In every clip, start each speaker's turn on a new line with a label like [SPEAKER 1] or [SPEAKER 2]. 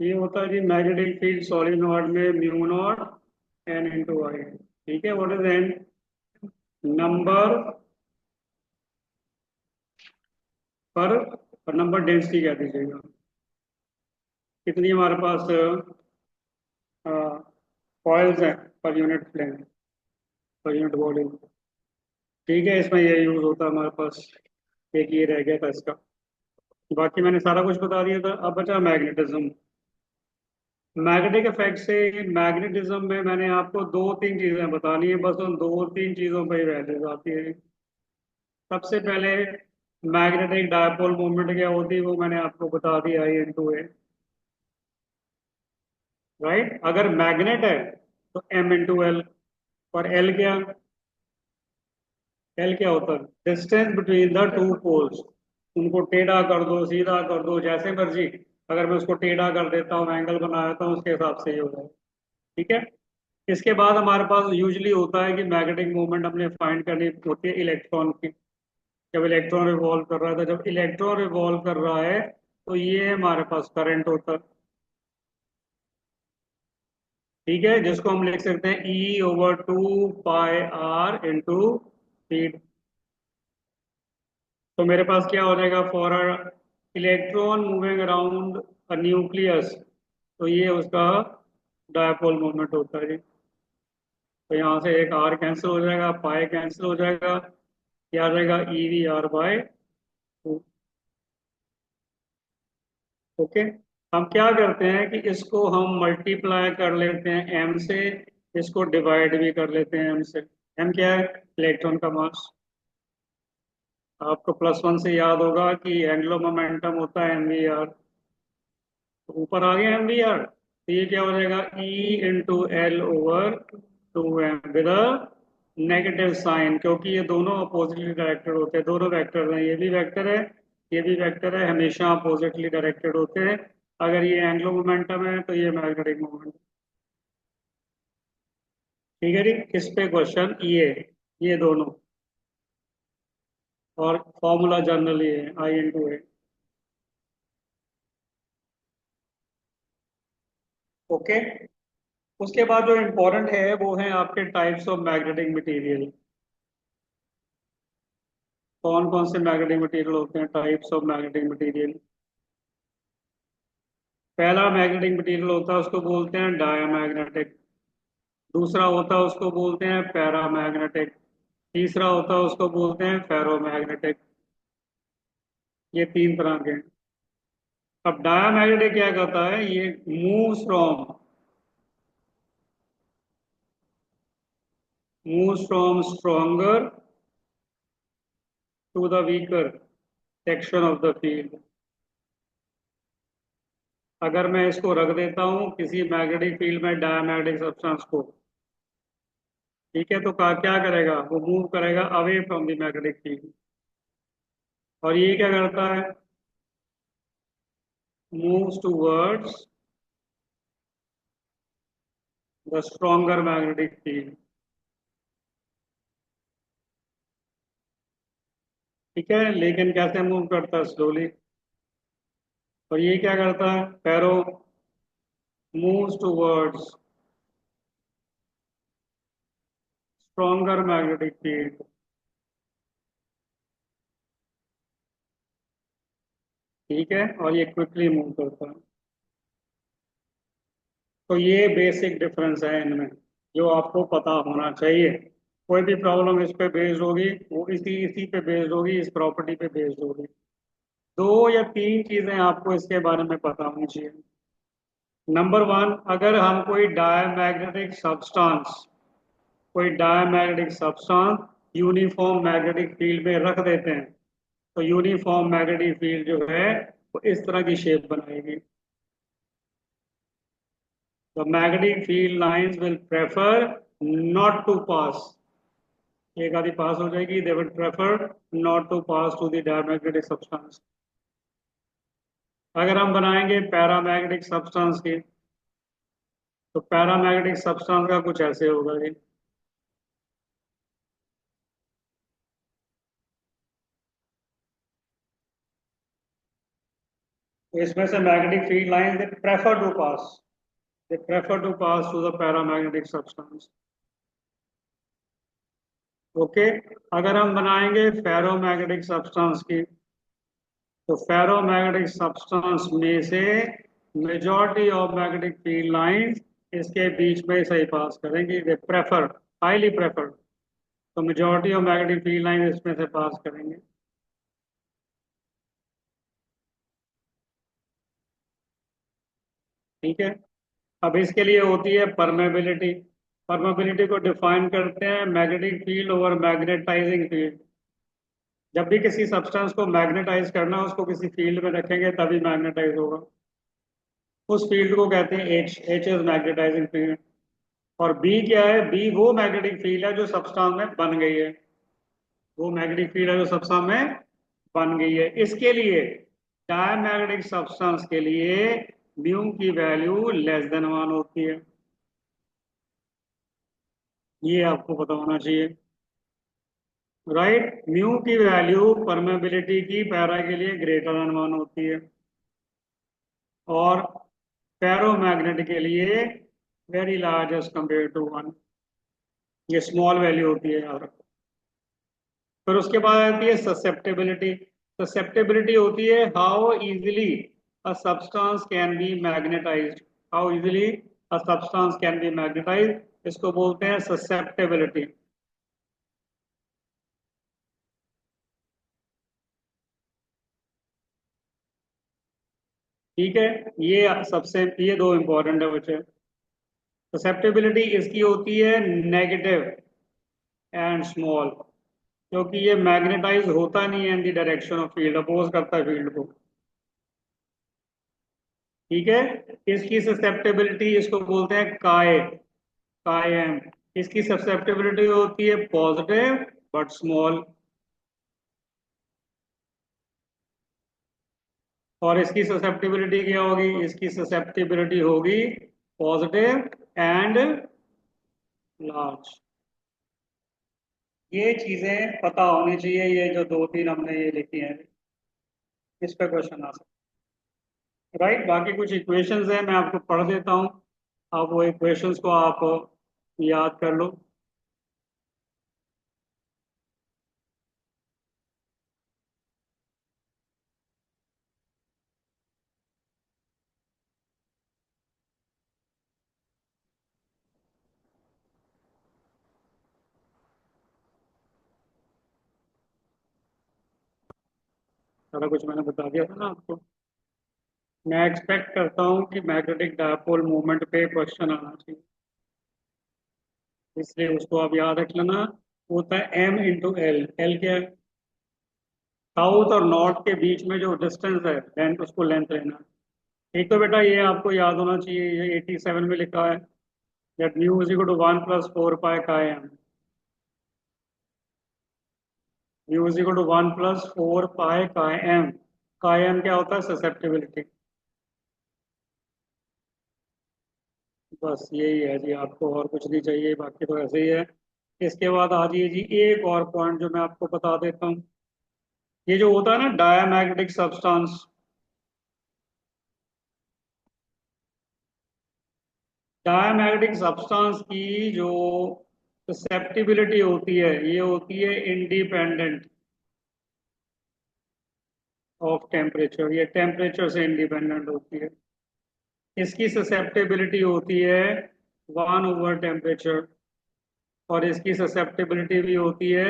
[SPEAKER 1] ये होता है जी मैग्नेटिक फील्ड सॉलिनॉइड में म्यू नॉट एन इंटू आई। ठीक है, व्हाट इज एन? नंबर पर नंबर डेंसिटी कह दीजिएगा। कितनी हमारे पास कॉइल्स हैं per unit length, per unit volume. ठीक है, इसमें ये यूज होता है हमारे पास। एक ये रह गया था इसका। बाकी मैंने सारा कुछ बता दिया था। अब बचा मैग्नेटिज्म। मैग्नेटिक इफेक्ट से मैग्नेटिज्म में मैंने आपको दो तीन चीजें बतानी है, बस उन दो तीन चीजों पर ही वैल्यूज आती है। सबसे पहले मैग्नेटिक डायपोल मोमेंट क्या होती है वो मैंने आपको बता दिया, आई इंटू ए। राइट, अगर मैग्नेट है तो एम इंटू एल। और एल क्या? एल क्या होता है? Distance between the two poles. उनको टेढ़ा कर दो, सीधा कर दो, जैसे मर्जी। अगर मैं उसको टेढ़ा कर देता हूँ, एंगल बना देता हूँ, उसके हिसाब से ये होगा। ठीक है। इसके बाद हमारे पास यूजली होता है कि मैग्नेटिक मोमेंट हमने फाइंड करनी होती है इलेक्ट्रॉन की। जब इलेक्ट्रॉन रिवॉल्व कर रहा है, तो जब इलेक्ट्रॉन रिवॉल्व कर रहा है तो ये हमारे पास करंट होता है। ठीक है, जिसको हम लिख सकते हैं ई over to pi are into speed. तो मेरे पास क्या हो जाएगा? For electron moving around a nucleus, तो ये उसका डायपोल मोमेंट होता है जी। तो यहाँ से एक आर कैंसिल हो जाएगा, पाई कैंसिल हो जाएगा, क्या आ जाएगा? E V are by two. Okay. हम क्या करते हैं कि इसको हम मल्टीप्लाई कर लेते हैं एम से, इसको डिवाइड भी कर लेते हैं एम से। एम क्या है? इलेक्ट्रॉन का मास। आपको प्लस वन से याद होगा कि एंगुलर मोमेंटम होता है एम वी आर। तो ऊपर आ गया एम वी आर, तो ये क्या हो जाएगा? E into L over to am with negative sign, क्योंकि ये दोनों अपोजिटली डायरेक्टेड होते हैं। दोनों वेक्टर हैं, ये भी वेक्टर है, ये भी वेक्टर है, हमेशा अपोजिटली डायरेक्टेड होते हैं। अगर ये एंगुलर मोमेंटम है तो ये मैग्नेटिक मोमेंट। ठीक है जी। इस पे क्वेश्चन ये दोनों। और फॉर्मूला जनरल ये है, आई इंटू ए। ओके। उसके बाद जो इम्पोर्टेंट है वो है आपके टाइप्स ऑफ मैग्नेटिक मटेरियल। कौन कौन से मैग्नेटिक मटेरियल होते हैं? Types of magnetic material. पहला मैग्नेटिक मटेरियल होता है उसको बोलते हैं डायामैग्नेटिक। दूसरा होता है उसको बोलते हैं पैरामैग्नेटिक। तीसरा होता है उसको बोलते हैं फेरोमैग्नेटिक। ये तीन तरह के हैं। अब डायामैग्नेटिक क्या करता है? ये moves from stronger to the weaker section of the field. अगर मैं इसको रख देता हूँ किसी मैग्नेटिक फील्ड में, डायमैग्नेटिक सब्सटेंस को, ठीक है, तो क्या करेगा? वो मूव करेगा away from the magnetic field. और ये क्या करता है? Moves towards the stronger magnetic field. ठीक है, लेकिन कैसे मूव करता है? स्लोली। और ये क्या करता है? पैरो moves towards stronger magnetic field. ठीक है, और ये क्विकली मूव करता है। तो ये बेसिक डिफरेंस है इनमें, जो आपको पता होना चाहिए। कोई भी प्रॉब्लम इस पे बेस्ड होगी, वो इसी इसी पे बेस्ड होगी, इस प्रॉपर्टी पे बेस्ड होगी। दो या तीन चीजें आपको इसके बारे में पता होनी चाहिए। नंबर वन, अगर हम कोई diamagnetic substance uniform magnetic field में रख देते हैं, तो यूनिफॉर्म मैग्नेटिक फील्ड जो है वो इस तरह की शेप बनाएगी। The magnetic field lines will prefer not to pass. एक आधी पास हो जाएगी, they will prefer not to pass to the diamagnetic substance. अगर हम बनाएंगे पैरामैग्नेटिक सब्सटेंस की, तो पैरामैग्नेटिक सब्सटेंस का कुछ ऐसे होगा जी। तो इसमें से magnetic field line they prefer to pass to the paramagnetic substance. Okay. अगर हम बनाएंगे फेरोमैग्नेटिक सब्सटेंस की, तो फेरोमैग्नेटिक सब्सटेंस में से majority of magnetic field lines इसके बीच में से ही पास करेंगी, दे प्रेफर, हाईली प्रेफर। तो majority of magnetic field line इसमें से पास करेंगे। ठीक है। अब इसके लिए होती है परमेबिलिटी। परमेबिलिटी को डिफाइन करते हैं magnetic field over magnetising field. जब भी किसी सब्सटेंस को मैग्नेटाइज करना है, उसको किसी फील्ड में रखेंगे तभी मैग्नेटाइज होगा। उस फील्ड को कहते हैं H. H is magnetising field. और बी क्या है? बी वो मैग्नेटिक फील्ड है जो सब्सटेंस में बन गई है। वो मैग्नेटिक फील्ड है जो सब्सटेंस में बन गई है। इसके लिए डायमैग्नेटिक सब्सटेंस के लिए म्यू की वैल्यू लेस देन 1 होती है। ये आपको पता होना चाहिए। राइट। म्यू की वैल्यू परमेबिलिटी की पैरा के लिए ग्रेटर देन 1 होती है, और फेरोमैग्नेट के लिए very large as compare to 1। ये स्मॉल वैल्यू होती है, याद रखो। फिर उसके बाद आती है ससेप्टेबिलिटी। ससेप्टेबिलिटी होती है how easily a substance can be magnetised. How easily a substance can be magnetised, इसको बोलते हैं ससेप्टेबिलिटी। ठीक है। ये दो इंपॉर्टेंट है बच्चे। ससेप्टेबिलिटी इसकी होती है नेगेटिव एंड स्मॉल, क्योंकि ये मैग्नेटाइज होता नहीं है in the direction of field, oppose करता है फील्ड को। ठीक है। इसकी ससेप्टेबिलिटी, इसको बोलते हैं काय, कायम। इसकी ससेप्टेबिलिटी होती है पॉजिटिव बट स्मॉल। और इसकी ससेप्टेबिलिटी क्या होगी? इसकी ससेप्टेबिलिटी होगी पॉजिटिव एंड लार्ज। ये चीजें पता होनी चाहिए, ये जो दो तीन हमने ये लिखी हैं, इस पे क्वेश्चन आ सकता है। राइट। बाकी कुछ इक्वेशंस हैं, मैं आपको पढ़ देता हूँ। आप वो इक्वेशंस को आप याद कर लो। सारा कुछ मैंने बता दिया था ना आपको। मैं एक्सपेक्ट करता हूँ कि मैग्नेटिक डायपोल मूवमेंट पे क्वेश्चन आना चाहिए, इसलिए उसको आप याद रख लेना। होता है एम इंटू एल। एल क्या है? साउथ और नॉर्थ के बीच में जो डिस्टेंस है, लेंथ, उसको लेंथ लेना है। एक तो बेटा ये आपको याद होना चाहिए, ये 87 में लिखा है that mu is equal to 1 plus 4 पाई का M. Mu is equal to 1 plus 4 पाई का एम। का एम क्या होता है? ससेप्टिबिलिटी। बस यही है जी, आपको और कुछ नहीं चाहिए, बाकी तो ऐसे ही है। इसके बाद आ जाइए जी, एक और पॉइंट जो मैं आपको बता देता हूँ। ये जो होता है ना डायमैग्नेटिक सब्सटेंस, डायमैग्नेटिक सब्सटेंस की जो ससेप्टिबिलिटी होती है, ये होती है इंडिपेंडेंट ऑफ टेम्परेचर। ये टेम्परेचर से इंडिपेंडेंट होती है। इसकी ससेप्टिबिलिटी होती है 1/टेम्परेचर, और इसकी ससेप्टिबिलिटी भी होती है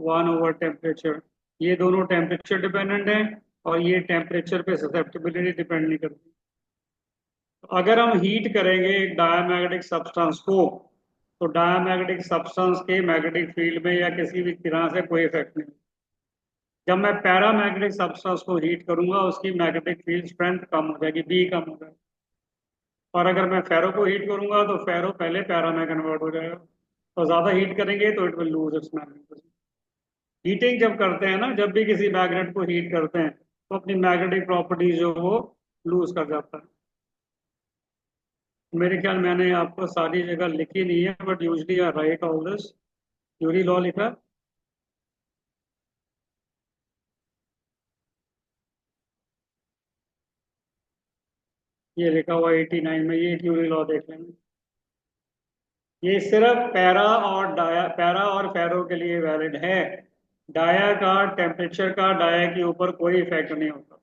[SPEAKER 1] 1/टेम्परेचर। ये दोनों टेम्परेचर डिपेंडेंट है, और ये टेम्परेचर पे ससेप्टिबिलिटी डिपेंड नहीं करती। तो अगर हम हीट करेंगे एक डायमैग्नेटिक सब्सटेंस को, तो डायमैग्नेटिक सब्सटेंस के मैग्नेटिक फील्ड में या किसी भी तरह से कोई इफेक्ट नहीं। जब मैं पैरामैग्नेटिक सब्सटेंस को हीट करूंगा, उसकी मैग्नेटिक फील्ड स्ट्रेंथ कम हो जाएगी, बी कम हो जाएगी। और अगर मैं फेरो को हीट करूंगा, तो फेरो पहले पैरा में कन्वर्ट हो जाएगा। और ज्यादा हीट करेंगे तो it will lose its magnetism. Heating जब करते हैं ना, जब भी किसी मैग्नेट को हीट करते हैं, तो अपनी मैग्नेटिक प्रॉपर्टीज जो वो लूज कर जाता है। मेरे ख्याल मैंने आपको सारी जगह लिखी नहीं है, but usually I right all this. Yuri law लिखा। ये लिखा हुआ 89 में, ये क्यूरी लॉ देख लेंगे। ये सिर्फ पैरा और फेरो के लिए वैलिड है। डाया का, टेम्परेचर का डाया के ऊपर कोई इफेक्ट नहीं होता।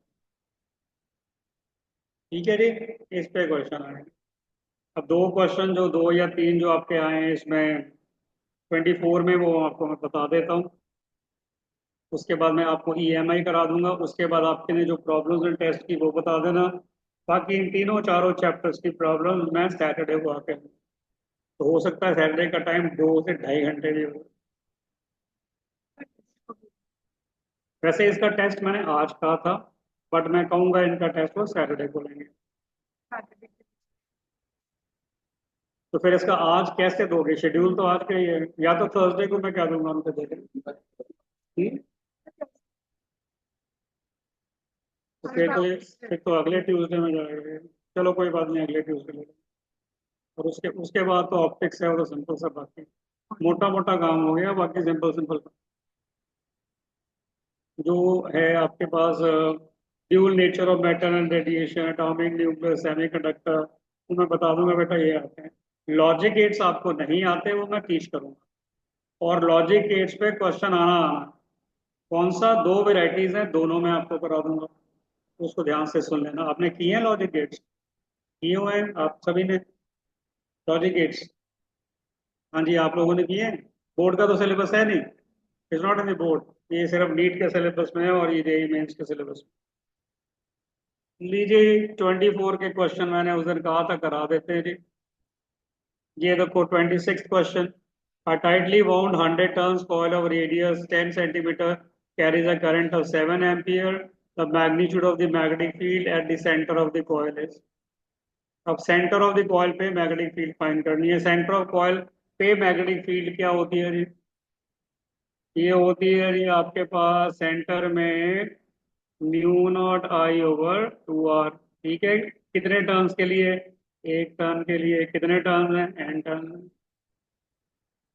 [SPEAKER 1] ठीक है जी। इस पे क्वेश्चन आए। अब दो क्वेश्चन, जो दो या तीन जो आपके आए हैं इसमें 24 में, वो आपको मैं बता देता हूँ। उसके बाद मैं आपको ईएमआई करा दूंगा। उसके बाद आपके ने जो प्रॉब्लम्स एंड टेस्ट की वो बता देना। बाकी इन तीनों चारों चैप्टर्स की प्रॉब्लम मैं सैटरडे को आके, तो हो सकता है सैटरडे का टाइम 2 से ढाई घंटे भी हो। वैसे इसका टेस्ट मैंने आज कहा था, बट मैं कहूँगा इनका टेस्ट वो सैटरडे को लेंगे। तो फिर इसका आज कैसे दोगे? शेड्यूल तो आज का ही है, या तो थर्सडे को मैं कह दूंगा उनको दे देंगे। हम्म? तो फिर तो अगले ट्यूसडे में जाएगा। चलो कोई बात नहीं, अगले ट्यूसडे ले लेंगे। और उसके उसके बाद तो ऑप्टिक्स है, वो तो सिंपल सा बाकी मोटा मोटा काम हो गया। बाकी सिंपल सिंपल जो है आपके पास, dual nature of matter and radiation, atomic nuclear, semiconductor, तो मैं बता दूंगा बेटा ये आते हैं। लॉजिक गेट्स आपको नहीं आते, वो मैं टीच करूंगा। और लॉजिक गेट्स पे क्वेश्चन आना आना, कौन सा दो वेराइटीज हैं, दोनों में आपको करा दूंगा। उसको ध्यान से सुन लेना। आपने किए हैं लॉजिक गेट्स? किए हुए हैं आप सभी ने लॉजिक गेट्स? हाँ जी, आप लोगों ने किए हैं। बोर्ड का तो सिलेबस है नहीं, it's not in the board. ये सिर्फ नीट के सिलेबस में है और ये जेईई मेंस के सिलेबस में। लीजिए 24 के क्वेश्चन मैंने उस दिन कहा था करा देते हैं जी। ये देखो 26 question. A tightly wound 100 turns coil of radius 10 centimeter carries a current of 7 ampere. The magnitude of the magnetic field at the center of the coil is। अब सेंटर ऑफ द कॉइल पे magnetic field find करनी है। Centre of coil पे magnetic field क्या होती है जी? ये होती है जी आपके पास सेंटर में mu not I over 2 are. ठीक है, कितने टर्न्स के लिए? एक टर्न के लिए। कितने टर्न्स हैं? N turn.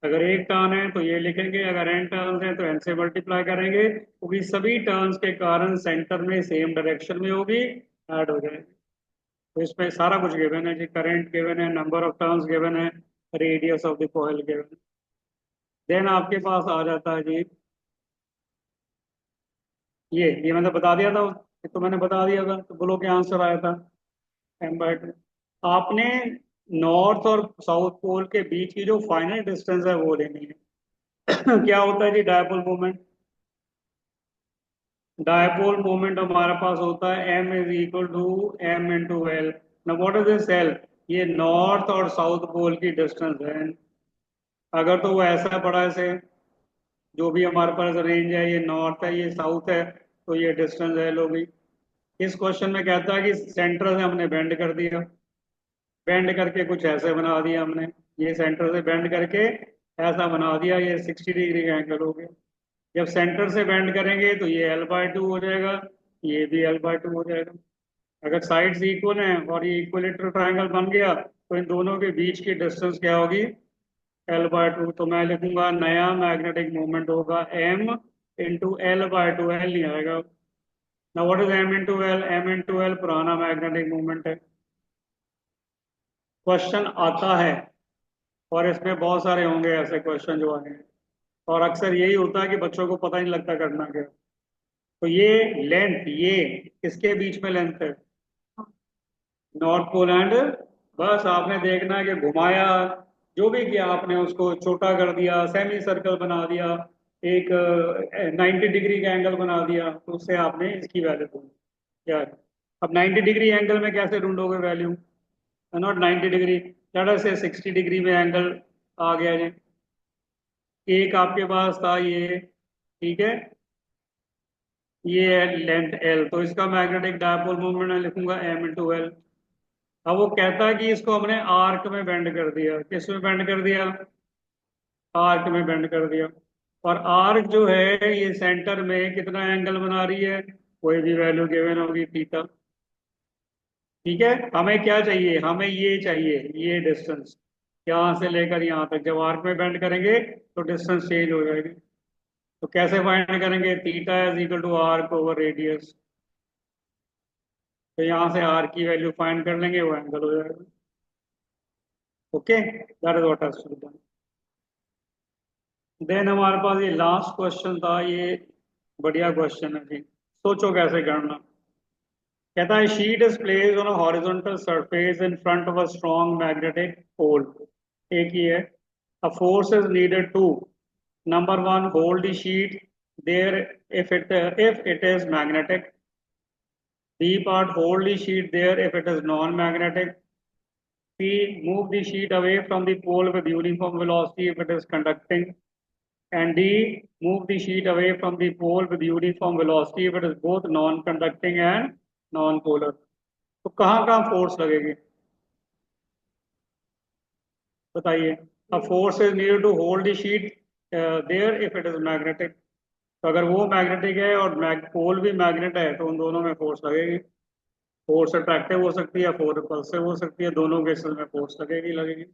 [SPEAKER 1] अगर एक टर्न है तो ये लिखेंगे, अगर एन टर्न्स हैं तो एन से मल्टीप्लाई करेंगे, क्योंकि सभी टर्न्स के कारण सेंटर में सेम डायरेक्शन में होगी, ऐड हो जाएगी। तो इसमें सारा कुछ गिवन है जी। करंट गिवन है, नंबर ऑफ टर्न्स गिवन है, radius of the coil given है। देन आपके पास आ जाता है जी, ये मैंने बता दिया था। ये तो मैंने बता दिया था, तो बोलो क्या आंसर आया था? M/2। आपने नॉर्थ और साउथ पोल के बीच की जो फाइनल डिस्टेंस है वो लेनी है। क्या होता है जी डायपोल मोमेंट? डायपोल मोमेंट हमारे पास होता है M = M × L। ना व्हाट इज दिस L? ये नॉर्थ और साउथ पोल की डिस्टेंस है। अगर तो वो ऐसा पड़ा ऐसे, जो भी हमारे पास रेंज है, ये नॉर्थ है ये साउथ है, तो ये डिस्टेंस L होगी। इस क्वेश्चन में कहता है कि सेंटर से हमने बेंड कर दिया, बेंड करके कुछ ऐसे बना दिया हमने। ये सेंटर से बेंड करके ऐसा बना दिया, ये 60 डिग्री का एंगल हो गया। जब सेंटर से बेंड करेंगे तो ये L/2 हो जाएगा, ये भी L/2 हो जाएगा। अगर साइड्स इक्वल हैं और ये इक्विलेटरल ट्रायंगल बन गया, तो इन दोनों के बीच की डिस्टेंस क्या होगी? L/2। तो मैं लिखूंगा नया मैग्नेटिक मोमेंट होगा M × L/2। L नहीं आएगा ना। What is M × L? M × L पुराना मैग्नेटिक मोमेंट है। क्वेश्चन आता है, और इसमें बहुत सारे होंगे ऐसे क्वेश्चन जो आए हैं। और अक्सर यही होता है कि बच्चों को पता ही नहीं लगता करना क्या। तो ये लेंथ, ये किसके बीच में लेंथ है? नॉर्थ पोल एंड, बस आपने देखना है कि घुमाया, जो भी किया आपने, उसको छोटा कर दिया, सेमी सर्कल बना दिया, एक 90 डिग्री का एंगल बना दिया, तो उससे आपने इसकी वैल्यू ढूंढ क्या है। अब 90 डिग्री एंगल में कैसे ढूंढोगे वैल्यू? नॉट 90 डिग्री, लेट से 60 डिग्री में एंगल आ गया जी। एक आपके पास था ये, ठीक है, ये है लेंथ L, तो इसका मैग्नेटिक डायपोल मोमेंट मैं लिखूंगा M × L। अब वो कहता है कि इसको हमने आर्क में बेंड कर दिया। किस में बेंड कर दिया? आर्क में बेंड कर दिया। और आर्क जो है ये सेंटर में कितना एंगल बना रही है? कोई भी वैल्यू गिवन होगी थीटा। ठीक है, हमें क्या चाहिए? हमें ये चाहिए, ये डिस्टेंस यहाँ से लेकर यहाँ तक। जब आर्क में बेंड करेंगे तो डिस्टेंस चेंज हो जाएगी। तो कैसे फाइंड करेंगे? Theta = arc over radius. तो यहाँ से आर की वैल्यू फाइंड कर लेंगे, वो एंगल हो जाएगा। Okay, that is what has to be done. Then हमारे पास ये लास्ट क्वेश्चन था, ये बढ़िया क्वेश्चन है जी, सोचो कैसे करना। कहता है sheet is placed on a horizontal surface in front of a strong magnetic pole. एक ही है। A force is needed to, number one, hold the sheet there if it is magnetic. B part, hold the sheet there if it is non-magnetic. C, move the sheet away from the pole with uniform velocity if it is conducting. And D, move the sheet away from the pole with uniform velocity if it is both non-conducting and non-polar. तो कहाँ कहाँ force लगेगी बताइए। A force is needed to hold the sheet there if it is magnetic. तो अगर वो magnetic है और पोल भी मैग्नेट है तो उन दोनों में फोर्स लगेगी। फोर्स अट्रैक्टिव हो सकती है, फोर्स रिपल्सिव हो सकती है, दोनों केसेस में फोर्स लगेगी लगेगी।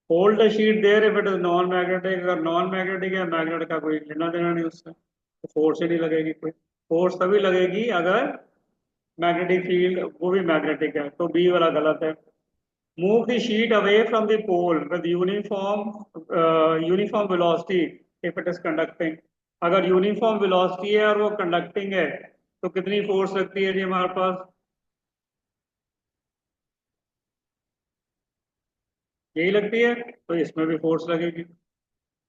[SPEAKER 1] Hold the sheet there if it is non magnetic, अगर नॉन मैग्नेटिक है, मैग्नेट का कोई लेना देना नहीं उससे, तो फोर्स ही नहीं लगेगी कोई। फोर्स तभी लगेगी अगर मैग्नेटिक फील्ड वो भी मैग्नेटिक है, तो बी वाला गलत है। Move the sheet away from the pole with uniform velocity if it is conducting. अगर यूनिफॉर्म वेलोसिटी है और वो कंडक्टिंग है तो कितनी फोर्स लगती है जी हमारे पास? यही लगती है, तो इसमें भी फोर्स लगेगी।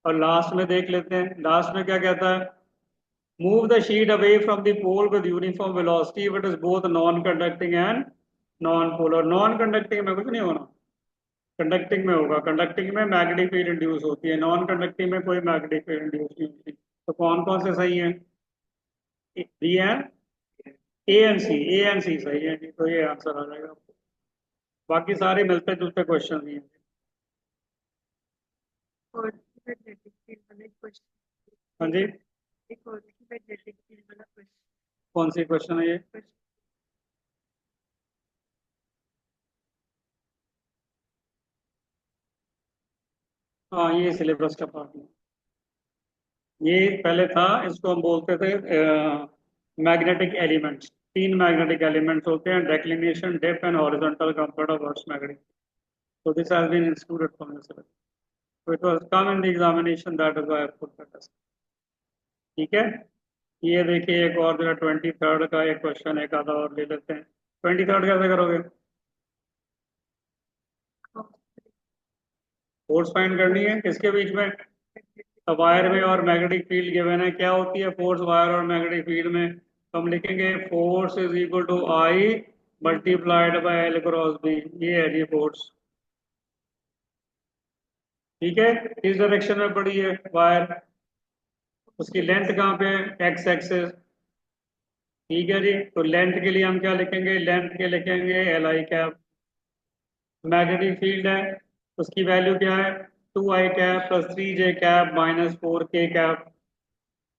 [SPEAKER 1] और लास्ट में देख लेते हैं, लास्ट में क्या कहता है। Move the sheet away from the pole with uniform velocity if it is both non conducting and non polar. Non conducting में कुछ नहीं होना, कंडक्टिंग में होगा। कंडक्टिंग में मैग्नेटिक फील्ड इंड्यूस होती है, नॉन कंडक्टिंग में कोई मैग्नेटिक फील्ड इंड्यूस नहीं होती। तो कौन कौन से सही है? B and A and C, A and C सही है जी, तो ये आंसर आ जाएगा आपको। बाकी सारे मिलते जुलते क्वेश्चन ही हैं।
[SPEAKER 2] और मैग्नेटिक फील्ड वाला क्वेश्चन,
[SPEAKER 1] हाँ जी,
[SPEAKER 2] एक और मैग्नेटिक फील्ड वाला क्वेश्चन।
[SPEAKER 1] कौन सी क्वेश्चन है ये? हाँ, ये सिलेबस का पार्ट है। ये पहले था, इसको हम बोलते थे मैग्नेटिक एलिमेंट्स। तीन मैग्नेटिक एलिमेंट्स होते हैं, declination, depth and horizontal component of earth magnetic. So this has been excluded from the syllabus. So it was come in the examination, that is why I put that as। ठीक है। ये देखिए एक और जो 23rd का एक question एक आधा और ले लेते हैं। 23rd कैसे करोगे? फोर्स फाइंड करनी है किसके बीच में? वायर में और मैग्नेटिक फील्ड गिवन है। क्या होती है फोर्स वायर और मैग्नेटिक फील्ड में? तो हम लिखेंगे force is equal to I multiplied by L cross B. ये है जी फोर्स। ठीक है, किस डायरेक्शन में पड़ी है वायर? उसकी लेंथ कहाँ पे है? X axis. ठीक है जी, तो लेंथ के लिए हम क्या लिखेंगे? लेंथ के लिखेंगे L I cap. Magnetic field है, उसकी वैल्यू क्या है? 2 i cap plus 3 j cap minus 4 k cap.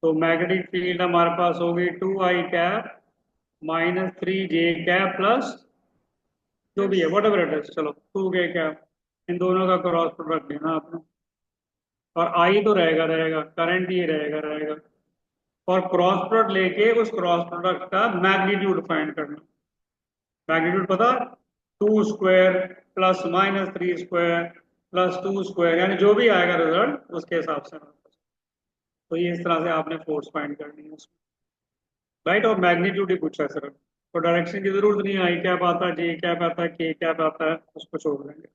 [SPEAKER 1] तो मैग्नेटिक फील्ड हमारे पास होगी 2 i cap minus 3 j cap plus जो भी है वट एवर इट इज, चलो 2 k कैप। इन दोनों का क्रॉस प्रोडक्ट लेना आपने। और आई तो रहेगा रहेगा, करंट ही रहेगा रहेगा। और क्रॉस प्रोडक्ट लेके उस क्रॉस प्रोडक्ट का मैग्नीट्यूड फाइंड करना। मैग्नीट्यूड पता? 2 square plus minus 3 square plus 2 square, यानी जो भी आएगा रिजल्ट उसके हिसाब से। तो ये इस तरह से आपने फोर्स फाइंड करनी है उसमें, राइट। और मैग्नीट्यूड ही पूछा है सिर्फ, तो डायरेक्शन की जरूरत नहीं है। आई क्या आता है, जे क्या आता है, के क्या आता है, उसको छोड़ देंगे।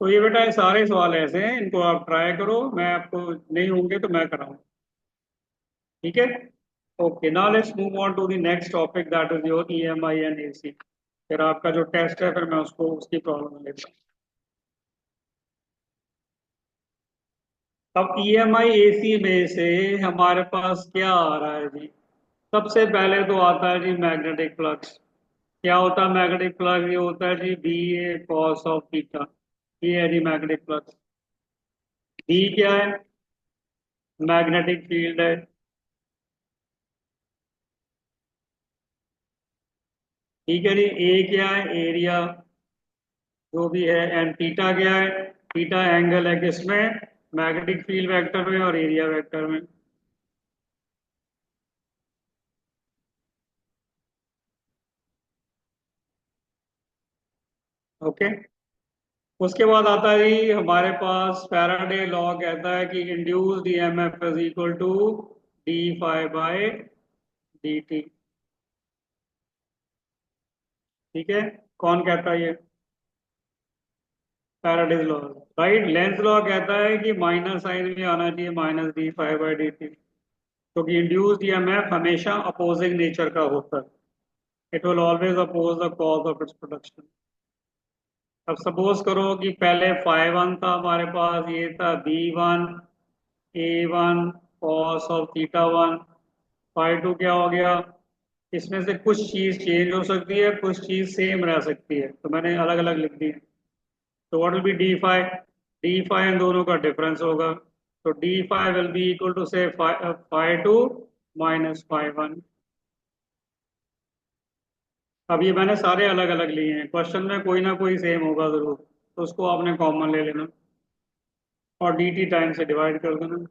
[SPEAKER 1] तो ये बेटा ये सारे सवाल ऐसे हैं, इनको आप ट्राई करो, मैं आपको नहीं होंगे तो मैं कराऊँ। ठीक है। Okay, now let's move on to the next topic, that is your EMI and AC. फिर आपका जो टेस्ट है फिर मैं उसको उसकी प्रॉब्लम लेता हूँ। अब ईएमआई एसी में से हमारे पास क्या आ रहा है जी? सबसे पहले तो आता है जी मैग्नेटिक फ्लक्स। क्या होता है मैग्नेटिक फ्लक्स? ये होता है जी B A cos of theta. ये है जी मैग्नेटिक फ्लक्स। बी क्या है? मैग्नेटिक फील्ड है। ठीक है जी, ए क्या है? एरिया जो भी है। एंड थीटा क्या है? थीटा एंगल है किसमें? मैग्नेटिक फील्ड वेक्टर में और एरिया वेक्टर में। ओके। उसके बाद आता है जी हमारे पास फैराडे लॉ कहता है कि induced EMF is equal to d phi by d t. ठीक है, कौन कहता है ये? Faraday's law. Right, Lenz law कहता है कि माइनस साइन में आना चाहिए minus d phi by d t, क्योंकि इंड्यूस्ड ईएमएफ हमेशा अपोजिंग नेचर का होता है। It will always oppose the cause of its production. अब सपोज करो कि पहले फाइव वन था हमारे पास, ये था B one A one cos of theta one. Five two क्या हो गया? इसमें से कुछ चीज चेंज हो सकती है, कुछ चीज सेम रह सकती है, तो मैंने अलग अलग लिख दी। तो what will be D five? D five इन दोनों का डिफरेंस होगा, तो D five will be equal to say five two minus five one. अब ये मैंने सारे अलग अलग लिए हैं, क्वेश्चन में कोई ना कोई सेम होगा जरूर, तो उसको आपने कॉमन ले लेना और डी टी टाइम से डिवाइड कर देना।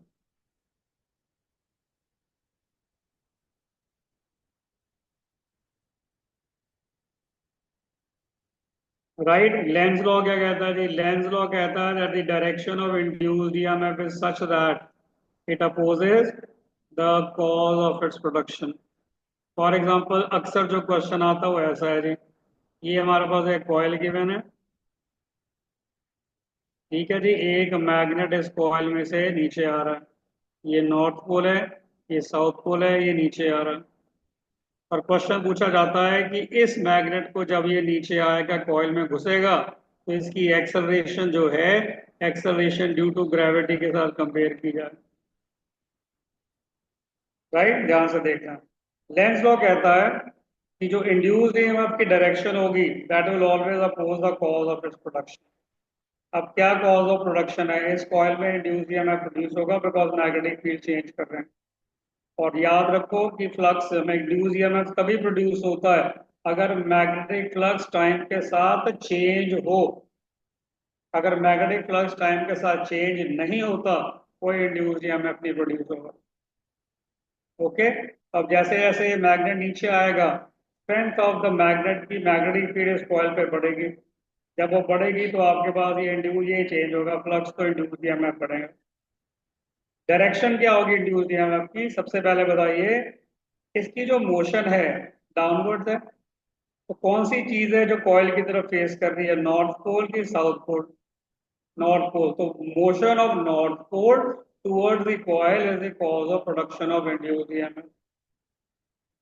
[SPEAKER 1] राइट, लेंज लॉ क्या कहता है जी? लेंज लॉ कहता है that the direction of induced EMF is such that it opposes the cause of its production. For example अक्सर जो क्वेश्चन आता है वो ऐसा है जी, ये हमारे पास एक कॉइल गिवन है। ठीक है जी, एक मैग्नेट इस कॉइल में से नीचे आ रहा है, ये नॉर्थ पोल है, ये साउथ पोल है, ये नीचे आ रहा है। और क्वेश्चन पूछा जाता है कि इस मैग्नेट को जब ये नीचे आएगा कॉइल में घुसेगा तो इसकी एक्सेलरेशन जो है, एक्सेलरेशन ड्यू टू ग्रेविटी के साथ कंपेयर की जाए। राइट, ध्यान से देखना। लेंज लॉ कहता है कि जो इंड्यूस्ड ईएमएफ की डायरेक्शन होगी that will always oppose the cause of its production. अब क्या कॉज ऑफ प्रोडक्शन है? इस कॉइल में इंड्यूस्ड ईएमएफ प्रोड्यूस होगा बिकॉज मैग्नेटिक फील्ड चेंज कर रहे हैं। और याद रखो कि फ्लक्स में इंड्यूस ईएमएफ तभी प्रोड्यूस होता है अगर मैग्नेटिक फ्लक्स टाइम के साथ चेंज हो। अगर मैग्नेटिक फ्लक्स टाइम के साथ चेंज नहीं होता, कोई इंड्यूस ईएमएफ नहीं प्रोड्यूस होगा। ओके। अब जैसे जैसे मैग्नेट नीचे आएगा, स्ट्रेंथ ऑफ द मैग्नेट की मैग्नेटिक फील्ड इस कॉइल पे बढ़ेगी। जब वो बढ़ेगी तो आपके पास ये इंड्यूस ये चेंज होगा, फ्लक्स तो इंड्यूस ईएमएफ बढ़ेगा। डायरेक्शन क्या होगी इंड्यूस ईएमएफ की? सबसे पहले बताइए, इसकी जो मोशन है डाउनवर्ड्स है, तो कौन सी चीज है जो कॉइल की तरफ फेस कर रही है, नॉर्थ पोल की साउथ पोल? North pole. तो motion of north pole towards the coil is the cause of production of induced EMF.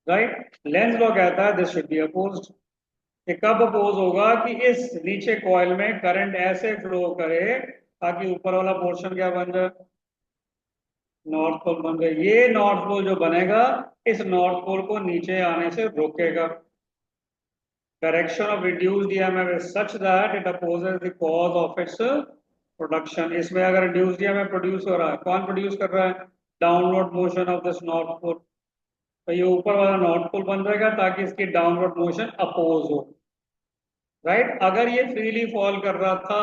[SPEAKER 1] Right, Lenz law कहता है दिस शुड बी अपोज्ड। ये कब अपोज होगा? कि इस नीचे कॉइल में करंट ऐसे फ्लो करे ताकि ऊपर वाला पोर्शन क्या बन जाए, नॉर्थ पोल बन जाए। ये नॉर्थ पोल जो बनेगा, इस नॉर्थ पोल को नीचे आने से रोकेगा। Direction of reduced EMF is such that it opposes the cause of its production। इसमें अगर reduced EMF प्रोड्यूस हो रहा है, कौन प्रोड्यूस कर रहा है? Downward motion of this north pole. तो ये ऊपर वाला नॉर्थ पोल बन जाएगा ताकि इसकी डाउनवर्ड मोशन अपोज हो। राइट, अगर ये फ्रीली फॉल कर रहा था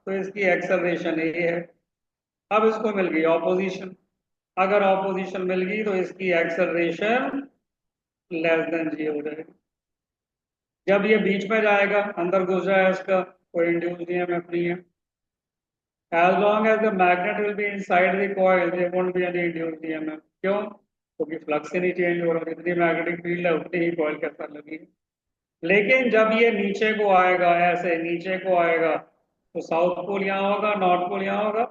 [SPEAKER 1] तो इसकी एक्सेलरेशन ये है। अब इसको मिल गई ऑपोजिशन। अगर ऑपोजिशन मिल गई तो इसकी एक्सेलरेशन लेस देन जी हो जाएगी। जब ये बीच में जाएगा, अंदर घुस जाए इसका, कोई इंड्यूस ईएमएफ नहीं है। As long as the magnet will be inside the coil there won't be any induce EMF. क्यों? क्योंकि फ्लक्स ही नहीं चेंज हो रहा, जितनी मैग्नेटिक फील्ड है उतनी ही कॉइल के अंदर लगी है। लेकिन जब ये नीचे को आएगा, ऐसे नीचे को आएगा, तो साउथ पोल यहाँ होगा, नॉर्थ पोल यहाँ होगा।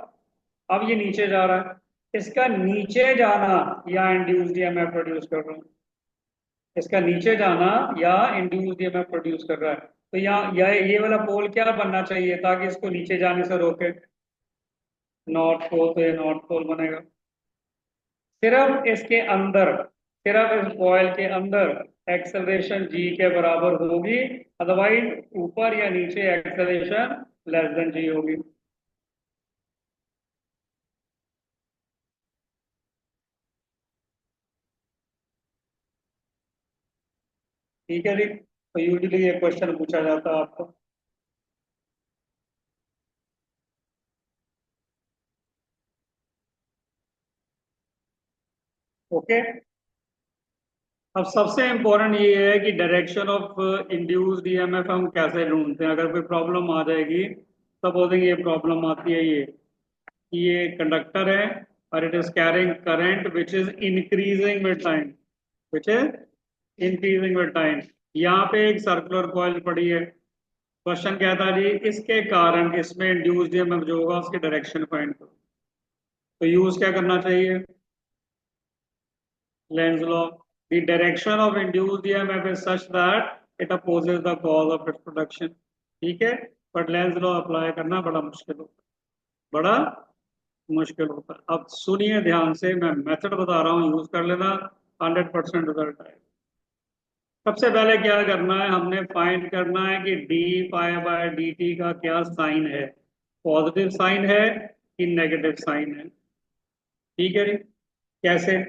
[SPEAKER 1] अब ये नीचे जा रहा है, इसका नीचे जाना या इंड्यूस्ड ईएमएफ प्रोड्यूस कर रहा है। इसका नीचे जाना या इंड्यूस्ड ईएमएफ प्रोड्यूस कर रहा है। तो यहाँ ये वाला पोल क्या बनना चाहिए ताकि इसको नीचे जाने से रोके? North pole. तो ये नॉर्थ पोल बनेगा। सिर्फ इसके अंदर, सिर्फ इस कॉइल के अंदर एक्सेलरेशन जी के बराबर होगी, अदरवाइज ऊपर या नीचे एक्सेलरेशन लेस देन जी होगी। ठीक है जी, तो यूजुअली ये क्वेश्चन पूछा जाता है आपको। ओके। अब सबसे इम्पोर्टेंट ये है कि डायरेक्शन ऑफ इंड्यूस्ड ईएमएफ हम कैसे ढूंढते हैं। अगर कोई प्रॉब्लम आ जाएगी, सपोजिंग ये प्रॉब्लम आती है, ये कंडक्टर है और it is carrying current which is increasing with time, which is increasing with time. यहाँ पे एक सर्कुलर कॉइल पड़ी है। क्वेश्चन कहता है जी इसके कारण इसमें इंड्यूस्ड ईएमएफ जो होगा उसकी डायरेक्शन फाइंड करो। तो यूज क्या करना चाहिए? Lenz law. The direction of induced EMF is such that it opposes the cause of its production. ठीक है, बट लेंस लॉ अप्लाई करना बड़ा मुश्किल होता है, बड़ा मुश्किल होता है। अब सुनिए ध्यान से, मैं मेथड बता रहा हूँ, यूज कर लेना, 100% रिजल्ट आएगा। सबसे पहले क्या करना है, हमने फाइंड करना है कि d phi by d t का क्या साइन है, पॉजिटिव साइन है कि नेगेटिव साइन है। ठीक है जी, कैसे?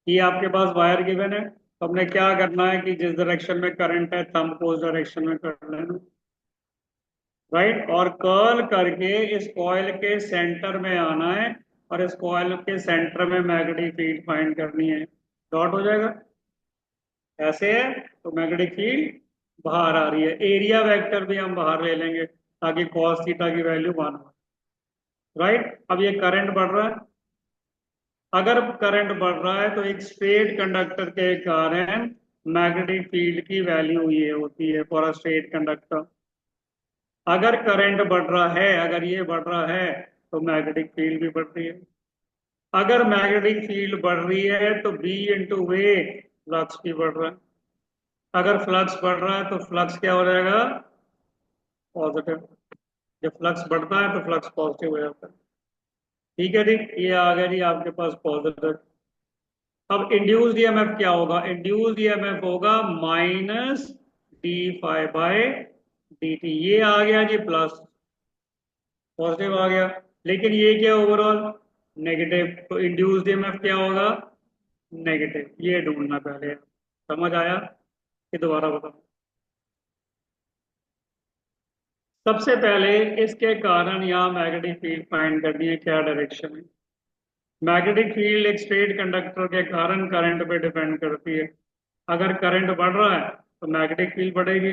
[SPEAKER 1] ये आपके पास वायर गिवन है, तो हमने क्या करना है कि जिस डायरेक्शन में करंट है थंब को उस डायरेक्शन में कर लेना, राइट, और कर्ल करके इस कॉइल के सेंटर में आना है और इस कॉइल के सेंटर में मैग्नेटिक फील्ड फाइंड करनी है। डॉट हो जाएगा, ऐसे है तो मैग्नेटिक फील्ड बाहर आ रही है। एरिया वेक्टर भी हम बाहर ले लेंगे ताकि कॉस थीटा की वैल्यू 1 हो, राइट। अब ये करंट बढ़ रहा है, अगर करंट बढ़ रहा है तो एक स्ट्रेट कंडक्टर के कारण मैग्नेटिक फील्ड की वैल्यू ये होती है फॉर अ स्ट्रेट कंडक्टर। अगर करंट बढ़ रहा है, अगर ये बढ़ रहा है तो मैग्नेटिक फील्ड भी बढ़ रही है। अगर मैग्नेटिक फील्ड बढ़ रही है तो बी इंटू वे फ्लक्स भी बढ़ रहा है। अगर फ्लक्स बढ़ रहा है तो फ्लक्स क्या हो जाएगा? पॉजिटिव। जब फ्लक्स बढ़ता है तो फ्लक्स पॉजिटिव हो जाता है। ठीक है जी, ये आ गया जी आपके पास पॉजिटिव। अब इंड्यूस्ड ईएमएफ क्या होगा? इंड्यूस्ड ईएमएफ होगा minus d phi by d t. ये आ गया जी प्लस, पॉजिटिव आ गया, लेकिन ये क्या ओवरऑल? नेगेटिव। तो इंड्यूस्ड ईएमएफ क्या होगा? नेगेटिव। ये ढूंढना पहले। समझ आया कि दोबारा बताओ? सबसे पहले इसके कारण यहाँ मैग्नेटिक फील्ड फाइंड करनी है, क्या डायरेक्शन है। मैग्नेटिक फील्ड एक स्ट्रेट कंडक्टर के कारण करंट पे डिपेंड करती है। अगर करंट बढ़ रहा है तो मैग्नेटिक फील्ड बढ़ेगी,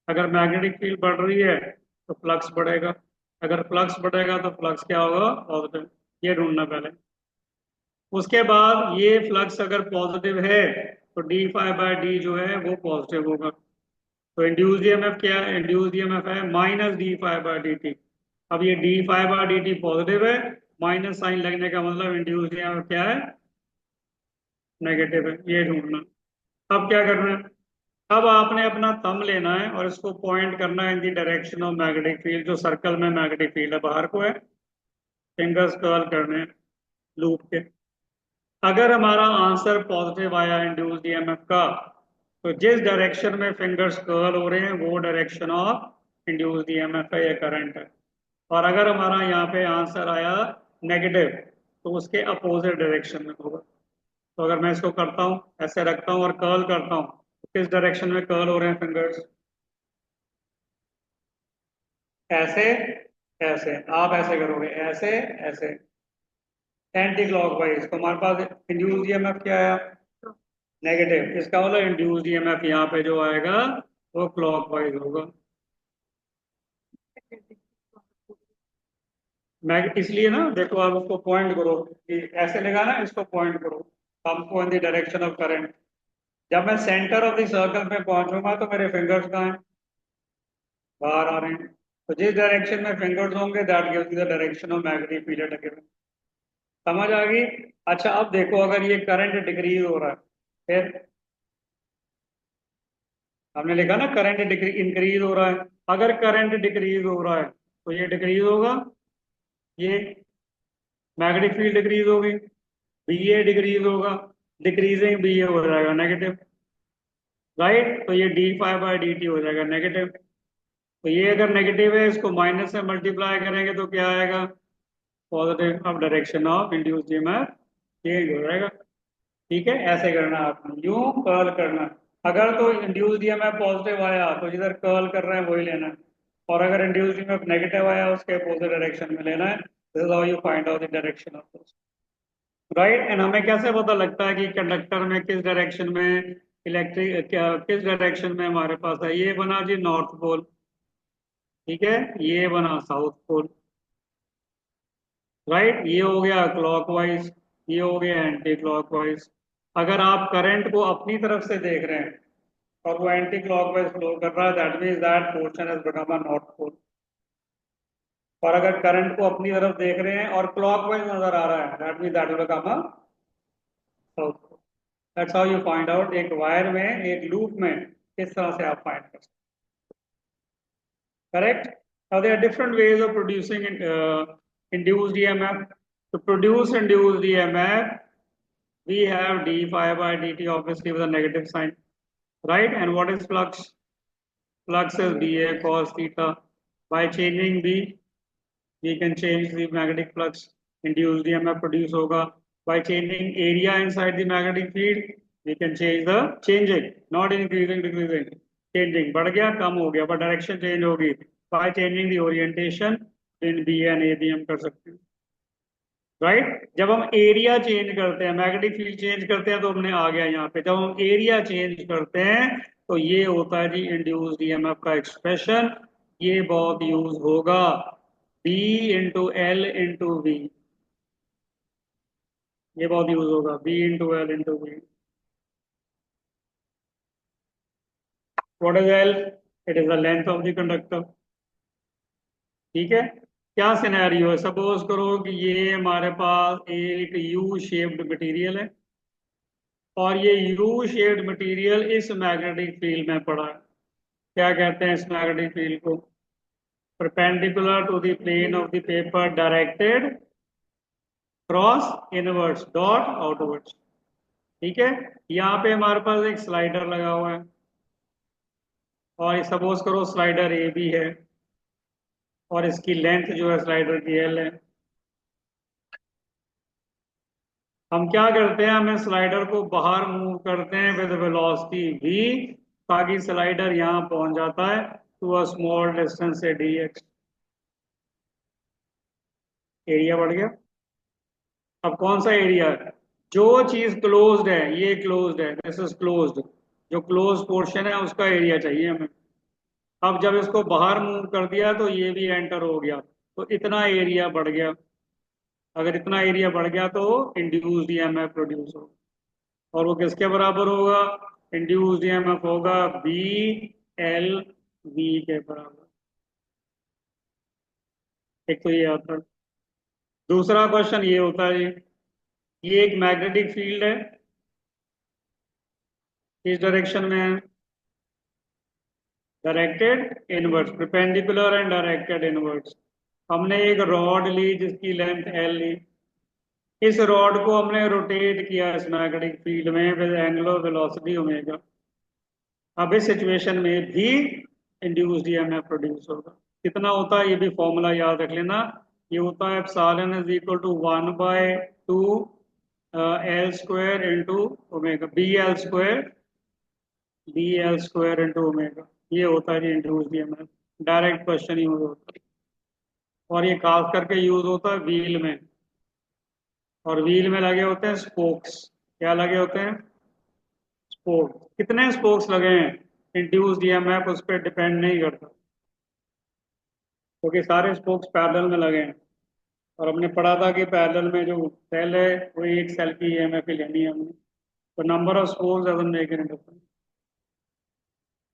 [SPEAKER 1] अगर मैग्नेटिक फील्ड बढ़ रही है तो फ्लक्स बढ़ेगा, अगर फ्लक्स बढ़ेगा तो फ्लक्स क्या होगा? पॉजिटिव। ये ढूंढना पहले। उसके बाद ये फ्लक्स अगर पॉजिटिव है तो डी फाई बाय डी जो है वो पॉजिटिव होगा। तो इंड्यूस्ड ईएमएफ क्या है? इंड्यूस्ड ईएमएफ है minus d phi by d t. अब ये d phi by d t positive है, माइनस साइन लगने का मतलब इंड्यूस्ड ईएमएफ क्या है? नेगेटिव है। ये ढूंढना। अब क्या करना है? अब आपने अपना थंब लेना है और इसको पॉइंट करना है in the direction of magnetic field, जो सर्कल में मैग्नेटिक फील्ड है बाहर को है। फिंगर्स कर्ल करने हैं लूप के। अगर हमारा आंसर पॉजिटिव आया इंड्यूस्ड ईएमएफ का, तो जिस डायरेक्शन में फिंगर्स कर्ल हो रहे हैं वो डायरेक्शन ऑफ इंड्यूस्ड ईएमएफ है या करंट है। और अगर हमारा यहाँ पे आंसर आया नेगेटिव, तो उसके अपोजिट डायरेक्शन में होगा। तो अगर मैं इसको करता हूँ, ऐसे रखता हूँ और कर्ल करता हूँ, तो किस डायरेक्शन में कर्ल हो रहे हैं फिंगर्स? ऐसे, ऐसे। आप ऐसे करोगे, ऐसे, ऐसे, एंटी क्लॉकवाइज। तो हमारे पास इंड्यूस्ड ईएमएफ क्या है? नेगेटिव। इसका मतलब इंड्यूस्ड ईएमएफ यहाँ पे जो आएगा वो क्लॉकवाइज होगा। मैं इसलिए ना, देखो आप उसको पॉइंट करो कि ऐसे लगा ना, इसको पॉइंट करो, हमको in the direction of current. जब मैं सेंटर ऑफ द सर्कल पे पहुंचूंगा तो मेरे फिंगर्स कहाँ हैं? बाहर आ रहे हैं। तो जिस डायरेक्शन में फिंगर्स होंगे that gives the direction of magnetic field again. समझ आ गई? अच्छा, अब देखो अगर ये करंट डिक्रीज हो रहा है, फिर हमने लिखा ना करंट इंक्रीज हो रहा है। अगर करंट डिक्रीज हो रहा है तो ये डिक्रीज होगा, ये मैग्नेटिक फील्ड डिक्रीज होगी, बी ए डिक्रीज होगा, डिक्रीजिंग बी ए हो जाएगा नेगेटिव, राइट। तो ये D five by d T हो जाएगा नेगेटिव। तो ये अगर नेगेटिव है, इसको माइनस से मल्टीप्लाई करेंगे तो क्या आएगा? पॉजिटिव। अब direction of induced EMF change हो जाएगा। ठीक है, ऐसे करना है आपने, यूं कर्ल करना है। अगर तो इंड्यूस्ड ईएमएफ पॉजिटिव आया तो जिधर कर्ल कर रहे हैं वही लेना है, और अगर इंड्यूस्ड ईएमएफ नेगेटिव आया उसके अपोजिट डायरेक्शन में लेना है। This is how you find out the direction of this. Right. And हमें कैसे पता लगता है कि कंडक्टर में किस डायरेक्शन में इलेक्ट्रिक, क्या किस डायरेक्शन में हमारे पास है? ये बना जी नॉर्थ पोल, ठीक है, ये बना साउथ पोल, राइट। ये हो गया क्लॉकवाइज, ये हो गया एंटी क्लॉकवाइज। अगर आप करंट को अपनी तरफ से देख रहे हैं और वो एंटी क्लॉकवाइज फ्लो कर रहा है, that means that portion has become a north pole. और अगर करंट को अपनी तरफ देख रहे हैं और क्लॉकवाइज नजर आ रहा है, that means that will become a south pole. That's how you find out, एक वायर में, एक लूप में किस तरह से आप फाइंड कर सकते हैं। Correct. Now there are different ways of producing induced EMF. To produce induced EMF, we have d phi by dt obviously with a negative sign, right? And what is flux? Flux is dA cos theta. By changing B, we can change the magnetic flux. Induced EMF produce होगा. By changing area inside the magnetic field, we can change the changing, not increasing, decreasing. Changing बढ़ गया, कम हो गया, but direction change होगी. By changing the orientation in B and A भी हम कर सकते हैं, राइट। जब हम एरिया चेंज करते हैं, मैग्नेटिक फील्ड चेंज करते हैं, तो हमने आ गया यहाँ पे, जब हम एरिया चेंज करते हैं तो ये होता है जी इंड्यूस्ड ईएमएफ का एक्सप्रेशन। ये बहुत यूज होगा, B into L into V, ये बहुत यूज होगा, B into L into V. What is L? It is the length of the conductor, ठीक है। क्या सिनेरियो है, सपोज करो कि ये हमारे पास एक यू शेप्ड मटेरियल है और ये यू शेप्ड मटेरियल इस मैग्नेटिक फील्ड में पड़ा है। क्या कहते हैं इस मैग्नेटिक फील्ड को? Perpendicular to the plane of the paper, directed cross inwards dot outwards, ठीक है। यहाँ पे हमारे पास एक स्लाइडर लगा हुआ है और सपोज करो स्लाइडर ए भी है और इसकी लेंथ जो है स्लाइडर की एल है। हम क्या करते हैं, हमें स्लाइडर को बाहर मूव करते हैं विद वेलोसिटी v, ताकि स्लाइडर यहाँ पहुंच जाता है टू अ स्मॉल डिस्टेंस से dx। एरिया बढ़ गया। अब कौन सा एरिया है? जो चीज क्लोज्ड है, ये क्लोज्ड है, दिस इज क्लोज्ड, जो क्लोज पोर्शन है उसका एरिया चाहिए हमें। अब जब इसको बाहर मूव कर दिया तो ये भी एंटर हो गया, तो इतना एरिया बढ़ गया। अगर इतना एरिया बढ़ गया तो इंड्यूस्ड ईएमएफ प्रोड्यूस होगा, और वो किसके बराबर होगा? इंड्यूस्ड ईएमएफ होगा बी एल वी के बराबर। एक तो ये आता है। दूसरा क्वेश्चन ये होता है, ये एक मैग्नेटिक फील्ड है, इस डायरेक्शन में है, directed inwards, perpendicular and directed inwards. हमने एक रॉड ली जिसकी लेंथ एल ली, इस रॉड को हमने रोटेट किया इस मैग्नेटिक फील्ड में विद एंगुलर वेलोसिटी ओमेगा। अब इस सिचुएशन में भी इंड्यूस्ड ईएमएफ प्रोड्यूस होगा। कितना होता है ये भी फॉर्मूला याद रख लेना। ये होता है epsilon is equal to 1/2 L square into omega, B L square into omega. ये होता है induced EMF. Direct question use होता है, और ये खास करके यूज होता है व्हील में, और व्हील में लगे होते हैं स्पोक्स। क्या लगे होते हैं? स्पोक्स। कितने स्पोक्स लगे हैं इंड्यूस्ड ईएमएफ उस पर डिपेंड नहीं करता, क्योंकि सारे स्पोक्स पैरेलल में लगे हैं। और हमने पढ़ा था कि पैरेलल में जो सेल है वो एक सेल की ईएमएफ ही लेनी है हमने, तो number of spokes doesn't make any difference.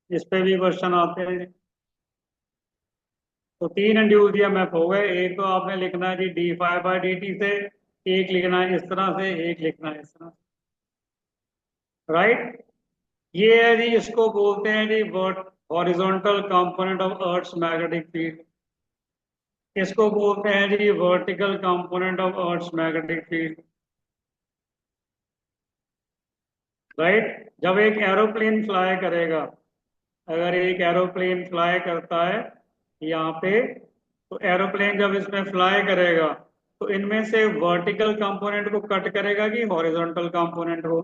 [SPEAKER 1] इस पे भी क्वेश्चन आते हैं। तो तीन इंड्यूस्ड ईएमएफ हो गए। एक तो आपने लिखना है जी d phi by d t से, एक लिखना है इस तरह से, एक लिखना है इस तरह से, राइट। ये है जी, इसको बोलते हैं जी वर्ट horizontal component of earth's magnetic field. इसको बोलते हैं जी vertical component of earth's magnetic field, right. जब एक एरोप्लेन फ्लाई करेगा, अगर एक एरोप्लेन फ्लाई करता है यहाँ पे, तो एरोप्लेन जब इसमें फ्लाई करेगा तो इनमें से वर्टिकल कंपोनेंट को कट करेगा कि हॉरिजॉन्टल कंपोनेंट को?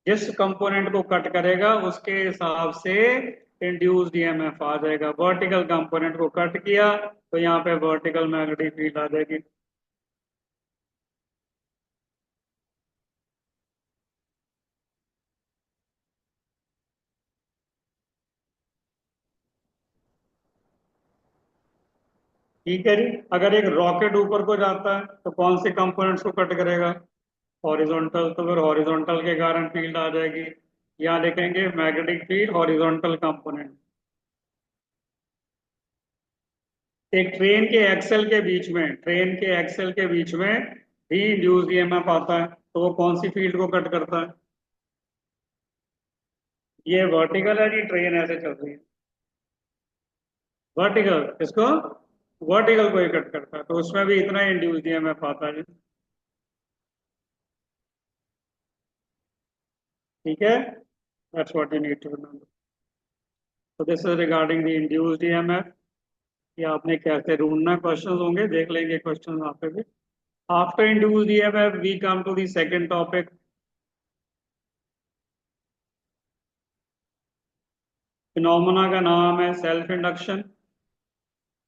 [SPEAKER 1] जिस कंपोनेंट को कट करेगा उसके हिसाब से इंड्यूस्ड ईएमएफ आ जाएगा। वर्टिकल कंपोनेंट को कट किया तो यहाँ पे वर्टिकल मैग्नेटिक फील्ड आ जाएगी। ठीक है जी। अगर एक रॉकेट ऊपर को जाता है तो कौन से कंपोनेंट्स को कट करेगा? हॉरिजॉन्टल, तो फिर हॉरिजॉन्टल के कारण फील्ड आ जाएगी। यहाँ लिखेंगे मैग्नेटिक फील्ड हॉरिजॉन्टल कंपोनेंट। एक ट्रेन के एक्सल के बीच में, ट्रेन के एक्सल के बीच में भी इंड्यूस्ड ईएमएफ आता है, तो वो कौन सी फील्ड को कट करता है? ये वर्टिकल है जी, ट्रेन ऐसे चल रही है। वर्टिकल इसको, वर्टिकल को ही कट करता है, तो उसमें भी इतना इंड्यूस्ड ईएमएफ आता है जी। ठीक है, that's what you need to remember. तो this is regarding the induced EMF. ये आपने कैसे ढूंढना, क्वेश्चंस होंगे, देख लेंगे क्वेश्चंस वहां पे भी। After induced EMF we come to the second topic. Phenomena का नाम है सेल्फ इंडक्शन।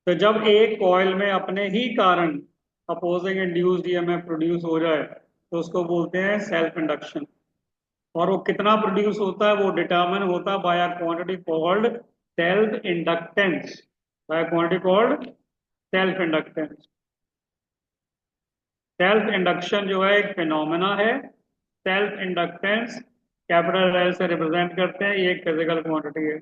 [SPEAKER 1] तो जब एक कॉइल में अपने ही कारण अपोजिंग इंड्यूस्ड ईएमएफ प्रोड्यूस हो जाए तो उसको बोलते हैं सेल्फ इंडक्शन। और वो कितना प्रोड्यूस होता है वो डिटरमिन होता है by a quantity called self inductance. By quantity called self inductance. Self induction जो है एक फिनोमेना है। सेल्फ इंडक्टेंस कैपिटल एल से रिप्रेजेंट करते हैं, ये एक फिजिकल क्वांटिटी है।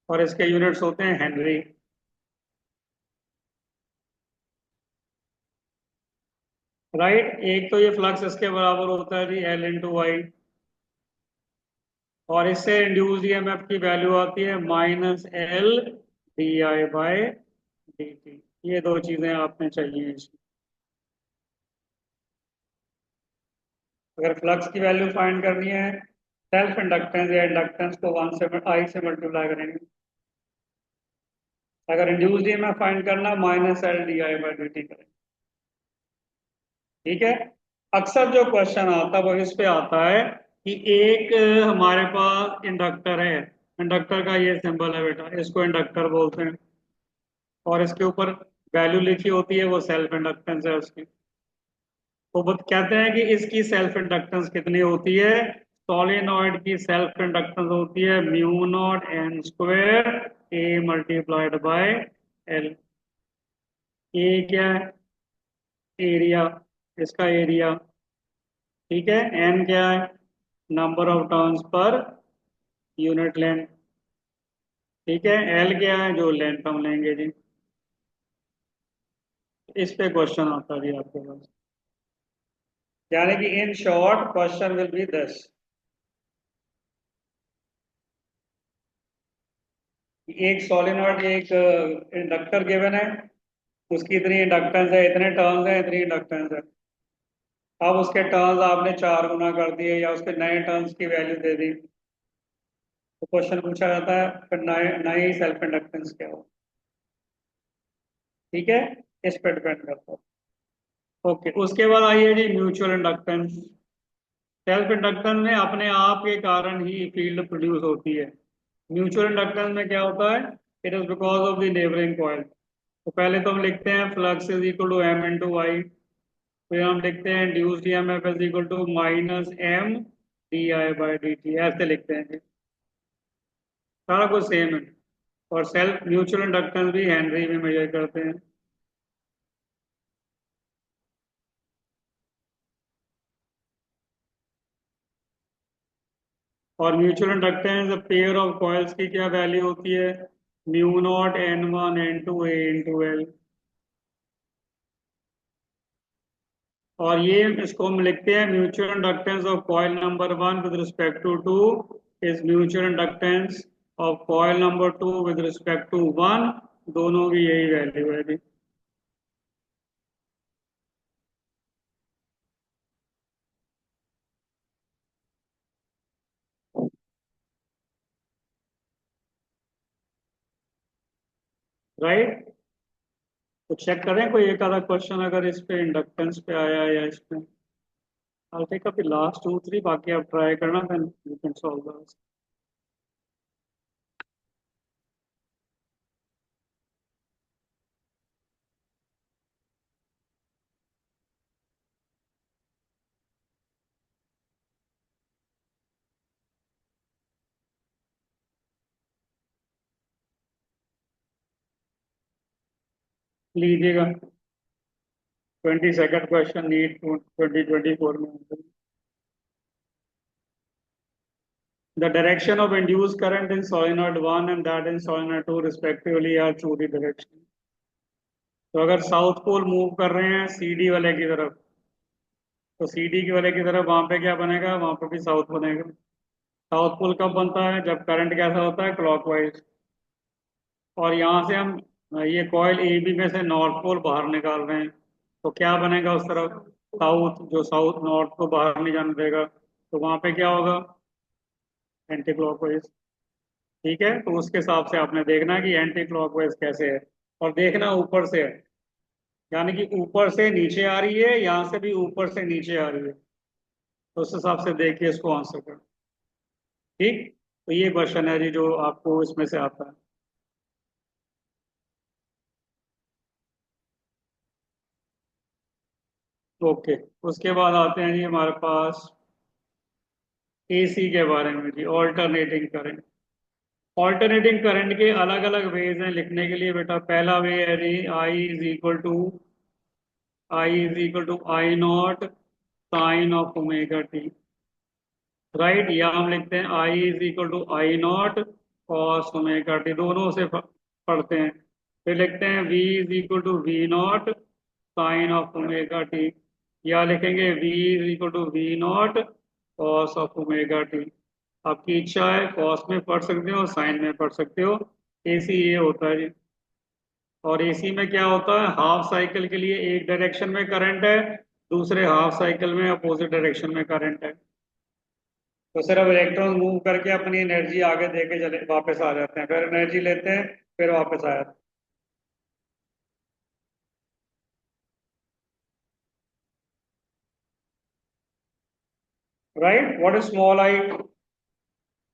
[SPEAKER 1] और इसके यूनिट्स होते हैं हेनरी। राइट, एक तो ये फ्लक्स इसके बराबर होता है जी एल इंटू वाई। और इससे इंड्यूस ईएमएफ की वैल्यू आती है minus L D I by d t. ये दो चीजें आपने चाहिए इसमें। अगर फ्लक्स की वैल्यू फाइंड करनी है, सेल्फ इंडक्टेंस या इंडक्टेंस को वन से आई से मल्टीप्लाई करेंगे। अगर इंड्यूस ईएमएफ फाइंड करना, minus L D I by d T करेंगे। ठीक है। अक्सर जो क्वेश्चन आता है वो इस पे आता है कि एक हमारे पास इंडक्टर है, इंडक्टर का ये सिंबल है बेटा, इसको इंडक्टर बोलते हैं। और इसके ऊपर वैल्यू लिखी होती है, वो सेल्फ इंडक्टेंस है उसकी। तो वो कहते हैं कि इसकी सेल्फ इंडक्टेंस कितनी होती है? सोलेनॉइड की सेल्फ इंडक्टेंस होती है mu naught N square A multiplied by L. A क्या है? एरिया, इसका एरिया। ठीक है। एन क्या है? Number of turns per unit length. ठीक है। एल क्या है? जो लेंथ हम लेंगे जी। इस पे क्वेश्चन आता है जी आपके पास। यानी कि in short question will be this. एक सोलेनॉइड, एक इंडक्टर गिवन है, उसकी इतनी इंडक्टेंस है, इतने टर्न्स है, इतनी इंडक्टेंस है। अब उसके टर्न्स आपने 4 गुना कर दिए या उसके नए टर्न्स की वैल्यू दे दी, तो क्वेश्चन पूछा जाता है फिर नए नई सेल्फ इंडक्टेंस क्या हो। ठीक है, इस पर डिपेंड करता है। ओके, उसके बाद आइए जी म्यूचुअल इंडक्टेंस। सेल्फ इंडक्टेंस में अपने आप के कारण ही फील्ड प्रोड्यूस होती है। म्यूचुअल इंडक्टेंस में क्या होता है? It is because of the neighbouring coil. तो पहले तो हम लिखते हैं flux is equal to M into Y. फिर हम लिखते हैं induced EMF is equal to minus M d I by d t, ऐसे लिखते हैं। सारा कुछ सेम है। और सेल्फ म्यूचुअल इंडक्टेंस भी हेनरी में मेजर करते हैं। और mutual inductance pair of coils की क्या वैल्यू होती है? Mu naught N one N two A into L. और ये इसको हम लिखते हैं mutual inductance of coil number one with respect to two is mutual inductance of coil number two with respect to one. दोनों की यही वैल्यू है जी। राइट। तो चेक करें कोई एक आधा क्वेश्चन अगर इस पे इंडक्टेंस पे आया है या इस पे। I'll take up the last 2 3, बाकी आप ट्राई करना, then you can solve those. लीजिएगा 22nd क्वेश्चन नीट 2024 में। The direction of induced current in solenoid 1 and that in solenoid 2 respectively are through the direction. तो अगर साउथ पोल मूव कर रहे हैं CD वाले की तरफ, तो CD के वाले की तरफ वहां पे क्या बनेगा, वहां पे भी साउथ बनेगा। साउथ पोल कब बनता है, जब करंट कैसा होता है, क्लॉकवाइज। और यहाँ से हम ये कॉइल AB में से नॉर्थ पोल बाहर निकाल रहे हैं, तो क्या बनेगा उस तरफ, साउथ। जो साउथ नॉर्थ को बाहर नहीं जाने देगा, तो वहां पे क्या होगा, एंटी क्लॉकवाइज। ठीक है, तो उसके हिसाब से आपने देखना कि एंटी क्लॉकवाइज कैसे है, और देखना ऊपर से है, यानी कि ऊपर से नीचे आ रही है, यहाँ से भी ऊपर से नीचे आ रही है, तो उस हिसाब से देखिए इसको आंसर कर। ठीक, तो ये क्वेश्चन है जी जो आपको इसमें से आता है। ओके, उसके बाद आते हैं जी हमारे पास AC के बारे में जी, ऑल्टरनेटिंग करंट। ऑल्टरनेटिंग करंट के अलग अलग वेज हैं लिखने के लिए बेटा। पहला वे है जी I naught sine of omega t, right. या हम लिखते हैं I naught cos omega t, दोनों से पढ़ते हैं। फिर लिखते हैं V naught sine of omega t, या लिखेंगे V naught cos of omega t. आपकी इच्छा है, कॉस में पढ़ सकते हो, साइन में पढ़ सकते हो। AC ये होता है जी। और AC में क्या होता है, हाफ साइकिल के लिए एक डायरेक्शन में करंट है, दूसरे हाफ साइकिल में अपोजिट डायरेक्शन में करंट है। तो सिर्फ इलेक्ट्रॉन मूव करके अपनी एनर्जी आगे दे के चले वापस आ जाते हैं, फिर एनर्जी लेते हैं, फिर वापस आ जाते हैं। Right, what is small I.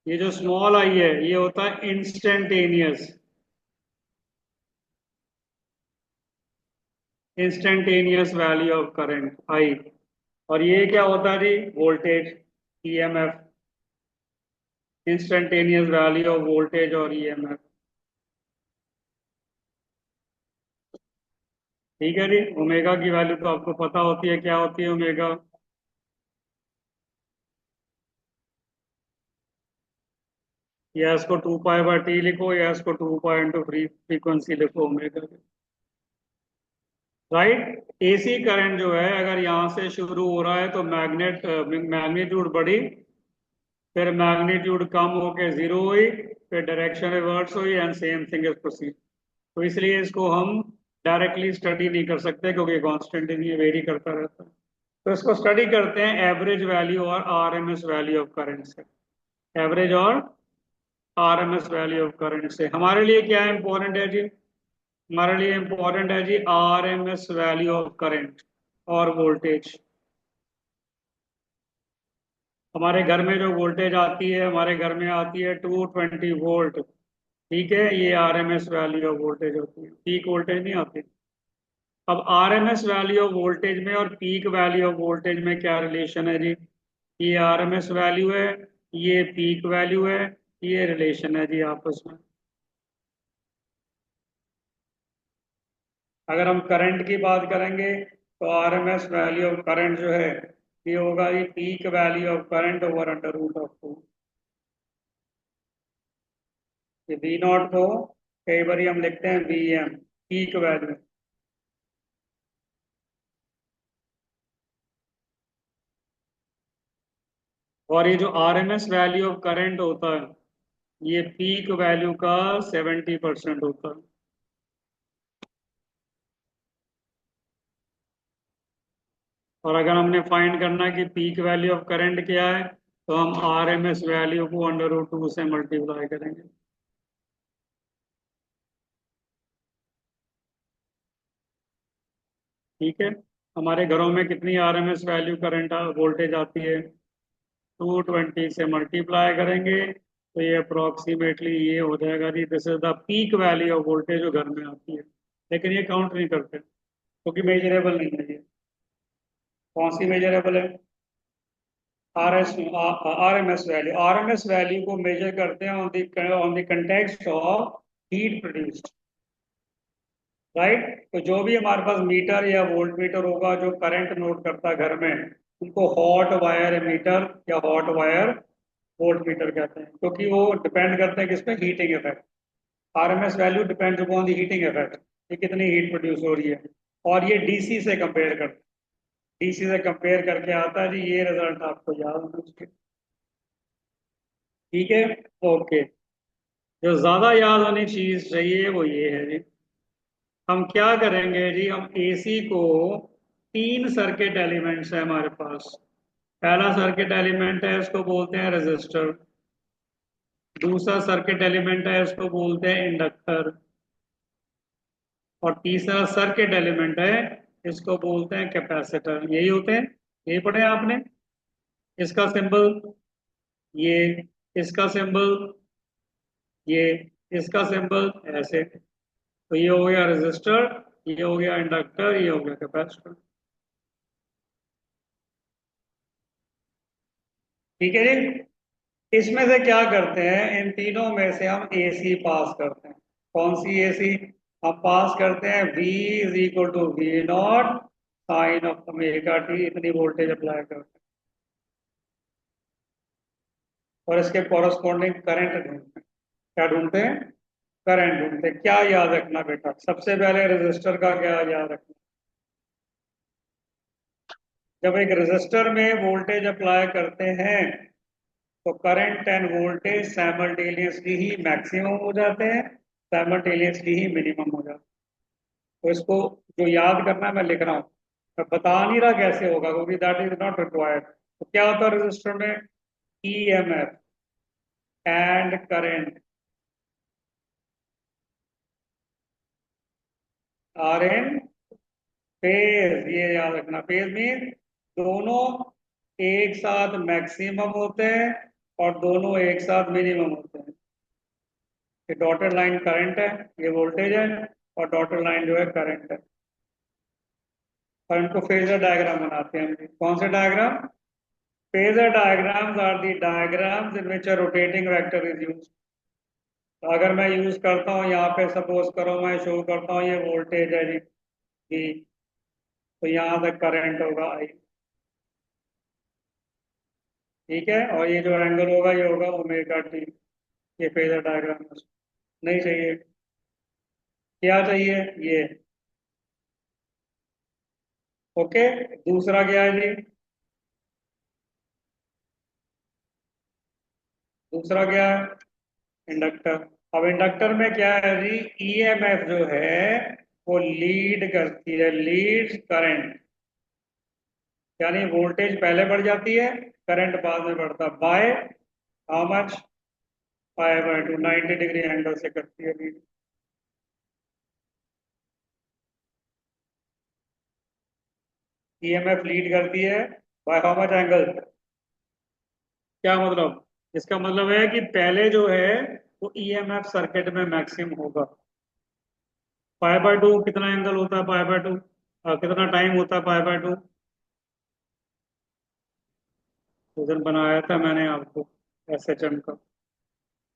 [SPEAKER 1] ये जो स्मॉल आई है ये होता है instantaneous, instantaneous value of current I. और ये क्या होता है जी, voltage, EMF, instantaneous value of voltage और EMF। ठीक है जी, ओमेगा की वैल्यू तो आपको पता होती है, क्या होती है ओमेगा। या इसको 2 पाई/T लिखो, या इसको 2 पाई इंटू फ्रीक्वेंसी लिखो ओमेगा। राइट, AC करंट जो है अगर यहाँ से शुरू हो रहा है तो मैग्नीट्यूड बढ़ी, फिर मैग्नीट्यूड कम होके जीरो हुई, फिर डायरेक्शन रिवर्स हुई, and same thing is proceed. तो इसलिए इसको हम डायरेक्टली स्टडी नहीं कर सकते, क्योंकि कांस्टेंट ये वेरी करता रहता है। तो इसको स्टडी करते हैं एवरेज वैल्यू और RMS वैल्यू ऑफ करंट से। एवरेज और RMS वैल्यू ऑफ करंट से हमारे लिए क्या इंपॉर्टेंट है जी, हमारे लिए इंपॉर्टेंट है जी RMS वैल्यू ऑफ करंट और वोल्टेज। हमारे घर में जो वोल्टेज आती है, हमारे घर में आती है 220 वोल्ट। ठीक है, ये RMS वैल्यू ऑफ वोल्टेज होती है, पीक वोल्टेज नहीं आती। अब RMS वैल्यू ऑफ वोल्टेज में और पीक वैल्यू ऑफ वोल्टेज में क्या रिलेशन है जी, ये RMS वैल्यू है, ये पीक वैल्यू है, ये रिलेशन है जी आपस में। अगर हम करंट की बात करेंगे तो RMS वैल्यू ऑफ करंट जो है ये होगा ये peak value of current over √2। ये V0 को कई बार हम लिखते हैं VM, पीक वैल्यू। और ये जो RMS वैल्यू ऑफ करंट होता है ये पीक वैल्यू का 70% होता है। और अगर हमने फाइंड करना कि पीक वैल्यू ऑफ करंट क्या है, तो हम RMS वैल्यू को √2 से मल्टीप्लाई करेंगे। ठीक है, हमारे घरों में कितनी RMS वैल्यू करंट वोल्टेज आती है, 220 से मल्टीप्लाई करेंगे, तो ये अप्रोक्सीमेटली ये हो जाएगा जी, this is the peak value of voltage जो घर में आती है। लेकिन ये काउंट नहीं करते क्योंकि मेजरेबल नहीं है ये। कौन सी मेजरेबल है, RMS वैल्यू को मेजर करते हैं on the context of heat produced. Right. तो जो भी हमारे पास मीटर या वोल्ट मीटर होगा जो करंट नोट करता है घर में, उनको हॉट वायर मीटर या हॉट वायर वोल्ट मीटर कहते हैं, क्योंकि वो डिपेंड करते हैं किस पे, heating effect. RMS value depends upon the heating effect, ये कितनी हीट प्रोड्यूस हो रही है। और ये डीसी से कंपेयर करते हैं, डीसी से कंपेयर करके आता है जी, ये रिजल्ट आपको याद होना चाहिए। ठीक है, ओके। जो ज्यादा याद होनी चीज चाहिए वो ये है जी, हम क्या करेंगे जी, हम एसी को, तीन सर्किट एलिमेंट्स है हमारे पास। पहला सर्किट एलिमेंट है, इसको बोलते हैं रेजिस्टर। दूसरा सर्किट एलिमेंट है, इसको बोलते हैं इंडक्टर। और तीसरा सर्किट एलिमेंट है, इसको बोलते हैं कैपेसिटर। यही होते हैं, यही पढ़े आपने। इसका सिंबल ये, इसका सिंबल ये, इसका सिंबल ऐसे। तो ये हो गया रेजिस्टर, ये हो गया इंडक्टर, ये हो गया कैपेसिटर। ठीक है जी। इसमें से क्या करते हैं, इन तीनों में से हम एसी पास करते हैं। कौन सी एसी? हम पास करते हैं V is equal to V naught sine of omega t, इतनी वोल्टेज अप्लाई करते हैं। और इसके कॉरस्पॉन्डिंग करंट ढूंढते हैं। क्या ढूंढते हैं? करंट ढूंढते हैं। क्या याद रखना बेटा, सबसे पहले रेजिस्टर का क्या याद रखना, जब एक रेजिस्टर में वोल्टेज अप्लाई करते हैं तो current and voltage simultaneously he maximum हो जाते हैं, साइमल्टेनियसली ही मिनिमम हो जाते हैं। तो इसको जो याद करना है मैं लिख रहा हूँ, मैं बता नहीं रहा कैसे होगा क्योंकि दैट इज नॉट रिक्वायर्ड। तो क्या होता है रेजिस्टर में? EMF and current are in phase, ये याद रखना। फेज मीन दोनों एक साथ मैक्सिमम होते हैं और दोनों एक साथ मिनिमम होते हैं। ये डॉटेड लाइन करंट है, ये वोल्टेज है, और डॉटेड लाइन जो है करंट है। और इनको फेजर डायग्राम बनाते हैं हम। कौन से diagram? Phasor diagrams are the diagrams in which a rotating vector is used. तो अगर मैं यूज करता हूँ यहाँ पे, सपोज करो मैं शो करता हूँ ये वोल्टेज है जी V, तो यहाँ तक करंट होगा I। ठीक है, और ये जो एंगल होगा ये होगा ओमेगा टी। ये फेजर डायग्राम नहीं चाहिए। क्या चाहिए? ये। ओके। दूसरा क्या है जी? दूसरा क्या है? इंडक्टर। अब इंडक्टर में क्या है जी, ईएमएफ जो है वो लीड करती है, लीड्स करंट। यानी वोल्टेज पहले बढ़ जाती है, करंट बाद में बढ़ता है। By how much? पाई/2, 90 डिग्री एंगल से करती है लीड। ईएमएफ लीड करती है बाय हाउ मच एंगल? क्या मतलब? इसका मतलब है कि पहले जो है वो ईएमएफ सर्किट में मैक्सिमम होगा। पाई/2 कितना एंगल होता है? पाई/2 कितना टाइम होता है? पाई/2 उस दिन बनाया था मैंने आपको एसएचएम का।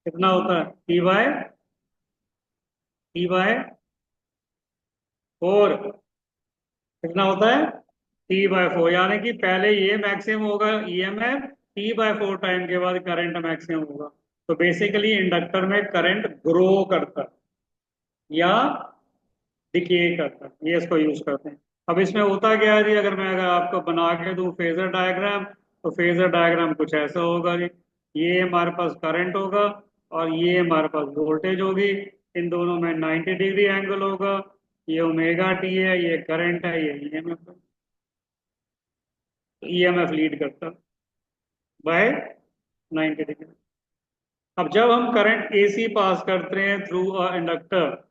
[SPEAKER 1] कितना होता है? T/4 कितना होता है? T/4, यानी कि पहले ये मैक्सिमम होगा ईएमएफ, T/4 टाइम के बाद करंट मैक्सिमम होगा। तो बेसिकली इंडक्टर में करंट ग्रो करता है या डिके करता है, ये इसको यूज करते हैं। अब इसमें होता क्या है जी, अगर आपको बना के दूं फेजर डायग्राम, तो फेजर डायग्राम कुछ ऐसा होगा जी। ये हमारे पास करंट होगा और ये हमारे पास वोल्टेज होगी। इन दोनों में 90 डिग्री एंगल होगा। ये ओमेगा टी है, ये करंट है, ये ईएमएफ है। ईएमएफ लीड करता बाय 90 डिग्री। अब जब हम करंट एसी पास करते हैं थ्रू इंडक्टर,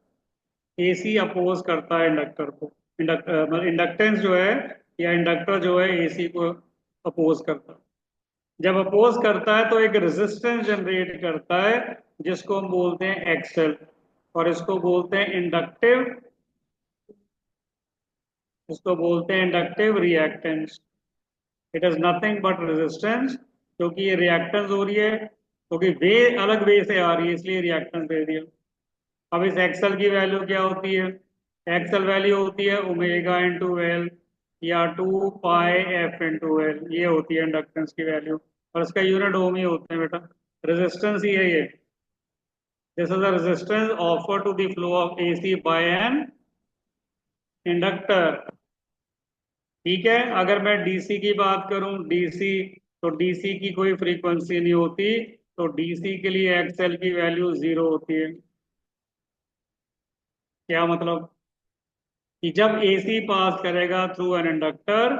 [SPEAKER 1] एसी अपोज करता है इंडक्टर को। मतलब इंडक्टेंस जो है या इंडक्टर जो है एसी को अपोज करता है। जब अपोज करता है तो एक रेजिस्टेंस जनरेट करता है जिसको हम बोलते हैं एक्सएल, और इसको बोलते हैं इंडक्टिव, इसको बोलते हैं inductive reactance. It is nothing but resistance, क्योंकि ये रिएक्टेंस हो रही है, क्योंकि वे अलग वे से आ रही है इसलिए रिएक्टेंस दे दिया। अब इस एक्सएल की वैल्यू क्या होती है? एक्सएल वैल्यू होती है ओमेगा इंटू एल या 2 पाई एफ इंटू एल, ये होती है इंडक्टेंस की वैल्यू। और इसका यूनिट ओम ही होते हैं बेटा, रेजिस्टेंस ही है ये। This is the resistance offer to the flow of AC by an inductor. ठीक है, अगर मैं डीसी की बात करूं, डीसी, तो डीसी की कोई फ्रीक्वेंसी नहीं होती, तो डीसी के लिए एक्सएल की वैल्यू 0 होती है। क्या मतलब कि जब एसी पास करेगा थ्रू एन इंडक्टर,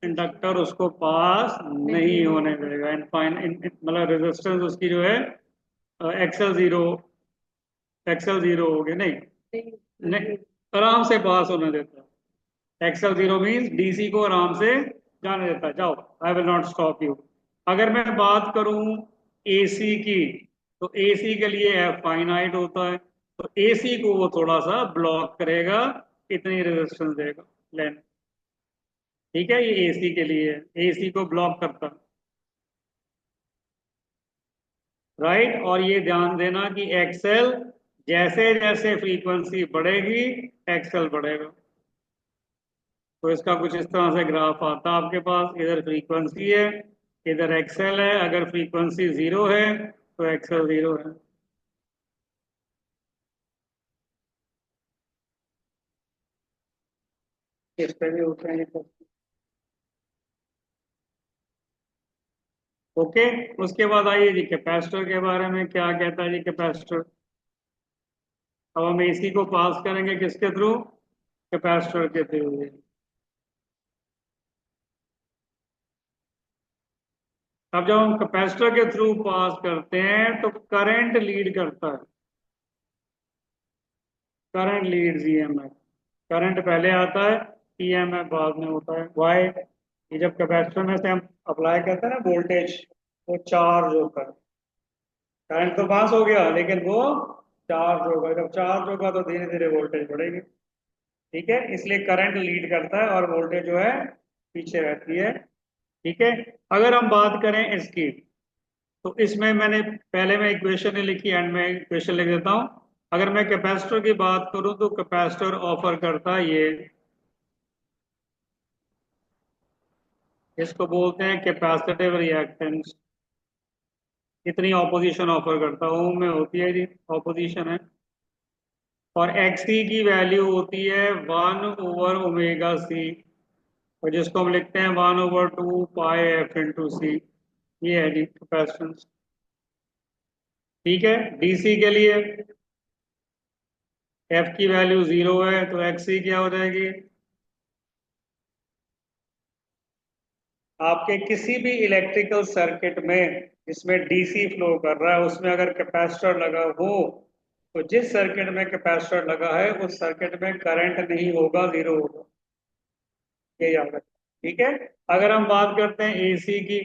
[SPEAKER 1] इंडक्टर उसको पास नहीं होने देगा। मतलब रेजिस्टेंस उसकी जो है एक्सएल 0, एक्सएल 0 हो गया नहीं, नहीं, आराम से पास होने देता है। एक्सएल 0 मीन्स डीसी को आराम से जाने देता है, जाओ, I will not stop you. अगर मैं बात करूं एसी की, तो एसी के लिए एफ फाइनाइट होता है, तो एसी को वो थोड़ा सा ब्लॉक करेगा, इतनी रेजिस्टेंस देगा, लेंथ। ठीक है, ये एसी के लिए है, एसी को ब्लॉक करता है, राइट। और ये ध्यान देना कि एक्सएल, जैसे जैसे फ्रीक्वेंसी बढ़ेगी एक्सएल बढ़ेगा। तो इसका कुछ इस तरह से ग्राफ आता है आपके पास, इधर फ्रीक्वेंसी है, इधर एक्सएल है। अगर फ्रीक्वेंसी 0 है तो एक्सएल 0 है। इस पे भी होते हैं ये सब। ओके, उसके बाद आइए जी कैपेसिटर के बारे में क्या कहता है जी कैपेसिटर। अब हम एसी को पास करेंगे किसके थ्रू, कैपेसिटर के थ्रू। अब जब हम कैपेसिटर के थ्रू पास करते हैं तो करंट लीड करता है, करंट लीड्स ईएमएफ। करंट पहले आता है, ईएमएफ बाद में होता है। वाई, ये जब कैपेसिटर में से हम अप्लाई करते हैं ना वोल्टेज, वो चार्ज होता है। करंट तो पास हो गया लेकिन वो चार्ज होगा, जब चार्ज होगा तो धीरे धीरे वोल्टेज बढ़ेगी। ठीक है, इसलिए करंट लीड करता है और वोल्टेज जो है पीछे रहती है। ठीक है, अगर हम बात करें इसकी, तो इसमें मैंने पहले में इक्वेशन नहीं लिखी, एंड में इक्वेशन लिख देता हूं। अगर मैं कैपेसिटर की बात करूं तो कैपेसिटर ऑफर करता है ये, इसको बोलते हैं कैपेसिटिव रिएक्टेंस। इतनी ऑपोजिशन ऑफर करता है, ओम में होती है जी, ऑपोजिशन है। और एक्सी की वैल्यू होती है 1/ओमेगा सी, और जिसको हम लिखते हैं 1/2 पाई एफ इंटू सी। ये है जी कैपेसिटेंस। ठीक है, डीसी के लिए एफ की वैल्यू 0 है, तो एक्सी क्या हो जाएगी, आपके किसी भी इलेक्ट्रिकल सर्किट में जिसमें डीसी फ्लो कर रहा है उसमें अगर कैपेसिटर लगा हो, तो जिस सर्किट में कैपेसिटर लगा है उस सर्किट में करंट नहीं होगा, 0 होगा। ये याद रखना। ठीक है, अगर हम बात करते हैं एसी की,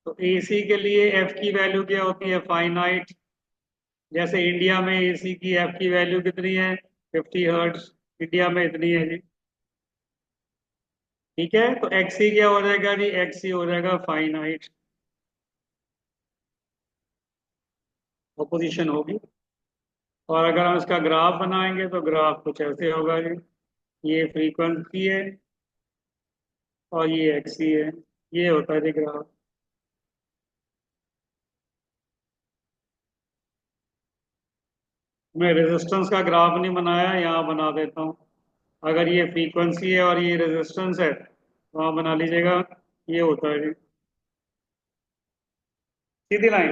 [SPEAKER 1] तो एसी के लिए एफ की वैल्यू क्या होती है, फाइनाइट। जैसे इंडिया में एसी की एफ की वैल्यू कितनी है, 50 हर्ट्ज, इंडिया में इतनी है जी। ठीक है, तो एक्सी क्या हो जाएगा जी, एक्सी हो जाएगा फाइनाइट, ऑपोजिशन होगी। और अगर हम इसका ग्राफ बनाएंगे तो ग्राफ कुछ ऐसे होगा जी, ये फ्रीक्वेंसी है और ये एक्सी है, ये होता है जी ग्राफ। मैं रेजिस्टेंस का ग्राफ नहीं बनाया, यहाँ बना देता हूँ। अगर ये फ्रीक्वेंसी है और ये रेजिस्टेंस है, वहाँ बना लीजिएगा, ये होता है जी सीधी लाइन।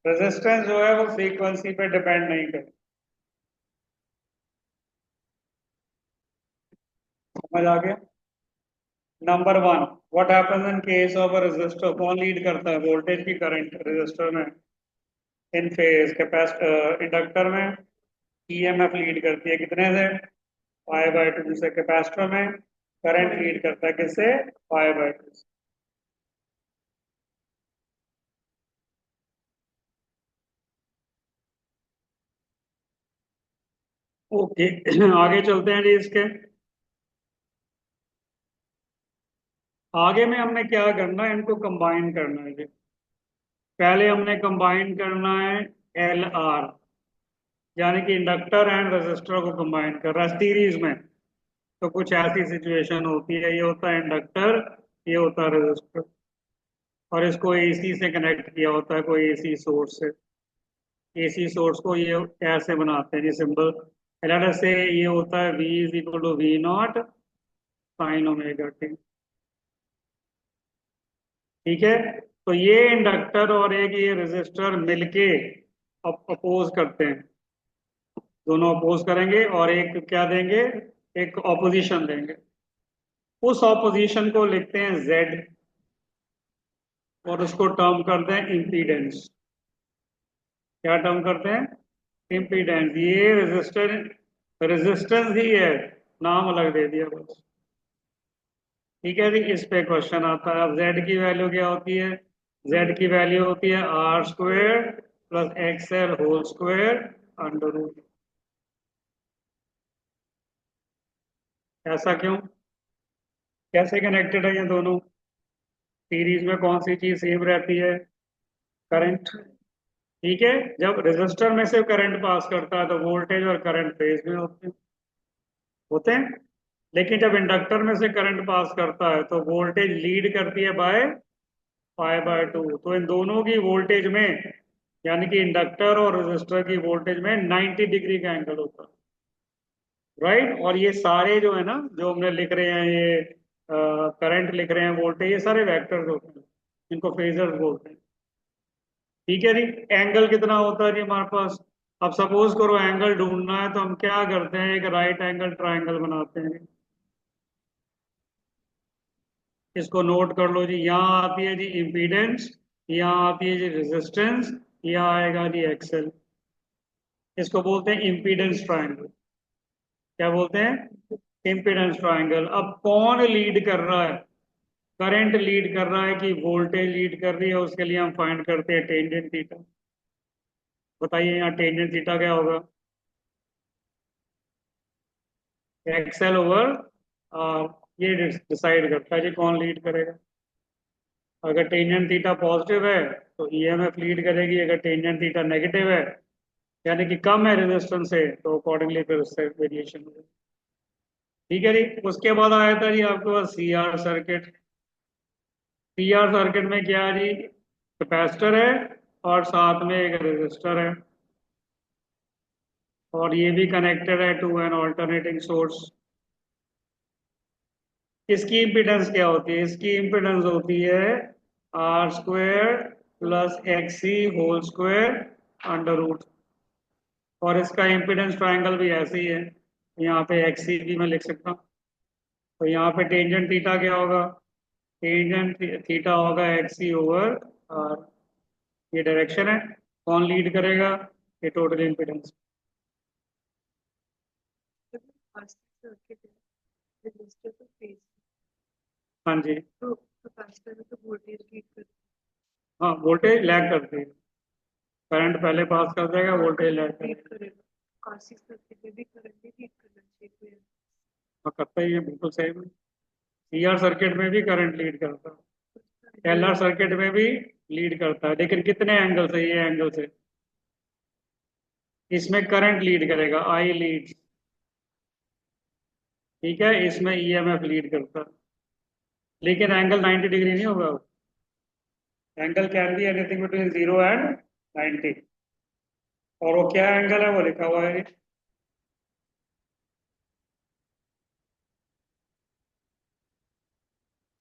[SPEAKER 1] रेजिस्टेंस जो है वो फ्रीक्वेंसी पे डिपेंड नहीं करता। समझ आ गया। Number 1, what happens in case of a resistor, कौन लीड करता है, वोल्टेज की करंट रेजिस्टर में, इन फेज कैपेसिटर इंडक्टर में ईएमएफ लीड करती है कितने से, पाई/2 से। कैपेसिटर में करंट लीड करता है किससे, पाई/2 से। ओके आगे चलते हैं जी इसके। आगे में हमने क्या करना है, इनको कंबाइन करना है जी। पहले हमने कंबाइन करना है एल आर, यानी कि इंडक्टर एंड रेजिस्टर को कंबाइन कर रहा है सीरीज में। तो कुछ ऐसी सिचुएशन होती है, ये होता है इंडक्टर, ये होता है रेजिस्टर, और इसको एसी से कनेक्ट किया होता है, कोई एसी सोर्स से। एसी सोर्स को ये ऐसे बनाते हैं जी सिंबल। लेट अस से ये होता है V is equal to V naught sine omega t. ठीक है, तो ये इंडक्टर और एक ये रेजिस्टर मिलके अपोज करते हैं, दोनों अपोज करेंगे और एक क्या देंगे, एक ऑपोजिशन देंगे। उस ऑपोजिशन को लिखते हैं Z, और उसको टर्म करते हैं इम्पीडेंस। क्या टर्म करते हैं, इम्पीडेंस। ये रेजिस्टेंस ही है, नाम अलग दे दिया बस। ठीक है जी, इस पे क्वेश्चन आता है। अब Z की वैल्यू क्या होती है, Z की वैल्यू होती है R square plus XL whole square under root. ऐसा क्यों, कैसे कनेक्टेड है ये दोनों, सीरीज में कौन सी चीज सेम रहती है, करंट। ठीक है, जब रेजिस्टर में से करंट पास करता है तो वोल्टेज और करंट फेज में होते हैं। लेकिन जब इंडक्टर में से करंट पास करता है तो वोल्टेज लीड करती है बाय पाई/2। तो इन दोनों की वोल्टेज में, यानी कि इंडक्टर और रेजिस्टर की वोल्टेज में 90 डिग्री का एंगल होता है। राइट, और ये सारे जो है ना, जो हमने लिख रहे हैं, ये करंट लिख रहे हैं, वोल्टेज, ये सारे वेक्टर्स होते हैं, इनको फेजर्स बोलते हैं। ठीक है जी, एंगल कितना होता है जी हमारे पास। अब सपोज करो एंगल ढूंढना है, तो हम क्या करते हैं, एक राइट एंगल ट्राइंगल बनाते हैं। इसको नोट कर लो जी, यहाँ आती है जी इम्पीडेंस, यहाँ आती है जी रेजिस्टेंस, यहाँ आएगा जी एक्सेल। इसको बोलते हैं इम्पीडेंस ट्राइंगल। क्या बोलते हैं, इम्पीडेंस ट्राइंगल। अब कौन लीड कर रहा है, करंट लीड कर रहा है कि वोल्टेज लीड कर रही है, उसके लिए हम फाइंड करते हैं टेंजेंट थीटा। बताइए यहाँ टेंजेंट थीटा क्या होगा, एक्सेल ओवर आर। ये डिसाइड करता है जी कौन लीड करेगा। अगर टेंजेंट थीटा पॉजिटिव है तो ईएमएफ लीड करेगी, अगर टेंजेंट थीटा नेगेटिव है, यानी कि कम है रेजिस्टेंस से, तो अकॉर्डिंगली फिर उससे वेरिएशन होगा। ठीक है जी, उसके बाद आया था जी आपके पास सीआर सर्किट। सीआर सर्किट में क्या है जी, कैपेसिटर है और साथ में एक रेजिस्टर है, और ये भी कनेक्टेड है टू एन ऑल्टरनेटिंग सोर्स। इसकी इम्पीडेंस क्या होती है, इसकी इम्पीडेंस होती है R square plus X C whole square under root. और इसका इम्पीडेंस ट्रायंगल भी ऐसे ही है, यहाँ पे एक्स सी भी मैं लिख सकता हूँ। तो यहाँ पे टेंजेंट थीटा क्या होगा, टेंजेंट थीटा होगा एक्स सी ओवर आर। ये डायरेक्शन है, कौन लीड करेगा, ये टोटल इम्पीडेंस।
[SPEAKER 2] कैपेसिटर सर्किट है, रजिस्टर तो फेज।
[SPEAKER 1] हाँ जी,
[SPEAKER 2] तो कैपेसिटर में तो वोल्टेज लीड करता
[SPEAKER 1] हाँ वोल्टेज लैग करती है, करंट पहले पास कर देगा,
[SPEAKER 2] है,
[SPEAKER 1] वोल्टेज लैग
[SPEAKER 2] करंट लीड
[SPEAKER 1] करेगा।
[SPEAKER 2] करेगा। कासी सर्किट में भी करंट ही लीड करना चाहिए।
[SPEAKER 1] हाँ करता ही है, बिल्कुल सही है। सीआर सर्किट में भी करंट लीड करता है, एलआर सर्किट में भी लीड करता है, लेकिन कितने एंगल से, ये एंगल से। इसमें करंट लीड करेगा, आई लीड। ठीक है, इसमें ईएमएफ लीड करता है, लेकिन एंगल 90 डिग्री नहीं होगा। Angle can be anything between 0 and 90। और वो क्या एंगल है, वो लिखा हुआ है।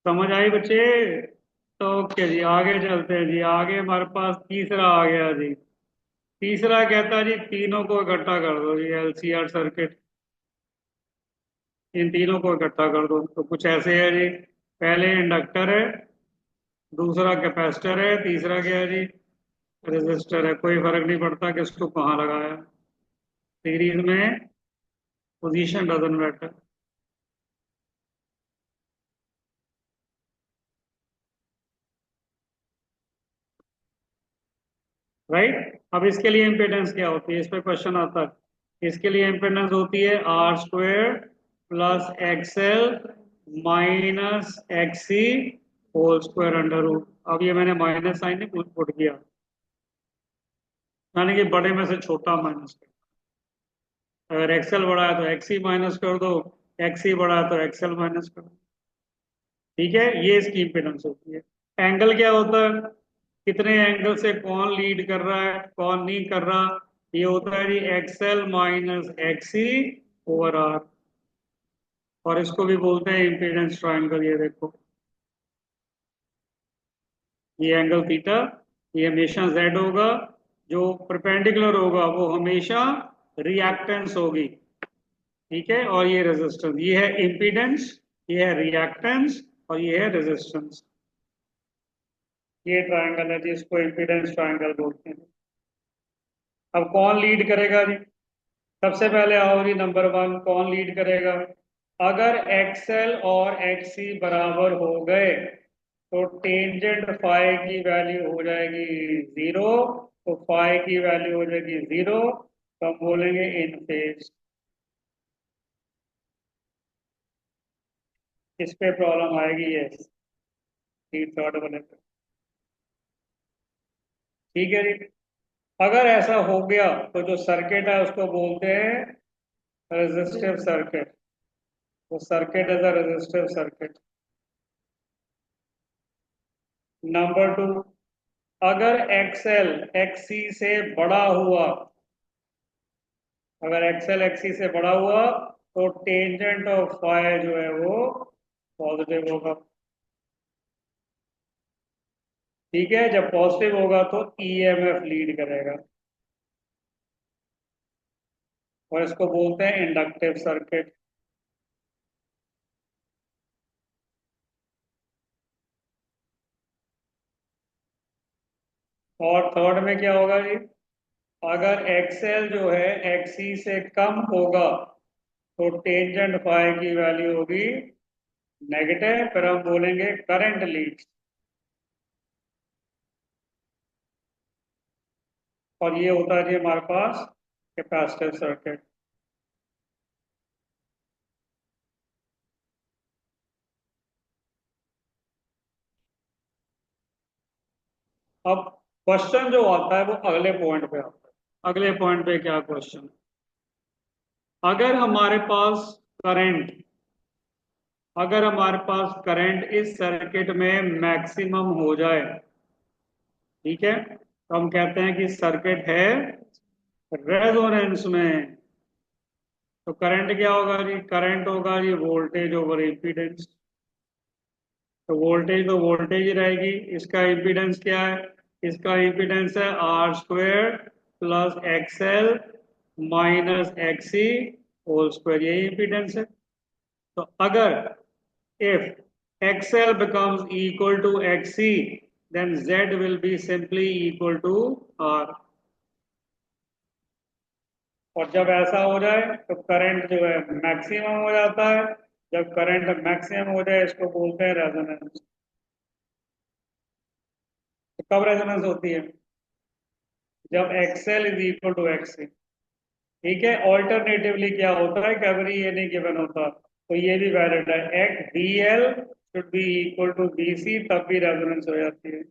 [SPEAKER 1] समझ आई बच्चे। तो ओके जी, आगे चलते हैं जी। आगे हमारे पास तीसरा आ गया जी। तीसरा कहता है जी तीनों को इकट्ठा कर दो जी, एलसीआर सर्किट। इन तीनों को इकट्ठा कर दो तो कुछ ऐसे है जी। पहले इंडक्टर है, दूसरा कैपेसिटर है, तीसरा क्या है जी, रेजिस्टर है। कोई फर्क नहीं पड़ता कि उसको कहाँ लगाया, सीरीज में पोजीशन डजंट मैटर। राइट, अब इसके लिए इम्पेडेंस क्या होती है, इस पे क्वेश्चन आता है। इसके लिए इम्पेडेंस होती है R square plus XL minus XC whole square under root. अब ये मैंने माइनस साइन नहीं पुट किया, यानी कि बड़े में से छोटा माइनस। अगर एक्सएल बड़ा है तो एक्सी माइनस कर दो, एक्सी बड़ा है तो एक्सएल माइनस कर दो। ठीक है, ये इसकी इम्पिडेंस होती है। एंगल क्या होता है, कितने एंगल से कौन लीड कर रहा है कौन नहीं कर रहा, ये होता है जी XL minus XC over R. और इसको भी बोलते हैं इम्पीडेंस ट्रायंगल। ये देखो, ये एंगल थीटा, ये हमेशा जेड होगा, जो परपेंडिकुलर होगा वो हमेशा रिएक्टेंस होगी। ठीक है, और ये रेजिस्टेंस, ये है इम्पीडेंस, ये है रिएक्टेंस, और ये है रेजिस्टेंस। ये ट्रायंगल है जिसको इम्पीडेंस ट्रायंगल बोलते हैं। अब कौन लीड करेगा जी? सबसे पहले आओ जी, नंबर वन, कौन लीड करेगा? अगर एक्सएल और एक्सी बराबर हो गए तो टेंजेंट फाई की वैल्यू हो जाएगी जीरो। तो फाई की वैल्यू हो जाएगी जीरो, तो हम बोलेंगे इन फेज। इस पे प्रॉब्लम आएगी, यस, थर्ड वाले पे। ठीक है जी। अगर ऐसा हो गया तो जो सर्किट है उसको बोलते हैं रेजिस्टिव सर्किट। तो circuit is a resistive circuit. Number two, अगर एक्सएल एक्सी से बड़ा हुआ, अगर एक्सएल एक्सी से बड़ा हुआ तो टेंजेंट ऑफ फाई जो है वो पॉजिटिव होगा। ठीक है, जब पॉजिटिव होगा तो ईएमएफ लीड करेगा, और इसको बोलते हैं इंडक्टिव सर्किट। और थर्ड में क्या होगा जी? अगर एक्सएल जो है एक्सी से कम होगा तो टेंजेंट फाई की वैल्यू होगी नेगेटिव, फिर हम बोलेंगे करंट लीड्स। और ये होता है जी हमारे पास कैपेसिटिव सर्किट। अब क्वेश्चन जो आता है वो अगले पॉइंट पे आता है। अगले पॉइंट पे क्या क्वेश्चन? अगर हमारे पास करंट, अगर हमारे पास करंट इस सर्किट में मैक्सिमम हो जाए, ठीक है, तो हम कहते हैं कि सर्किट है रेजोनेंस में। तो करंट क्या होगा जी? करंट होगा जी वोल्टेज ओवर इम्पीडेंस। तो वोल्टेज ही रहेगी। इसका इम्पीडेंस क्या है? इसका इम्पीडेंस है R square plus XL minus XC whole square, यही इम्पीडेंस है। तो अगर if XL becomes equal to XC, then Z will be simply equal to R। और जब ऐसा हो जाए तो करंट जो है मैक्सिमम हो जाता है। जब करंट मैक्सिमम हो जाए इसको बोलते हैं रेजोनेंस। तो कब रेजोनेंस होती है? जब XL is equal to XC। ठीक है, ऑल्टरनेटिवली क्या होता है, कभी ये नहीं गिवन होता, तो ये भी वैलिड है, एक BL should be equal to BC, तब भी रेजोनेंस हो जाती है।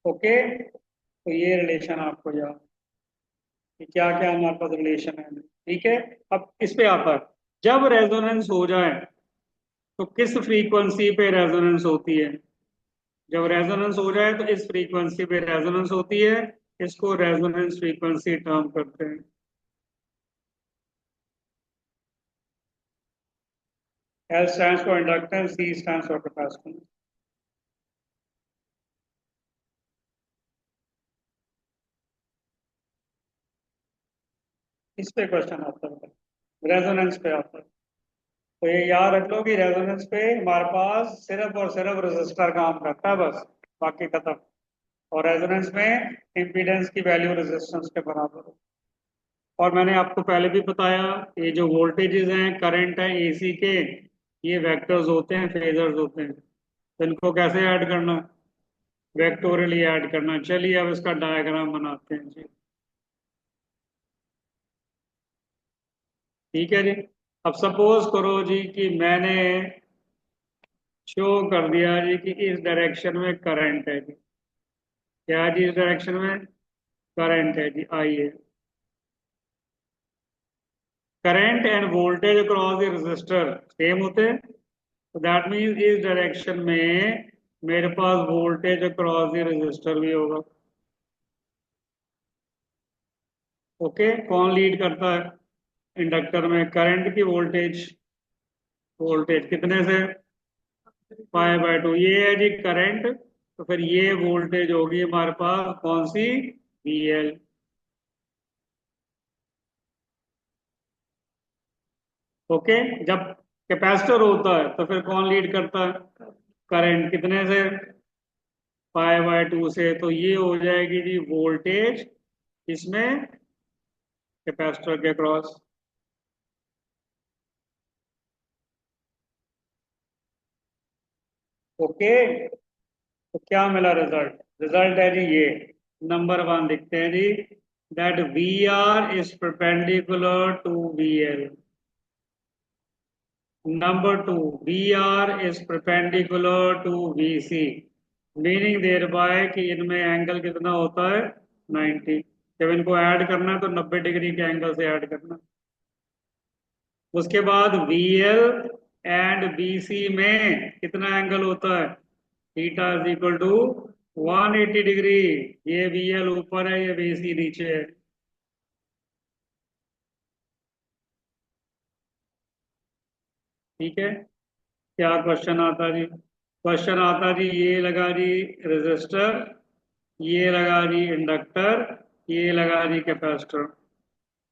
[SPEAKER 1] ओके, तो ये रिलेशन आपको याद कि क्या क्या हमारे पास रिलेशन है। ठीक है, अब इस पे आता है, जब रेजोनेंस हो जाए तो किस फ्रीक्वेंसी पे रेजोनेंस होती है? जब रेजोनेंस हो जाए तो इस फ्रीक्वेंसी पे रेजोनेंस होती है। इसको रेजोनेंस फ्रीक्वेंसी टर्म करते हैं। L stands for inductance, C stands for capacitance। इस पे क्वेश्चन आता है, रेजोनेंस पे आता है। तो ये याद रख लो कि रेजोनेंस पे हमारे पास सिर्फ और सिर्फ रेजिस्टर काम करता है, बस, बाकी खत्म। और रेजोनेंस में इम्पीडेंस की वैल्यू रेजिस्टेंस के बराबर है। और मैंने आपको पहले भी बताया, ये जो वोल्टेजेस हैं करंट है एसी के, ये वेक्टर्स होते हैं, फेजर्स होते हैं। तो इनको कैसे ऐड करना? वेक्टोरियली ऐड करना। चलिए अब इसका डायग्राम बनाते हैं जी। ठीक है जी। अब सपोज करो जी कि मैंने शो कर दिया जी कि इस डायरेक्शन में करंट है जी। क्या है जी इस डायरेक्शन में? करंट है जी, आई है। Current and voltage across a resistor same होते हैं, तो दैट मीन्स इस डायरेक्शन में मेरे पास वोल्टेज अक्रॉस ए रेजिस्टर भी होगा। ओके, कौन लीड करता है इंडक्टर में? करंट की वोल्टेज? वोल्टेज कितने से? 5/2। ये है जी करंट, तो फिर ये वोल्टेज होगी हमारे पास कौन सी? VL। ओके, जब कैपेसिटर होता है तो फिर कौन लीड करता है? करंट कितने से? 5/2 से। तो ये हो जाएगी जी वोल्टेज, इसमें कैपेसिटर के क्रॉस। ओके, तो क्या मिला रिजल्ट? रिजल्ट है जी ये, नंबर 1 लिखते हैं जी, that VR is perpendicular to VL। Number 2, VR is perpendicular to VC, meaning thereby कि इनमें एंगल कितना होता है? 90। जब इनको ऐड करना है तो 90 डिग्री के एंगल से ऐड करना। उसके बाद VL एंड BC में कितना एंगल होता है? Theta is equal to 180 degree. ये VL ऊपर है, ये BC नीचे है। ठीक है, क्या क्वेश्चन आता जी? क्वेश्चन आता जी, ये लगा जी रेजिस्टर, ये लगा जी इंडक्टर, ये लगा जी कैपेसिटर।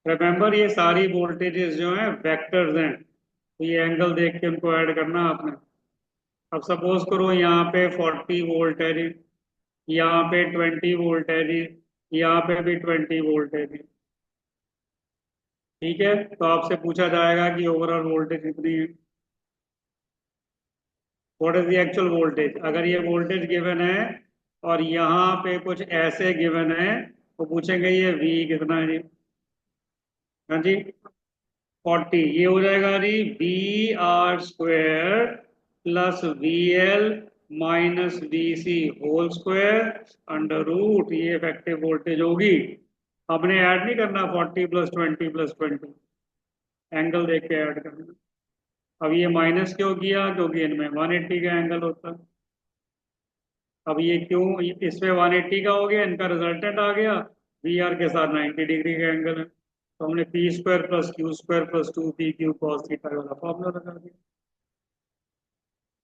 [SPEAKER 1] रिमेंबर ये सारी वोल्टेजेस जो हैं वेक्टर्स हैं, तो ये एंगल देख के उनको ऐड करना आपने। अब सपोज करो यहाँ पे 40 वोल्ट है जी, यहाँ पे 20 वोल्ट है जी, यहाँ पे भी 20 वोल्ट है जी। ठीक है, तो आपसे पूछा जाएगा कि ओवरऑल वोल्टेज कितनी है? What is the actual voltage? अगर ये वोल्टेज गिवन है और यहाँ पे कुछ ऐसे गिवन है, तो पूछेंगे ये V कितना है जी? हाँ जी, 40। ये हो जाएगा जी VR² plus VL minus BC whole square under root, ये इफेक्टिव वोल्टेज होगी। हमने ऐड नहीं करना 40 + 20 + 20, एंगल देख के ऐड करना। अब ये माइनस क्यों किया? क्योंकि इनमें 180 का एंगल होता है। अब ये क्यों इसमें 180 का हो गया, इनका रिजल्टेंट आ गया, VR के साथ 90 डिग्री का एंगल है, तो हमने P² + Q² + 2 PQ cos theta वाला फॉर्मूला लगा दिया।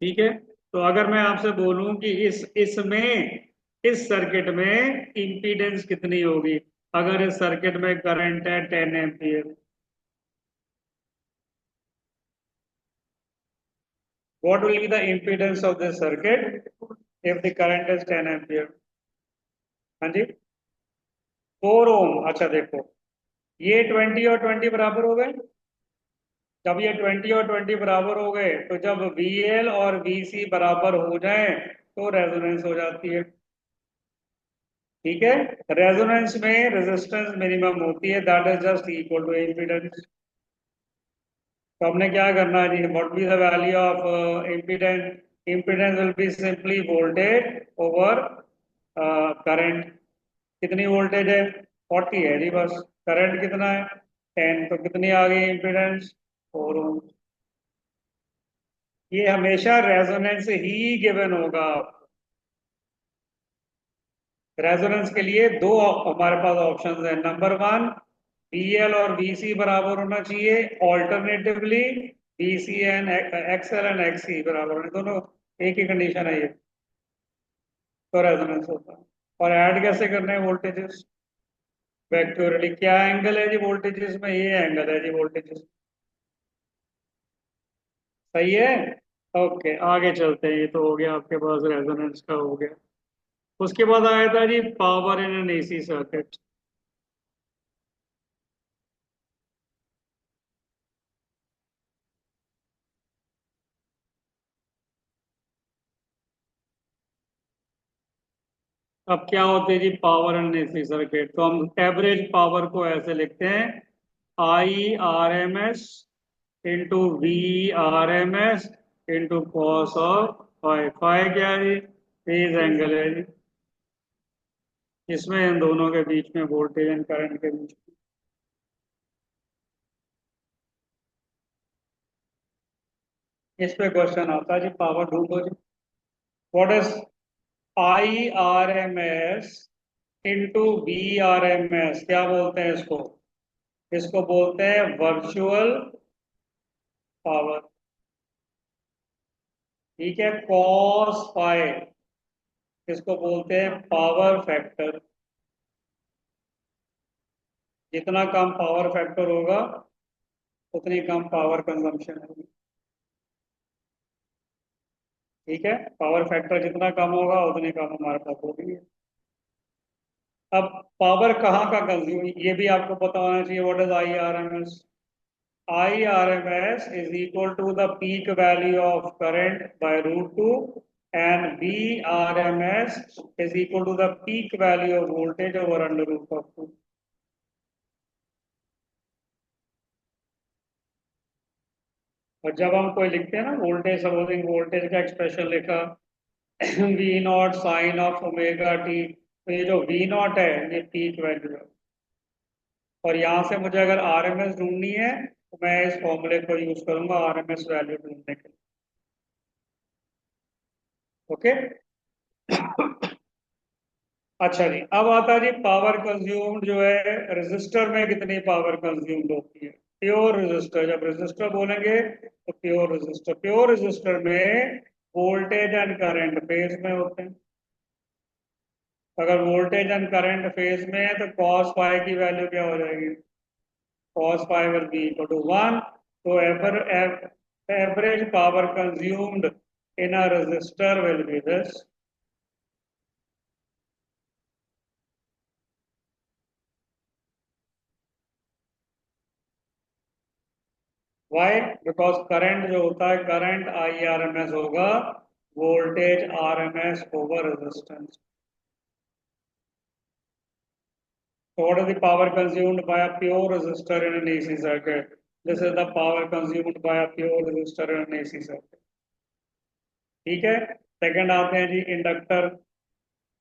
[SPEAKER 1] ठीक है, तो अगर मैं आपसे बोलूं कि इस सर्किट में इंपीडेंस कितनी होगी, अगर इस सर्किट में करंट है 10 ampere, what will be the impedance of this circuit if the current is 10 ampere? हाँ जी, 4 ओम। अच्छा देखो, ये 20 और 20 बराबर हो गए। जब ये 20 और 20 बराबर हो गए, तो जब VL और VC बराबर हो जाए तो रेजोनेंस हो जाती है। ठीक है, रेजोनेंस में रेजिस्टेंस मिनिमम होती है, that is just equal to impedance. तो हमने क्या करना है जी, what be the value of impedance? Impedance will be simply voltage over current. कितनी वोल्टेज है? 40 है जी बस। करंट कितना है? 10, तो कितनी आ गई इम्पीडेंस? 4 ओम। ये हमेशा रेजोनेंस ही गिवन होगा। रेजोनेंस के लिए दो हमारे पास ऑप्शंस है। नंबर 1, VL और VC बराबर होना चाहिए, alternatively VC and XL and XC बराबर होने, दोनों एक ही कंडीशन है ये, तो रेजोनेंस होता है। और ऐड कैसे करने हैं वोल्टेजेस? वेक्टोरियली। क्या एंगल है जी वोल्टेजेस में? ये एंगल है जी वोल्टेजेस। सही है, ओके आगे चलते हैं। ये तो हो गया आपके पास, रेजोनेंस का हो गया। उसके बाद आया था जी power in an AC circuit. अब क्या होते हैं जी पावर एंड AC सर्किट? तो हम एवरेज पावर को ऐसे लिखते हैं, IRMS into VRMS into cos of phi. Phi क्या है जी? फेज एंगल है जी। इसमें इन दोनों के बीच में वोल्टेज एंड करंट के बीच में। इस पे क्वेश्चन आता है जी, पावर ढूंढो जी। What is I R M S into B R M S, क्या बोलते हैं इसको? इसको बोलते हैं वर्चुअल पावर। ठीक है, कॉस पाई इसको बोलते हैं पावर फैक्टर। जितना कम पावर फैक्टर होगा उतनी कम पावर कंजम्पशन होगी। ठीक है, पावर फैक्टर जितना कम होगा उतनी कम हमारे पास होगी। अब पावर कहाँ का कंज्यूम, ये भी आपको पता होना चाहिए। What is I R M S? I R M S is equal to the peak value of current by root two, and V R M S is equal to the peak value of voltage over under root of two. और जब हम कोई लिखते हैं ना voltage, supposing voltage का expression लिखा V naught sine of omega t, तो ये जो वी नॉट है ये पीक वैल्यू है। और यहाँ से मुझे अगर आरएमएस ढूंढनी है तो मैं इस फॉर्मूले को यूज करूंगा आरएमएस वैल्यू ढूंढने के लिए। ओके। अच्छा जी, अब आता है जी पावर कंज्यूम्ड जो है रेजिस्टर में कितनी पावर कंज्यूम्ड होती है। प्योर रेजिस्टर, जब रेजिस्टर बोलेंगे तो प्योर रेजिस्टर, प्योर रेजिस्टर में वोल्टेज एंड करंट फेज में होते हैं। अगर वोल्टेज एंड करंट फेज में है तो कॉस फाई की वैल्यू क्या हो जाएगी? cos pi will be equal to 1. So average power consumed in a resistor will be this. Why? Because current जो होता है current IRMS होगा voltage RMS over resistance. So what is the power consumed by a pure resistor in an AC circuit? This is the power consumed by a pure resistor in an AC circuit. ठीक है। Second आते हैं जी inductor,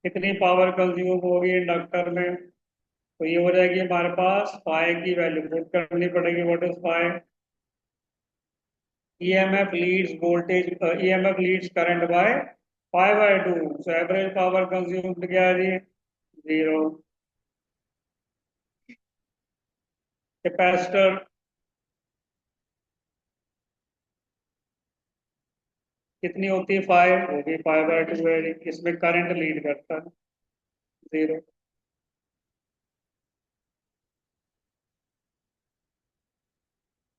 [SPEAKER 1] कितनी power consume होगी inductor में? तो ये हो जाएगी हमारे पास फाई की वैल्यू पुट करनी पड़ेगी। What is phi? EMF leads voltage, EMF leads current by 5/2। So average power consumed क्या है जी? जीरो। कैपेसिटर कितनी होती है? 5, वो भी 5/2 है जी। इसमें करंट लीड करता है, जीरो।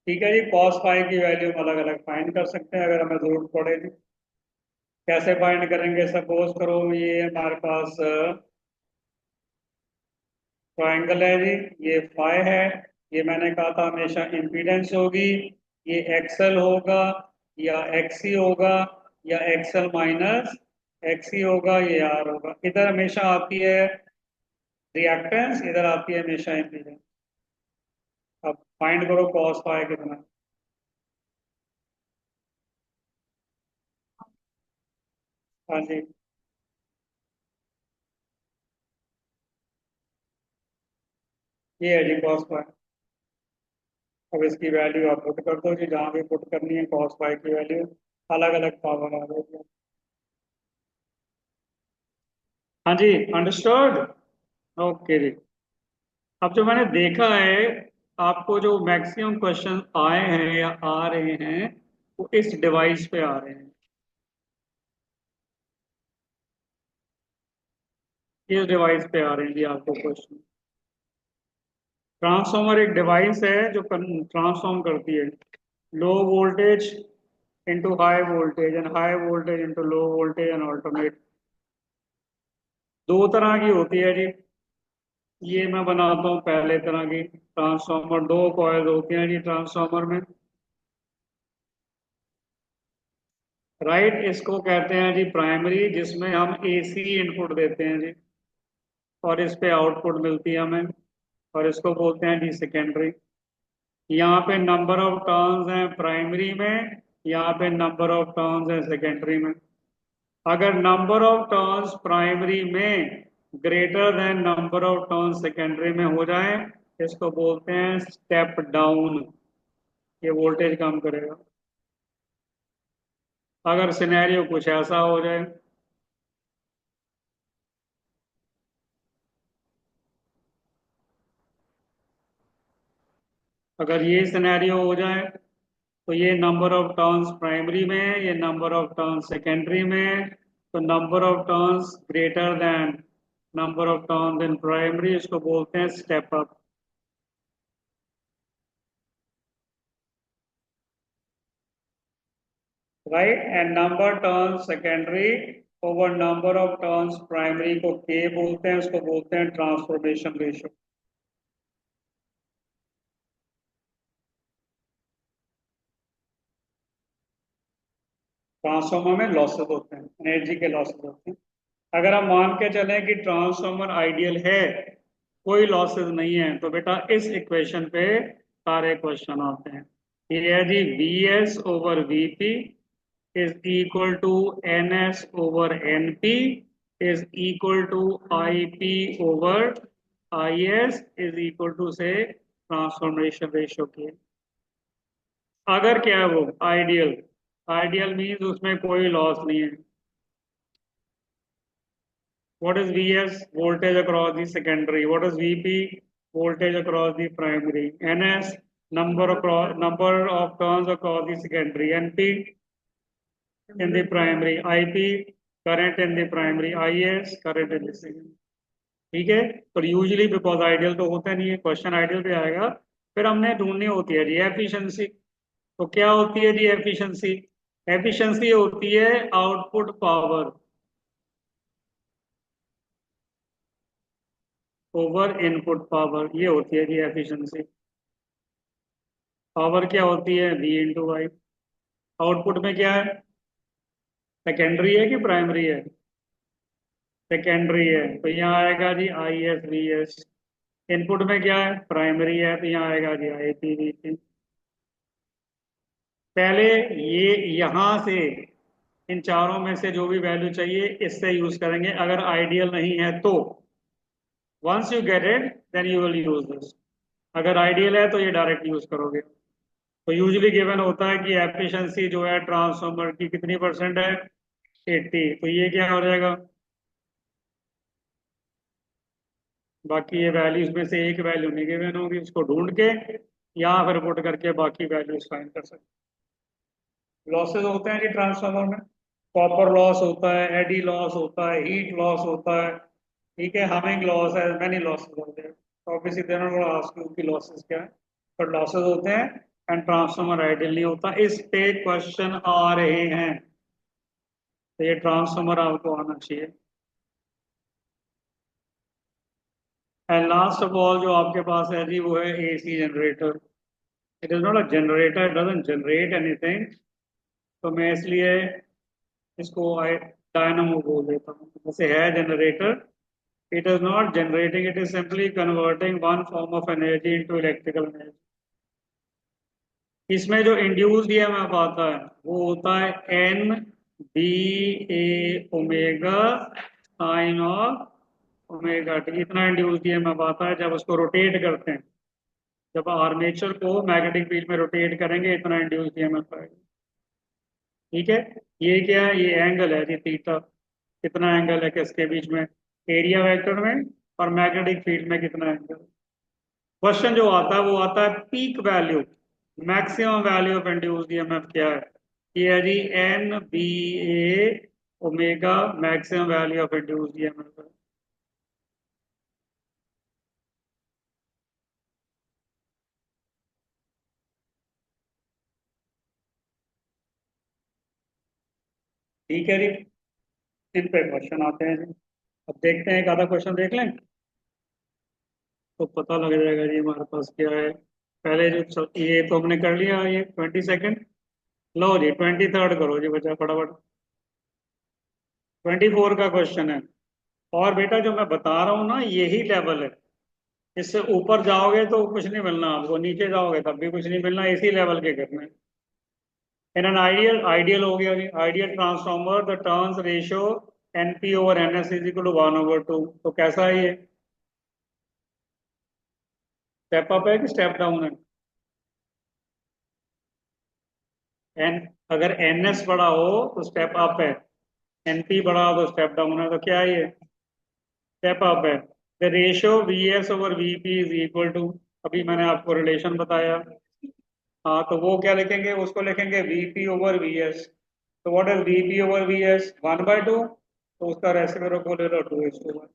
[SPEAKER 1] ठीक है जी, कॉस फाई की वैल्यू हम अलग अलग फाइंड कर सकते हैं अगर हमें जरूरत पड़े जी। कैसे फाइंड करेंगे? सपोज करो ये हमारे पास ट्राइंगल है जी, ये फाई है, ये मैंने कहा था हमेशा इम्पीडेंस होगी, ये एक्सएल होगा या एक्सी होगा या एक्सएल माइनस एक्सी होगा, ये आर होगा। इधर हमेशा आती है रिएक्टेंस, इधर आती है हमेशा इम्पीडेंस। अब फाइंड करो कॉस फाई कितना। हाँ जी, ये है जी कॉस फाई। अब इसकी वैल्यू आप पुट कर दो जी, जहाँ भी पुट करनी है कॉस फाई की वैल्यू अलग अलग पावर आ जाएगी। हाँ जी, अंडरस्टूड। ओके जी। अब जो मैंने देखा है, आपको जो मैक्सिमम क्वेश्चन आए हैं या आ रहे हैं वो इस डिवाइस पे आ रहे हैं। इस डिवाइस पे आ रहे हैं जी आपको क्वेश्चन। ट्रांसफॉर्मर एक डिवाइस है जो ट्रांसफॉर्म करती है low voltage into high voltage and high voltage into low voltage and alternate. दो तरह की होती है जी। ये मैं बनाता हूँ पहले तरह की ट्रांसफॉर्मर। दो कॉइल होती हैं जी ट्रांसफॉर्मर में, राइट। इसको कहते हैं जी प्राइमरी, जिसमें हम एसी इनपुट देते हैं जी और इस पे आउटपुट मिलती है हमें, और इसको बोलते हैं जी सेकेंडरी। यहाँ पे नंबर ऑफ टर्न्स हैं प्राइमरी में, यहाँ पे नंबर ऑफ टर्न्स हैं सेकेंडरी में। अगर नंबर ऑफ टर्न्स प्राइमरी में greater than number of turn secondary में हो जाए, इसको बोलते हैं स्टेप डाउन। ये वोल्टेज कम करेगा। अगर सिनेरियो कुछ ऐसा हो जाए, अगर ये सिनेरियो हो जाए, तो ये नंबर ऑफ टर्न्स प्राइमरी में, ये नंबर ऑफ टर्न्स सेकेंडरी में, तो number of turns greater than number of turns in primary, इसको बोलते हैं step up. Right, and number turns secondary over number of turns primary को के बोलते हैं, उसको बोलते हैं ट्रांसफॉर्मेशन रेशियो। ट्रांसफॉर्मर में लॉसेस होते हैं, एनर्जी के लॉसेस होते हैं। अगर हम मान के चलें कि ट्रांसफॉर्मर आइडियल है, कोई लॉसेस नहीं है, तो बेटा इस इक्वेशन पे सारे क्वेश्चन आते हैं। ये है जी V S over V P is equal to N S over N P is equal to I P over I S is equal to say transformation ratio की। अगर क्या है वो आइडियल, आइडियल मीन्स उसमें कोई लॉस नहीं है। What is Vs? Voltage across the secondary. What is Vp? Voltage across the primary. Ns, number of turns across the secondary. Np, in the primary. Ip, current in the primary. Is, current in the secondary. ठीक है, पर usually because ideal तो होता नहीं है, question ideal पे आएगा। फिर हमने ढूंढनी होती है जी एफिशिएंसी। तो क्या होती है जी एफिशिएंसी? एफिशिएंसी होती है output power over input power, ये होती है जी एफिशिएंसी। पावर क्या होती है? V into Y. आउटपुट में क्या है? सेकेंडरी है कि प्राइमरी है? सेकेंडरी है, तो यहाँ आएगा जी I S V S. Input में क्या है? प्राइमरी है, तो यहाँ आएगा जी आई पी वी पी। पहले ये यहाँ से इन चारों में से जो भी वैल्यू चाहिए इससे यूज करेंगे, अगर आइडियल नहीं है तो। Once you get it then you will use this. अगर आइडियल है तो ये डायरेक्ट यूज करोगे। तो यूजली गिवन होता है कि एफिशिएंसी जो है ट्रांसफार्मर की कितनी परसेंट है? 80। तो ये क्या हो जाएगा? बाकी ये वैल्यूज में से एक वैल्यू नहीं गिवन होगी, उसको ढूंढ के यहाँ पर पुट करके बाकी वैल्यूज फाइंड कर सकते। लॉसेस होते हैं जी ट्रांसफार्मर में। कॉपर लॉस होता है, एडी लॉस होता है, हीट लॉस होता है, ठीक है, हमिंग लॉस है, मैनी लॉसेस होते हैं। Obviously there are ask you कि लॉसेस क्या है, पर लॉसेस होते हैं। एंड ट्रांसफार्मर आइडियल नहीं होता। इस पे क्वेश्चन आ रहे हैं, तो ये ट्रांसफार्मर आपको आना चाहिए। एंड लास्ट ऑफ ऑल जो आपके पास है जी, वो है AC generator. It is not a generator, it doesn't generate anything. तो मैं इसलिए इसको डायनामो बोल देता हूँ। जैसे है generator, it is not generating, it is simply converting one form of energy into electrical energy. इसमें जो इंड्यूस्ड ईएमएफ आता है वो होता है N B A omega sine of omega T. इतना इंड्यूस्ड ईएमएफ आता है जब उसको रोटेट करते हैं। जब आर्मेचर को मैग्नेटिक फील्ड में रोटेट करेंगे, इतना इंड्यूस्ड ईएमएफ आएगा। ठीक है, ये क्या है? ये एंगल है जी थीटा। कितना एंगल है किसके बीच में? एरिया वेक्टर में और मैग्नेटिक फील्ड में कितना एंगल? क्वेश्चन जो आता है वो आता है peak value, maximum value of induced EMF क्या है? ये है जी N B A omega, maximum value of induced EMF. ठीक है जी, इन पे क्वेश्चन आते हैं जी। अब देखते हैं, एक आधा क्वेश्चन देख लें तो पता लग जाएगा जी हमारे पास क्या है। पहले जो ये तो हमने कर लिया, ये 22nd। लो जी 23rd करो जी बच्चा फटाफट। 24 का क्वेश्चन है। और बेटा जो मैं बता रहा हूँ ना, यही लेवल है। इससे ऊपर जाओगे तो कुछ नहीं मिलना आपको, नीचे जाओगे तब भी कुछ नहीं मिलना, इसी लेवल के करना है। इन एन आइडियल, आइडियल हो गया जी, ideal transformer the turns ratio NP over NS is equal to 1/2। तो कैसा है ये, स्टेप अप है कि स्टेप डाउन है? एन, अगर NS बड़ा हो तो स्टेप अप है, NP बड़ा हो तो स्टेप डाउन है, तो क्या है ये, स्टेप अप है। The ratio VS over VP is equal to, अभी मैंने आपको रिलेशन बताया। हाँ, तो वो क्या लिखेंगे, उसको लिखेंगे VP ओवर VS। तो what is VP over VS, 1/2, तो उसका रेसिप्रोकल ले लो 2:1।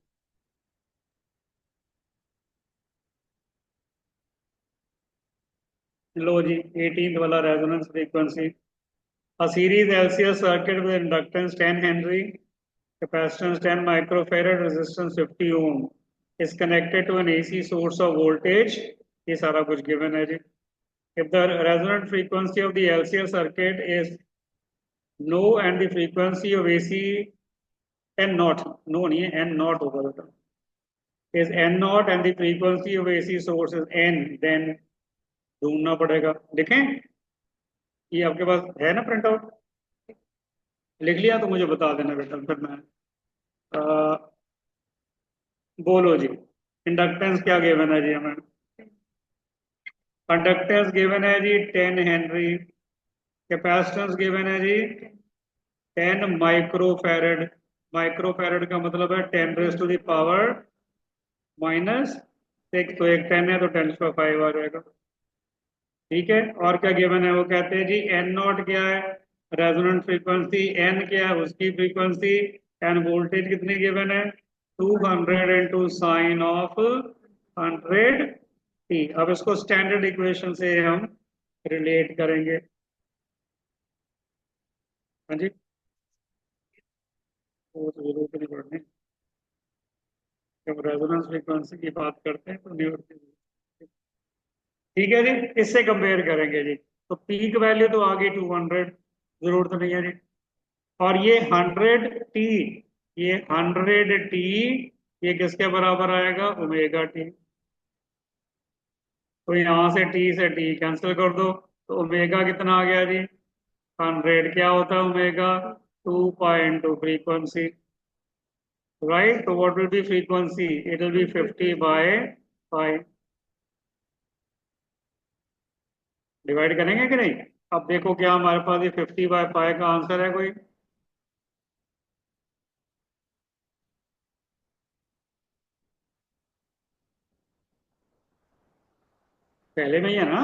[SPEAKER 1] लो जी, 18th वाला resonance frequency. A series LCR circuit with inductance 10 Henry, capacitance 10 microfarad, resistance 50 ohm is connected to an AC source of voltage। ये सारा कुछ given है जी। If the resonant frequency of the LCR circuit is no and the frequency of AC N naught, no नहीं है, N naught होगा बेटा, is N naught and the frequency of AC source is N, then ढूंढना पड़ेगा। लिखें, ये आपके पास है ना प्रिंट आउट, लिख लिया तो मुझे बता देना बेटा, फिर मैं बोलो जी। इंडक्टेंस क्या गिवन है जी हमें, कंडक्टेंस गिवन है जी 10 हेनरी, कैपेसिटेंस गिवन है जी 10 माइक्रोफैरड। माइक्रोफैरड का मतलब है 10 रेज टू द पावर -6, तो एक 10 है तो 10⁵ आ जाएगा। ठीक है, और क्या गिवन है, वो कहते हैं जी N नॉट क्या है, रेजोनेंट फ्रीक्वेंसी, N क्या है उसकी फ्रीक्वेंसी, एंड वोल्टेज कितनी गिवन है, 200 इंटू साइन ऑफ 100t। अब इसको स्टैंडर्ड इक्वेशन से हम रिलेट करेंगे। हाँ जी, वो तो जरूरत नहीं पड़नी, जब रेजोनेंस फ्रीक्वेंसी की बात करते हैं तो नहीं होती। ठीक है जी, इससे कंपेयर करेंगे जी, तो पीक वैल्यू तो आ गई 200, जरूरत नहीं है जी। और ये 100t, ये 100t, ये किसके बराबर आएगा, ओमेगा टी। तो यहाँ से t कैंसिल कर दो, तो ओमेगा कितना आ गया जी, 100 क्या होता है omega, 2 pi into frequency, right. तो what will be frequency, it will be 50/पाई। डिवाइड करेंगे कि नहीं, अब देखो क्या हमारे पास ये 50/पाई का आंसर है कोई, पहले में ही है ना।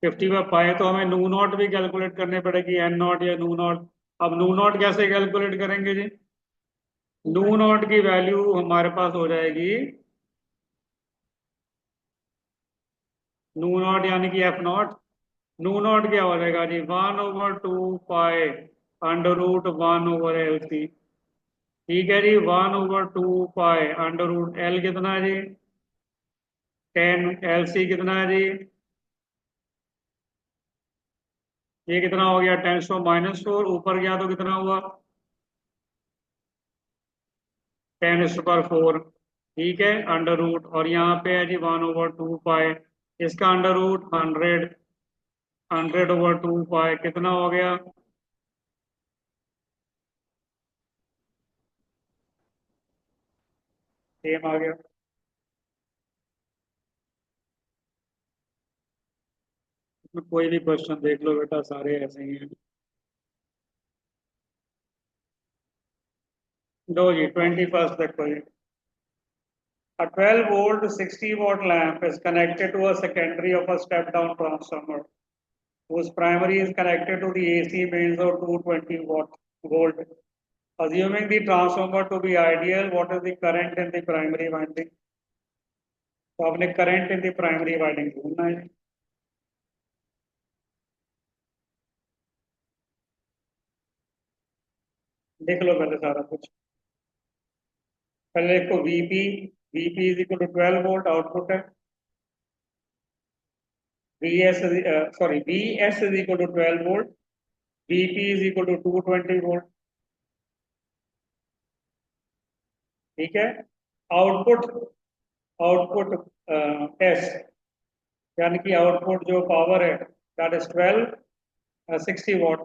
[SPEAKER 1] 50/पाई तो हमें नू नॉट भी कैलकुलेट करने पड़ेगी, N नॉट या नू नॉट। अब नू नॉट कैसे कैलकुलेट करेंगे जी, नू नॉट की वैल्यू हमारे पास हो जाएगी, नू नॉट यानी कि F नॉट। नू नॉट क्या हो जाएगा जी, 1/2 पाई √1/LC। ठीक है जी, 1/2 पाई √L कितना है जी, 10, LC कितना है जी, ये कितना हो गया, 10⁻⁻⁴, ऊपर गया तो कितना हुआ, 10⁻⁴। ठीक है, अंडर रूट, और यहाँ पे है जी 1/2 पाई, इसका अंडर रूट 100, 100/2 पाई कितना हो गया, सेम आ गया। इसमें कोई भी क्वेश्चन देख लो बेटा, सारे ऐसे ही हैं। लो जी, 21st देखो जी। A 12 volt 60 watt lamp is connected to a secondary of a step down transformer whose primary is connected to the AC mains of 220 volt. Assuming the transformer to be ideal, what is the current in the primary winding? तो आपने current in the primary winding ढूंढना है। देख लो पहले सारा कुछ, पहले देखो VP, VP is equal to 12 volt output है, VS, sorry VS is equal to 12 volt, VP is equal to 220 volt. ठीक है, आउटपुट, आउटपुट एस, यानी कि आउटपुट जो पावर है that is 12 60 what,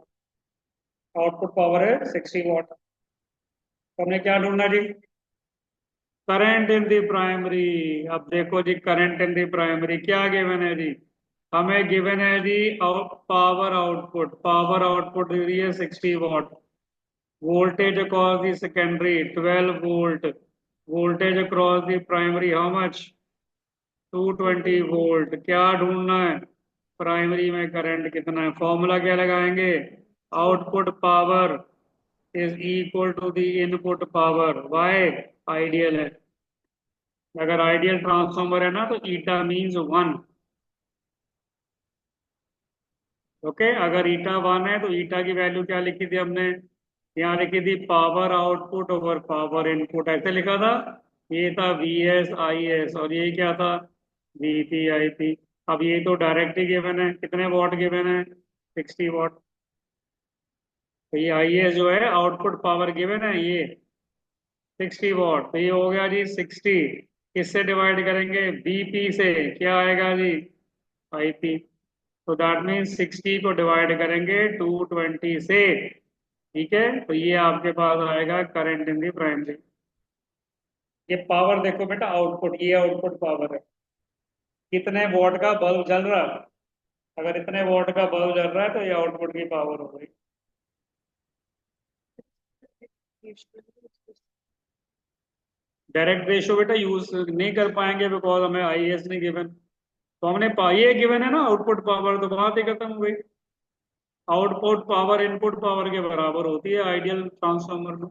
[SPEAKER 1] output power है 60 वॉट। तो हमने क्या ढूंढना जी? Current in the primary. अब देखो जी, करंट इन दी प्राइमरी क्या गिवन है जी? हमें गिवन है जी पावर आउटपुट दे रही है 60 what. Voltage across the secondary 12 volt. Voltage across the primary how much? 220 volt. क्या ढूंढना है? प्राइमरी में करंट कितना है? फॉर्मूला क्या लगाएंगे? Output power is equal to the input power. Why? Ideal है। अगर आइडियल ट्रांसफॉर्मर है ना तो ईटा मीन्स 1। ओके, अगर ईटा 1 है तो ईटा की वैल्यू क्या लिखी थी हमने? यहाँ लिखी थी power output over power input, ऐसे लिखा था। ये था VS/IS और ये क्या था? VP/IP। अब ये तो डायरेक्ट ही गिवन है, कितने वॉट गिवन है? 60 वॉट। तो ये IS जो है आउटपुट पावर गिवन है, ये 60 वॉट। तो ये हो गया जी 60। किससे डिवाइड करेंगे? BP से। क्या आएगा जी? IP। तो दैट मीन्स 60 को डिवाइड करेंगे 220 से। ठीक है, तो ये आपके पास आएगा करंट इन दी प्राइमरी। ये पावर देखो बेटा, आउटपुट, ये आउटपुट पावर है। कितने वॉट का बल्ब जल रहा है? अगर इतने वॉट का बल्ब जल रहा है तो ये आउटपुट की पावर हो गई। डायरेक्ट रेशियो बेटा यूज नहीं कर पाएंगे बिकॉज हमें IS नहीं गिवन। तो हमने ये गिवन है ना आउटपुट पावर, तो बात ही खत्म हो गई। आउटपुट पावर इनपुट पावर के बराबर होती है आइडियल ट्रांसफार्मर में।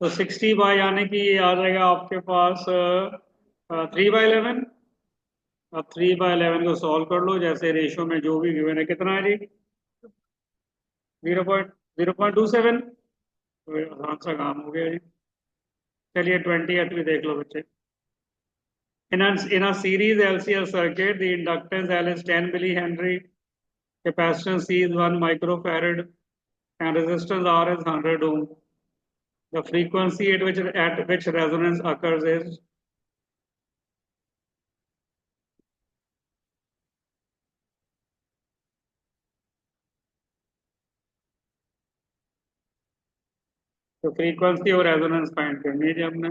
[SPEAKER 1] तो 60 बाय यानी कि ये आ जाएगा आपके पास 3/11। अब 3/11 को सॉल्व कर लो, जैसे रेशियो में जो भी गिवन है। कितना है जी? 0.27। आसान सा काम हो गया जी। चलिए 20th भी देख लो बच्चे। In a series LCR circuit, the inductance L is 10 millihenry, capacitance C is 1 microfarad, and resistance R is 100 ohm. The frequency at which resonance occurs is? तो फ्रीक्वेंसी और रेजोनेंस फाइंड करनी है जी हमने।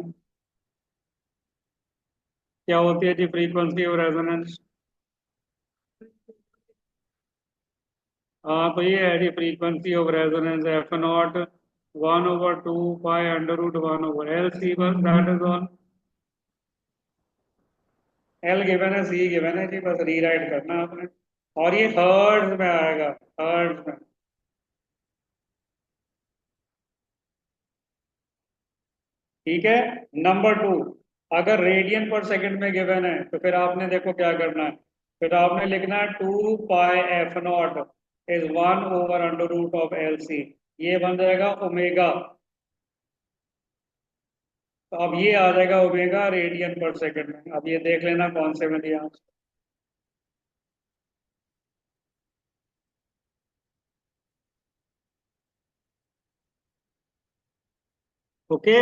[SPEAKER 1] क्या होती है जी फ्रीक्वेंसी और रेजोनेंस? हाँ, तो ये है जी frequency of resonance F0 1/2 pi √1/L C, बस that is all. L given है, C गिवन है जी, बस रीराइट करना है आपने। और ये हर्ट्ज में आएगा, हर्ट्ज में। ठीक है। नंबर 2, अगर रेडियन पर सेकंड में गिवन है तो फिर आपने देखो क्या करना है। फिर आपने लिखना है 2 पाई F0 इज 1/√L C। ये बन जाएगा ओमेगा। तो अब ये आ जाएगा ओमेगा रेडियन पर सेकंड में। अब ये देख लेना कौन से में दिया। ओके,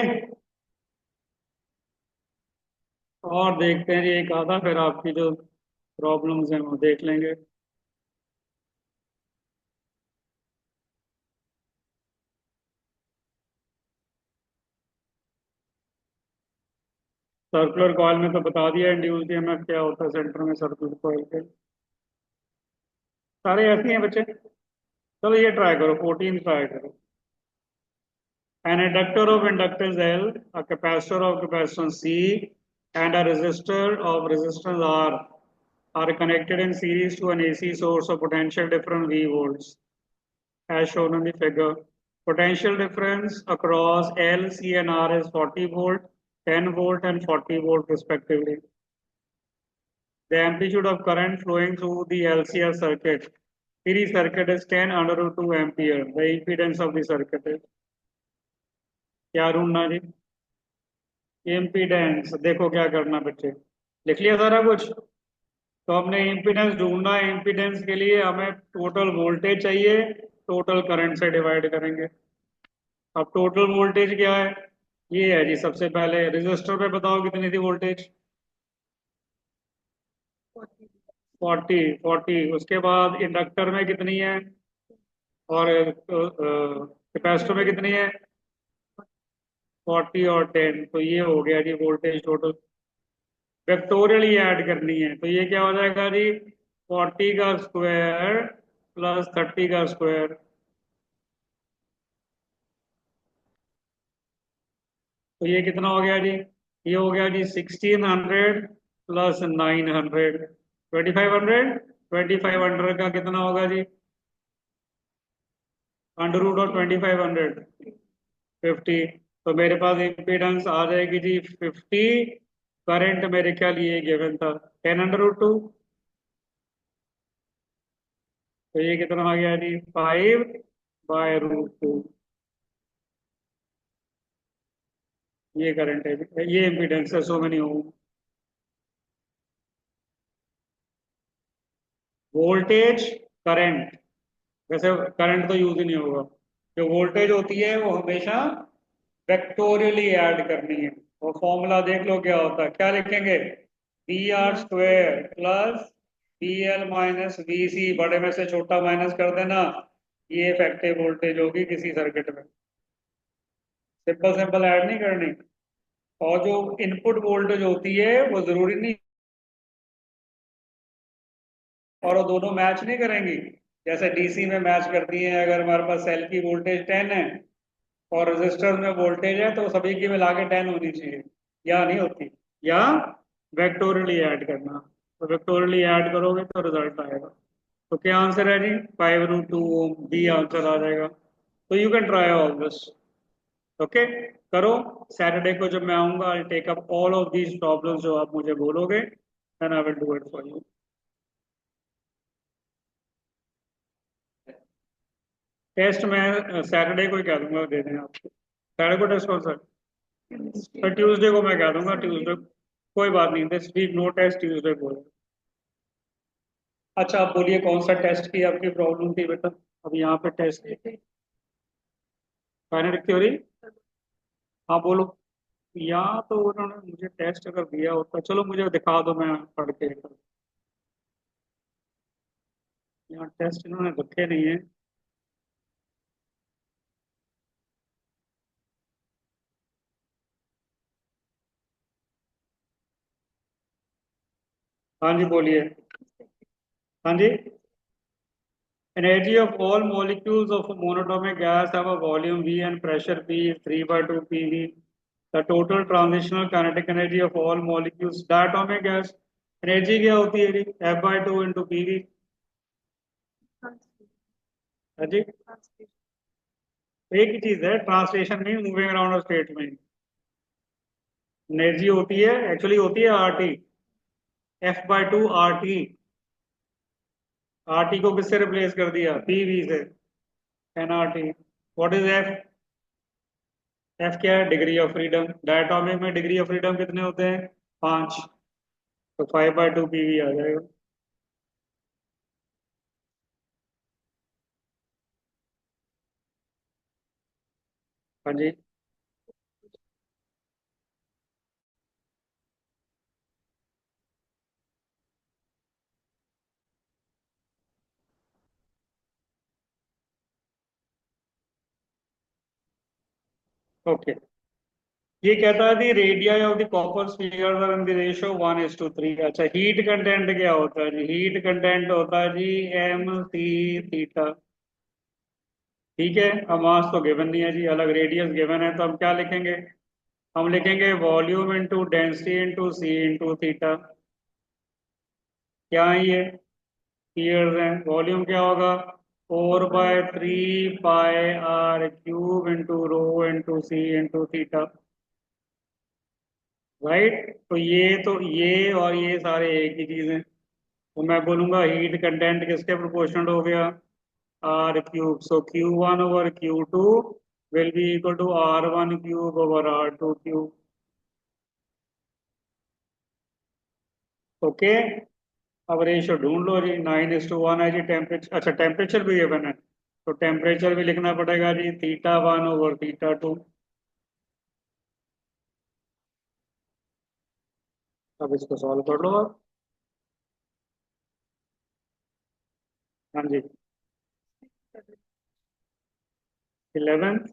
[SPEAKER 1] और देखते हैं जी एक आधा, फिर आपकी जो प्रॉब्लम्स हैं वो देख लेंगे। सर्कुलर कॉइल में तो बता दिया इंड्यूस्ड ईएमएफ क्या होता है सेंटर में सर्कुलर कॉइल के। सारे ऐसे ही हैं बच्चे। चलो ये ट्राई करो, 14 ट्राई करो। An inductor of inductance L, a capacitor of capacitance C, and a resistor of resistance R are connected in series to an AC source of potential difference V volts, as shown in the figure. Potential difference across L, C, and R is 40 volt, 10 volt, and 40 volt respectively. The amplitude of current flowing through the LCR circuit, series circuit, is 10 √2 ampere. The impedance of the circuit is? क्या ढूंढना जी? Impedance. देखो क्या करना बच्चे, लिख लिया सारा कुछ। तो हमने इम्पीडेंस ढूंढना है, इम्पीडेंस के लिए हमें टोटल वोल्टेज चाहिए, टोटल करंट से डिवाइड करेंगे। अब टोटल वोल्टेज क्या है? ये है जी, सबसे पहले रेजिस्टर पे बताओ कितनी थी वोल्टेज? 40। 40, उसके बाद इंडक्टर में कितनी है? और कैपेसिटर में कितनी है? 40 और 10, तो ये हो गया जी वोल्टेज टोटल। वेक्टोरियली ऐड करनी है, तो ये क्या हो जाएगा जी? 40 का स्क्वायर प्लस 30 का स्क्वायर, तो ये कितना हो गया जी? ये हो गया जी 1600 प्लस 900, 2500। 2500 का कितना होगा जी? Under root of 2500, 50। तो मेरे पास इम्पीडेंस आ जाएगी जी 50। करंट मेरे ख्याल ये गिवन था 10 अंडर रूट 2, तो ये कितना आ गया जी? 5/√2। ये करंट है, ये इम्पीडेंस है, सो मैनी ओम। वोल्टेज, करंट, वैसे करंट तो यूज ही नहीं होगा। जो वोल्टेज होती है वो हमेशा वेक्टोरियली ऐड करनी है। वो फॉर्मूला देख लो क्या होता है, क्या लिखेंगे? VR² प्लस VL - VC, बड़े में से छोटा माइनस कर देना, ये इफेक्टिव वोल्टेज होगी किसी सर्किट में। सिंपल सिंपल ऐड नहीं करनी। और जो इनपुट वोल्टेज होती है वो जरूरी नहीं और वो दोनों मैच नहीं करेंगी। जैसे डीसी में मैच करती हैं, अगर हमारे पास सेल की वोल्टेज 10 है और रजिस्टर में वोल्टेज है तो सभी की मिला के 10 होनी चाहिए, या नहीं होती। या वेक्टोरियली ऐड करना, तो वेक्टोरियली ऐड करोगे तो रिजल्ट आएगा। तो क्या आंसर है जी? 5√2 ओम, बी आंसर आ जाएगा। तो you can try all this. Okay, करो। सैटरडे को जब मैं आऊंगा I take up all of these problems जो आप मुझे बोलोगे, and I will do it for you. Test मैं सैटरडे को ही कह दूंगा दे दें आपको। सैटरडे को टेस्ट कौन सा है? तो ट्यूसडे को मैं कह दूंगा, ट्यूसडे। कोई बात नहीं, this week no test, Tuesday को है। अच्छा, आप बोलिए कौन सा टेस्ट की आपकी प्रॉब्लम थी बेटा? अब यहाँ पे टेस्ट काइनेटिक थ्योरी। हाँ बोलो। यहाँ तो उन्होंने मुझे टेस्ट अगर दिया होता, चलो मुझे दिखा दो, मैं पढ़ के। यहाँ टेस्ट इन्होंने रखे नहीं है। हाँ जी बोलिए। हाँ जी। Energy of all molecules of a monatomic gas have a volume V and pressure P is 3/2 PV. The total transitional kinetic energy of all molecules diatomic gas energy क्या होती है जी? F/2 into PV। हाँ जी, एक ही चीज है, translation में moving around state में energy होती है, एक्चुअली होती है RT। F/2 RT। RT को किससे रिप्लेस कर दिया? PV से। NRT। What is F? F क्या है? Degree of freedom. डायटोमिक में डिग्री ऑफ फ्रीडम कितने होते हैं? 5। तो 5/2 PV आ जाएगा। हाँ जी। ओके, ये कहता है the radii of the copper spheres are in the ratio 1:3। अच्छा, हीट कंटेंट क्या होता है जी? हीट कंटेंट होता है जी mc थीटा। ठीक है, अब मास तो गिवन नहीं है जी, अलग रेडियस गिवन है, तो हम क्या लिखेंगे? हम लिखेंगे वॉल्यूम इंटू डेंसिटी इंटू सी इंटू थीटा। क्या है ये? स्फीयर्स हैं। वॉल्यूम क्या होगा? 4/3 πr³ इंटू रो इंटू सी इंटू थीटा। राइट, तो ये और ये सारे एक ही चीज है। तो मैं बोलूंगा हीट कंटेंट किसके प्रोपोर्शनल हो गया? R³। So Q1/Q2 will be equal to R1³/R2³। Okay, अब रेशियो ढूंढ लो जी। 9:1 है जी टेम्परेचर। अच्छा, टेम्परेचर भी गिवन है, तो टेम्परेचर भी लिखना पड़ेगा जी θ1/θ2। अब इसको सॉल्व कर लो आप। हाँ जी। 11th,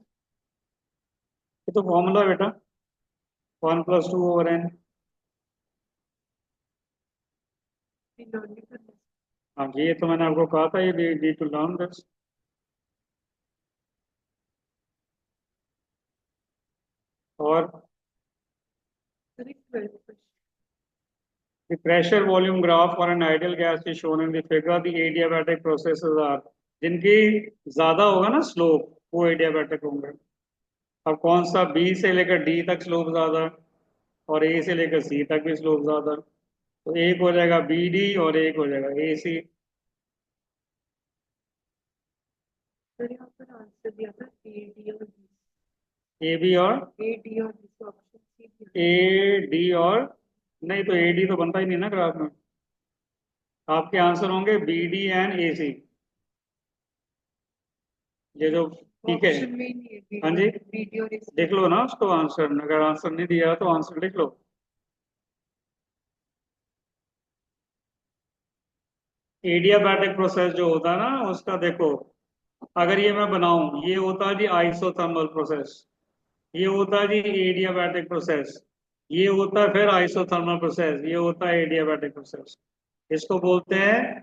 [SPEAKER 1] ये तो फॉर्मूला बेटा 1 + 2/n। हाँ जी, ये तो मैंने आपको कहा था, ये डी टू लर्न दिस। और the pressure volume graph for an ideal gas is shown in the figure. The adiabatic processes are, जिनकी ज्यादा होगा ना स्लोप, वो एडियाबैटिक होंगे। अब कौन सा, बी से लेकर डी तक स्लोप ज्यादा और ए से लेकर सी तक भी स्लोप ज्यादा, तो एक हो जाएगा बी डी और एक हो जाएगा ए सी।
[SPEAKER 2] सर यहाँ पर आंसर दिया था ए डी और बी।
[SPEAKER 1] ए बी और
[SPEAKER 2] ए डी और बी से ऑप्शन सी दिया।
[SPEAKER 1] ए डी और, नहीं तो ए डी तो बनता ही नहीं ना ग्राफ में। आपके आंसर होंगे बी डी एंड ए सी, ये जो, ठीक है।
[SPEAKER 2] ऑप्शन में ही नहीं है
[SPEAKER 1] हाँ जी,
[SPEAKER 2] बी डी और ए सी।
[SPEAKER 1] देख लो ना उसको आंसर, अगर आंसर नहीं दिया तो आंसर लिख लो। एडियाबैटिक प्रोसेस जो होता है ना उसका देखो, अगर ये मैं बनाऊं, ये होता है जी आइसोथर्मल प्रोसेस, ये होता है जी एडियाबैटिक प्रोसेस, ये होता है फिर आइसोथर्मल प्रोसेस, ये होता है एडियाबैटिक प्रोसेस। इसको बोलते हैं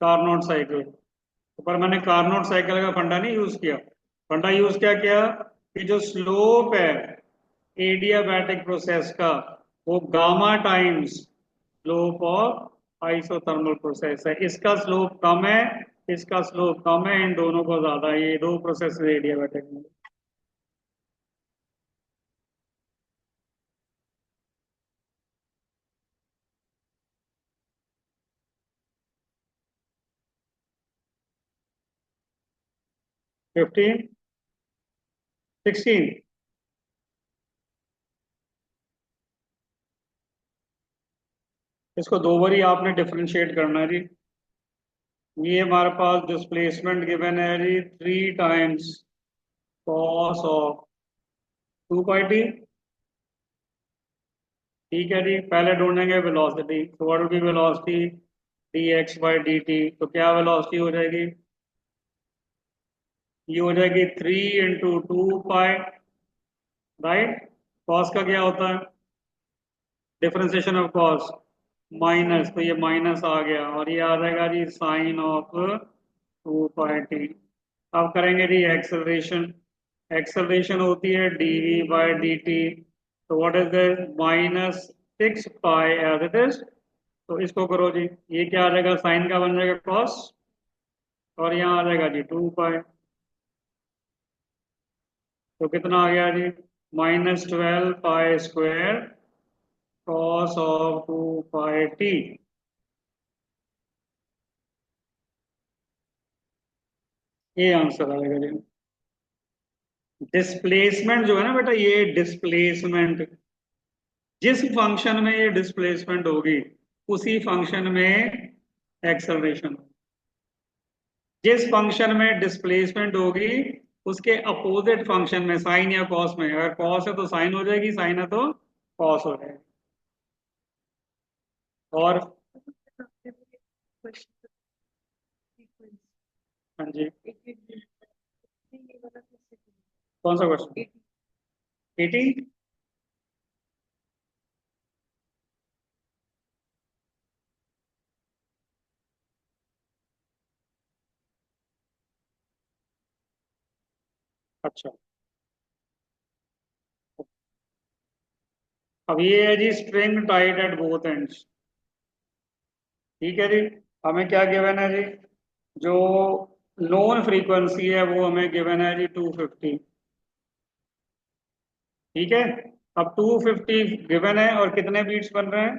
[SPEAKER 1] कार्नोट साइकिल। पर मैंने कार्नोट साइकिल का फंडा नहीं यूज किया। फंडा यूज क्या किया कि जो स्लोप है एडियाबैटिक प्रोसेस का, वो gamma times slope of isothermal process है। इसका स्लोप कम है, इसका स्लोप कम है, इन दोनों को ज्यादा है। ये दो प्रोसेस एडियाबैटिक में। फिफ्टीन, 16, इसको दो बार ही आपने डिफरेंशिएट करना है जी। ये हमारे पास डिस्प्लेसमेंट गिवन है जी 3 times cos of 2 pi T. ठीक है जी, पहले ढूंढेंगे वेलोसिटी, तो what will B velocity, D x by d T. तो क्या वेलोसिटी हो जाएगी, ये हो जाएगी 3 × 2 पाई, राइट। कॉस का क्या होता है, डिफरेंशिएशन ऑफ कॉस, माइनस, तो ये माइनस आ गया और ये आ जाएगा जी साइन ऑफ 2 पाई टी। अब करेंगे जी एक्सेलरेशन। एक्सेलरेशन होती है dv/dt। तो what is this, -6 pi as it is. तो इसको करो जी, ये क्या आ जाएगा, साइन का बन जाएगा कॉस, और यहाँ आ जाएगा जी 2 पाई। तो कितना आ गया जी, -12 पाई² कॉस ऑफ 2 पाई टी। ये आंसर आएगा जी। डिस्प्लेसमेंट जो है ना बेटा, ये डिस्प्लेसमेंट, जिस फंक्शन में ये डिस्प्लेसमेंट होगी उसी फंक्शन में एक्सेलरेशन। जिस फंक्शन में डिस्प्लेसमेंट होगी उसके अपोजिट फंक्शन में, साइन या कॉस में, अगर कॉस है तो साइन हो जाएगी, साइन है तो कॉस हो जाएगी। और
[SPEAKER 2] क्वेश्चन सीक्वेंस
[SPEAKER 1] हाँ जी,
[SPEAKER 2] 88 ये वाला कैसे
[SPEAKER 1] कौन सा क्वेश्चन, 18। अच्छा, अब ये है जी string tied at both ends. ठीक है जी, हमें क्या गिवन है जी, जो नोन फ्रीक्वेंसी है वो हमें गिवन है जी 250। ठीक है, अब 250 गिवन है और कितने बीट्स बन रहे हैं,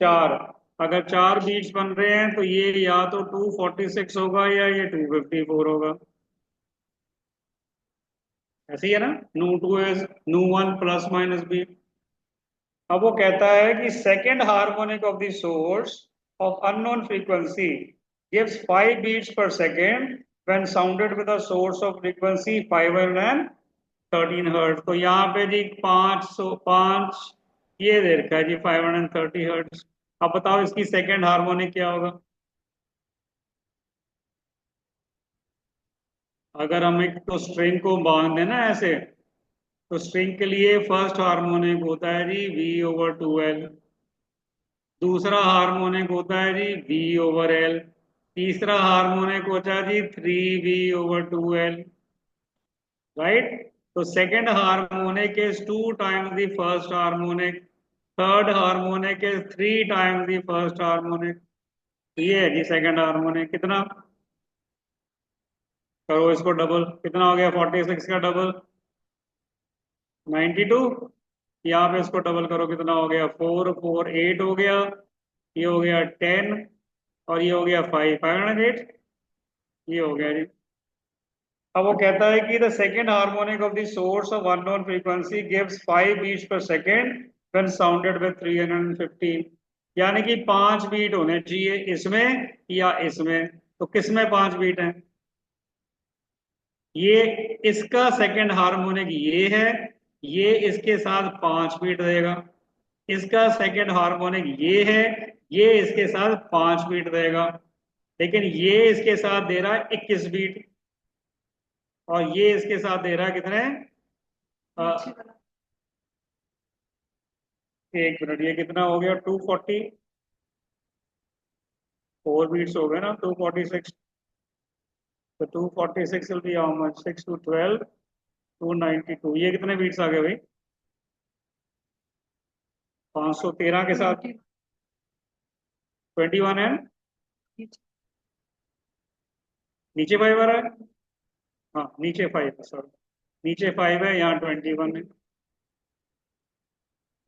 [SPEAKER 1] 4। अगर 4 बीट्स बन रहे हैं तो ये या तो 246 होगा या ये 254 होगा। ऐसे ही है ना, नू टू इज नू वन प्लस माइनस बी। अब वो कहता है कि second harmonic of the source of unknown frequency gives 5 beats per second when sounded with a source of frequency 513 hertz. तो यहाँ पे जी 505, ये दे रखा है जी 530 हर्ट्ज। अब बताओ इसकी सेकेंड हार्मोनिक क्या होगा। अगर हम एक तो स्ट्रिंग को बांध देना ऐसे, तो स्ट्रिंग के लिए फर्स्ट हार्मोनिक होता है जी V/2L, दूसरा हार्मोनिक होता है जी V/L, तीसरा हार्मोनिक होता है जी 3V/2L, राइट। तो second harmonic is 2 times the first harmonic, third harmonic is 3 times the first harmonic. ये है जी सेकंड हार्मोनिक। कितना करो इसको डबल, कितना हो गया 46 का डबल 92। यहाँ पे इसको डबल करो, कितना हो गया 4 4 8 हो गया, ये हो गया 10, और ये हो गया 5 508, ये हो गया जी। अब वो कहता है कि the second harmonic of the source of unknown frequency gives 5 beats per second when sounded with 315, यानी कि 5 बीट होने चाहिए इसमें या इसमें। तो किसमें 5 बीट है? ये इसका सेकंड हार्मोनिक ये है, ये इसके साथ 5 बीट देगा। इसका सेकंड हार्मोनिक ये है, ये इसके साथ 5 बीट देगा। लेकिन ये इसके साथ दे रहा है 21 बीट, और ये इसके साथ दे रहा है कितने?
[SPEAKER 2] नीचे
[SPEAKER 1] अ,
[SPEAKER 2] वाला।
[SPEAKER 1] एक मिनट, ये कितना हो गया 240, 4 बीट्स हो गए ना 246। तो 246 will be how much, 6 two 12 292, ये कितने बीट्स आ गए भाई? 513 के साथ 21 है,
[SPEAKER 2] नीचे।
[SPEAKER 1] नीचे 5 आ रहा है। हाँ नीचे 5 है, सॉरी, नीचे 5 है, यहाँ 21 है,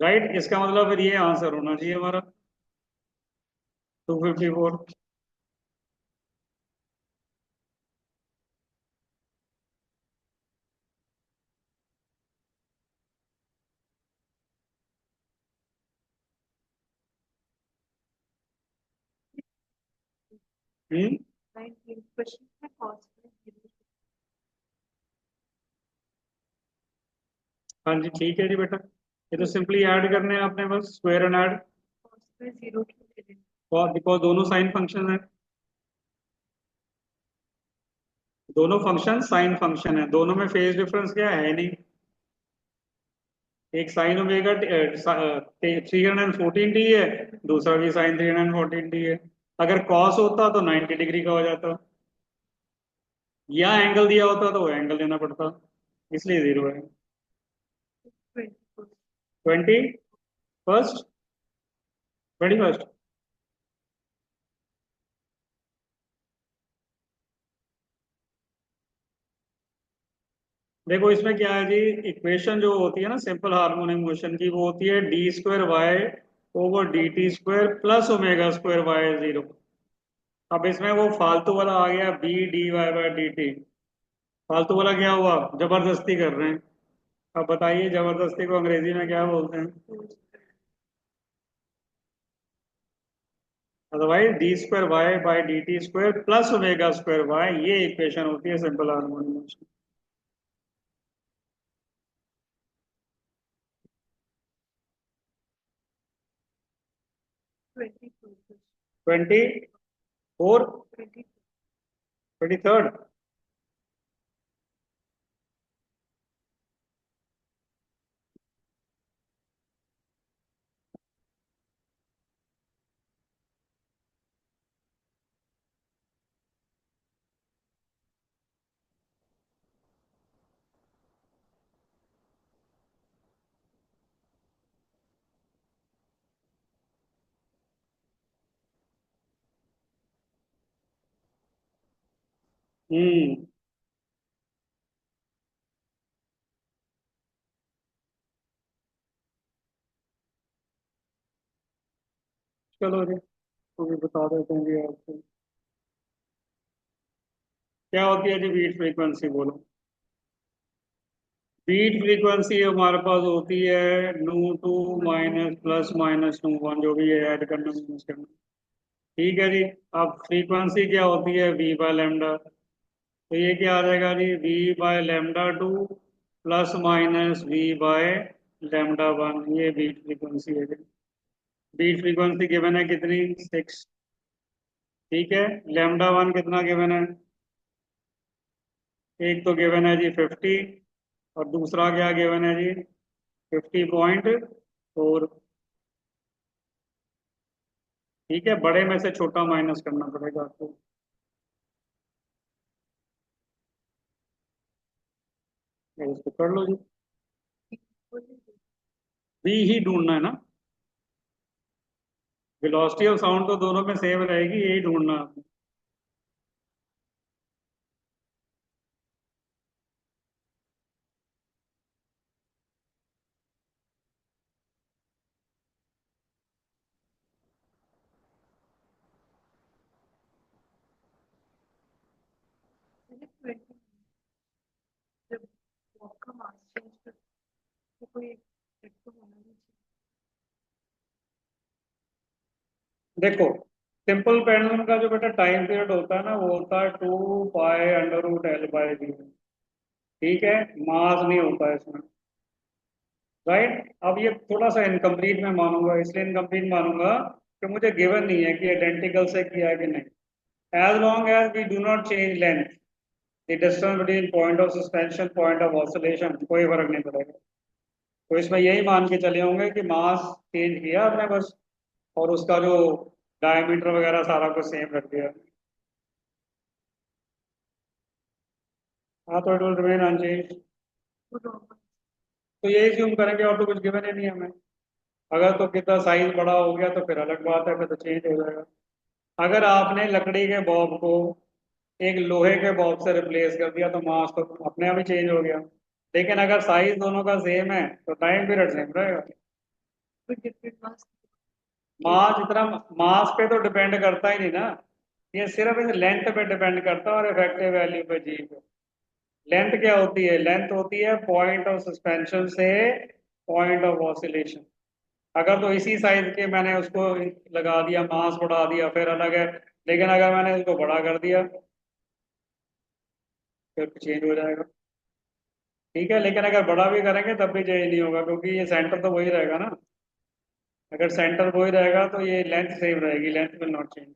[SPEAKER 1] राइट। इसका मतलब फिर ये आंसर होना चाहिए हमारा 254। हम्म।
[SPEAKER 2] 19% है cos में 0,
[SPEAKER 1] हाँ जी ठीक है जी बेटा, ये तो सिंपली ऐड करने हैं आपने, बस स्क्वायर एंड ऐड।
[SPEAKER 2] cos में 0 क्यों दे दें?
[SPEAKER 1] बिकॉज दोनों साइन फंक्शन है, दोनों फंक्शन साइन फंक्शन है, दोनों में फेज डिफरेंस क्या है नहीं। एक साइन ओमेगा 314 डी है, दूसरा भी साइन 314 डी है। अगर कॉस होता तो 90 डिग्री का हो जाता, या एंगल दिया होता तो वो एंगल देना पड़ता, इसलिए 0 है।
[SPEAKER 2] 20%।
[SPEAKER 1] 21, 21। देखो इसमें क्या है जी, इक्वेशन जो होती है ना सिंपल हार्मोनिक मोशन की, वो होती है d²y/dt² प्लस ω²y0। अब इसमें वो फालतू वाला आ गया B/dy/dt। फालतू वाला क्या हुआ, जबरदस्ती कर रहे हैं। अब बताइए जबरदस्ती को अंग्रेजी में क्या बोलते हैं? अदरवाइज d²y/dt² प्लस ω²y, ये इक्वेशन होती है सिंपल हार्मोनिक मोशन।
[SPEAKER 2] 24%।
[SPEAKER 1] 24,
[SPEAKER 2] 20।
[SPEAKER 1] 23rd। हम्म। चलो जी, तो भी बता देते हैं जी आपको क्या होती है जी बीट फ्रीक्वेंसी, बोलो। बीट फ्रीक्वेंसी हमारे पास होती है √2 माइनस प्लस माइनस √1, जो भी है ऐड करना माइनस करना। ठीक है जी। अब फ्रीक्वेंसी क्या होती है V/λ, तो ये क्या आ जाएगा जी V/λ2 प्लस माइनस V/λ1, ये बीट फ्रीक्वेंसी है जी। बीट फ्रीक्वेंसी गिवन है कितनी, 6। ठीक है, λ1 कितना गिवन है? एक तो गिवन है जी 50 और दूसरा क्या गिवन है जी 50.4। ठीक है, बड़े में से छोटा माइनस करना पड़ेगा आपको। तो इसको कर लो जी। बी ही ढूंढना है ना, वेलोसिटी ऑफ साउंड तो दोनों में सेम रहेगी, यही ढूंढना है आपको।
[SPEAKER 2] मैंने 20 जब वॉक का मास चेंज कर तो कोई effect तो होना नहीं चाहिए।
[SPEAKER 1] देखो, सिंपल पेंडुलम का जो बेटा टाइम पीरियड होता है ना, वो होता है 2 pi under root L by B. ठीक है, मास नहीं होता है इसमें। राइट, अब ये थोड़ा सा इनकम्प्लीट मैं मानूंगा, इसलिए इनकम्प्लीट मानूंगा कि मुझे गिवन नहीं है कि आइडेंटिकल से किया है कि नहीं। As long as we do not change length, the distance between point of suspension point of oscillation, कोई फर्क नहीं पड़ेगा। तो इसमें यही मान के चले होंगे कि मास चेंज किया आपने बस, और उसका जो डायमीटर वगैरह सारा कुछ सेम रख दिया। हाँ, तो इट विल रिमेन अनचेंज।
[SPEAKER 2] वो normal
[SPEAKER 1] तो यही ज्यूम करेंगे, और तो कुछ गिवन ही नहीं हमें। अगर तो कितना साइज बड़ा हो गया तो फिर अलग बात है, फिर तो चेंज हो जाएगा। अगर आपने लकड़ी के बॉब को एक लोहे के बॉब से रिप्लेस कर दिया तो मास तो अपने आप ही चेंज हो गया। लेकिन अगर साइज दोनों का सेम है तो टाइम पीरियड सेम रहेगा।
[SPEAKER 2] कोई different mass
[SPEAKER 1] मास इतना, मास पे तो डिपेंड करता ही नहीं ना, ये सिर्फ इस लेंथ पे डिपेंड करता है और इफेक्टिव वैल्यू पे, जी पे। लेंथ क्या होती है? लेंथ होती है पॉइंट ऑफ सस्पेंशन से पॉइंट ऑफ ऑसिलेशन। अगर तो इसी साइज के मैंने उसको लगा दिया, मास बढ़ा दिया, फिर अलग है। लेकिन अगर मैंने उसको बड़ा कर दिया फिर चेंज हो जाएगा। ठीक है, लेकिन अगर बड़ा भी करेंगे तब भी चेंज नहीं होगा, क्योंकि ये सेंटर तो वही रहेगा ना। अगर सेंटर वही रहेगा तो ये लेंथ सेम रहेगी, length will not change.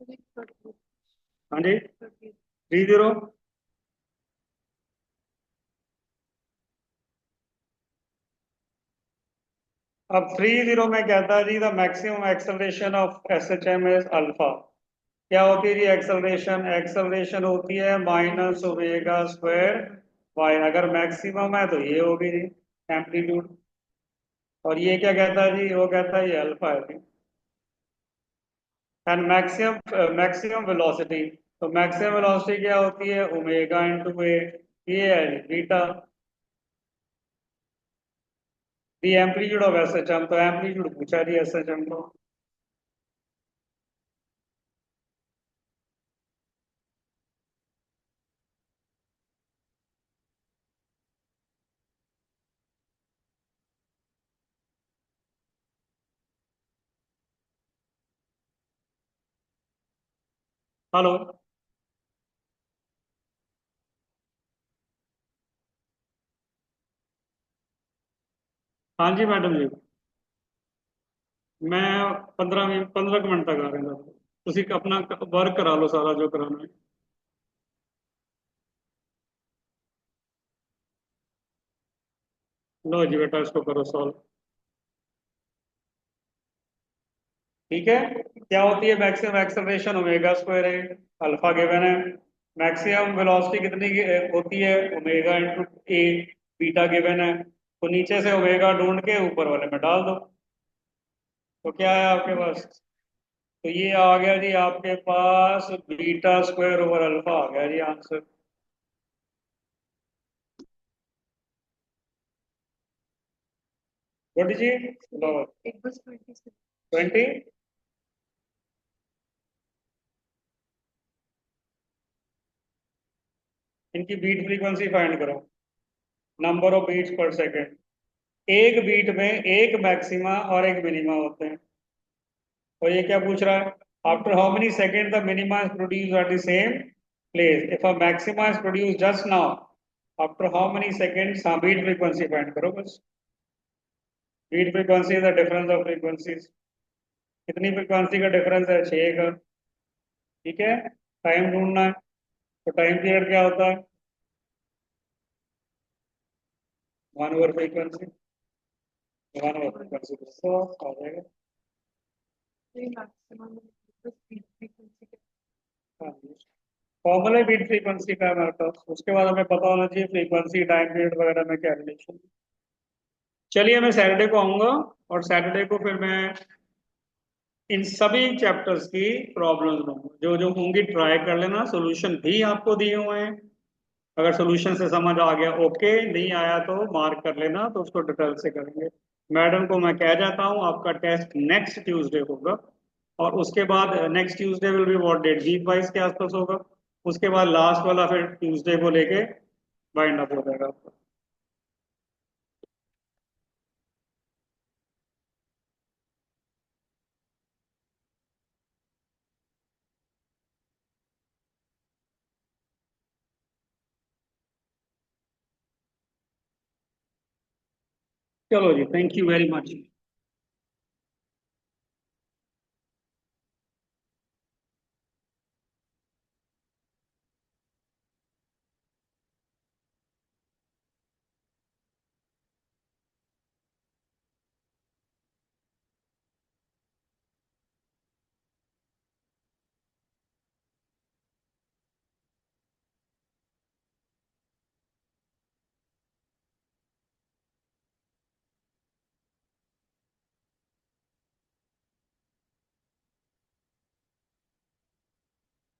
[SPEAKER 2] change
[SPEAKER 1] हाँ जी,
[SPEAKER 2] करके
[SPEAKER 1] 30। अब 30 में कहता है जी the maximum acceleration of S H M is alpha. क्या होती है जी एक्सेलरेशन? एक्सेलरेशन होती है माइनस ओमेगा स्क्वायर वाई। अगर मैक्सिमम है तो ये होगी जी एम्पलीट्यूड। और ये क्या कहता है जी? वो कहता है ये अल्फा है जी। एंड मैक्सिमम मैक्सिमम वेलोसिटी, तो मैक्सिमम वेलोसिटी क्या होती है? Omega into A. ये है जी beta. The amplitude of S H M, तो एम्पलीट्यूड पूछा जी एस एच एम को। हेलो। हाँ जी मैडम जी, मैं 15 मिनट तक आ रहा हूँ। ਤੁਸੀਂ अपना वर्क करा लो सारा जो कराना है। लो जी बेटा, इसको करो सॉल्व। ठीक है, क्या होती है मैक्सिमम एक्सेलरेशन? ओमेगा स्क्वायर है, अल्फा गिवन है। मैक्सिमम वेलोसिटी कितनी होती है? ओमेगा इंटू ए, बीटा गिवन है। तो नीचे से ओमेगा ढूंढ के ऊपर वाले में डाल दो। तो क्या है आपके पास? तो ये आ गया जी आपके पास बीटा स्क्वायर ओवर अल्फा आ गया जी आंसर। गुड जी। लो,
[SPEAKER 2] एक बस 26
[SPEAKER 1] 20। इनकी बीट फ्रीक्वेंसी फाइंड करो, number of beats per second. एक बीट में एक मैक्सिमा और एक मिनिमा होते हैं। और ये क्या पूछ रहा है? After how many second the minima is produce at the same place if a maxima is produce just now, after how many seconds. हाँ, बीट फ्रीक्वेंसी फाइंड करो बस। Beat frequency is the difference of frequencies. कितनी frequency का difference है? 6 का। ठीक है, time ढूंढना है। तो टाइम पीरियड क्या होता है? 1/frequency, 1/frequency तो आ जाएगा।
[SPEAKER 2] मैक्सिमम स्पीड फ्रीक्वेंसी के
[SPEAKER 1] हाँ जी, फॉर्मूला बीट फ्रीक्वेंसी का है हमारे पास, उसके बाद हमें पता होना चाहिए फ्रीक्वेंसी टाइम पीरियड वगैरह में क्या रिलेशन। चलिए मैं सैटरडे को आऊंगा, और सैटरडे को फिर मैं इन सभी चैप्टर्स की प्रॉब्लम्स लूंगा, जो जो होंगी ट्राई कर लेना, सॉल्यूशन भी आपको दिए हुए हैं। अगर सॉल्यूशन से समझ आ गया ओके, नहीं आया तो मार्क कर लेना, तो उसको डिटेल से करेंगे। मैडम को मैं कह जाता हूँ आपका टेस्ट नेक्स्ट ट्यूसडे होगा, और उसके बाद next Tuesday will be what date, 20-22 के आसपास होगा। उसके बाद लास्ट वाला फिर ट्यूसडे को लेके बाइंड अप हो जाएगा आपका। चलो जी, थैंक यू वेरी मच।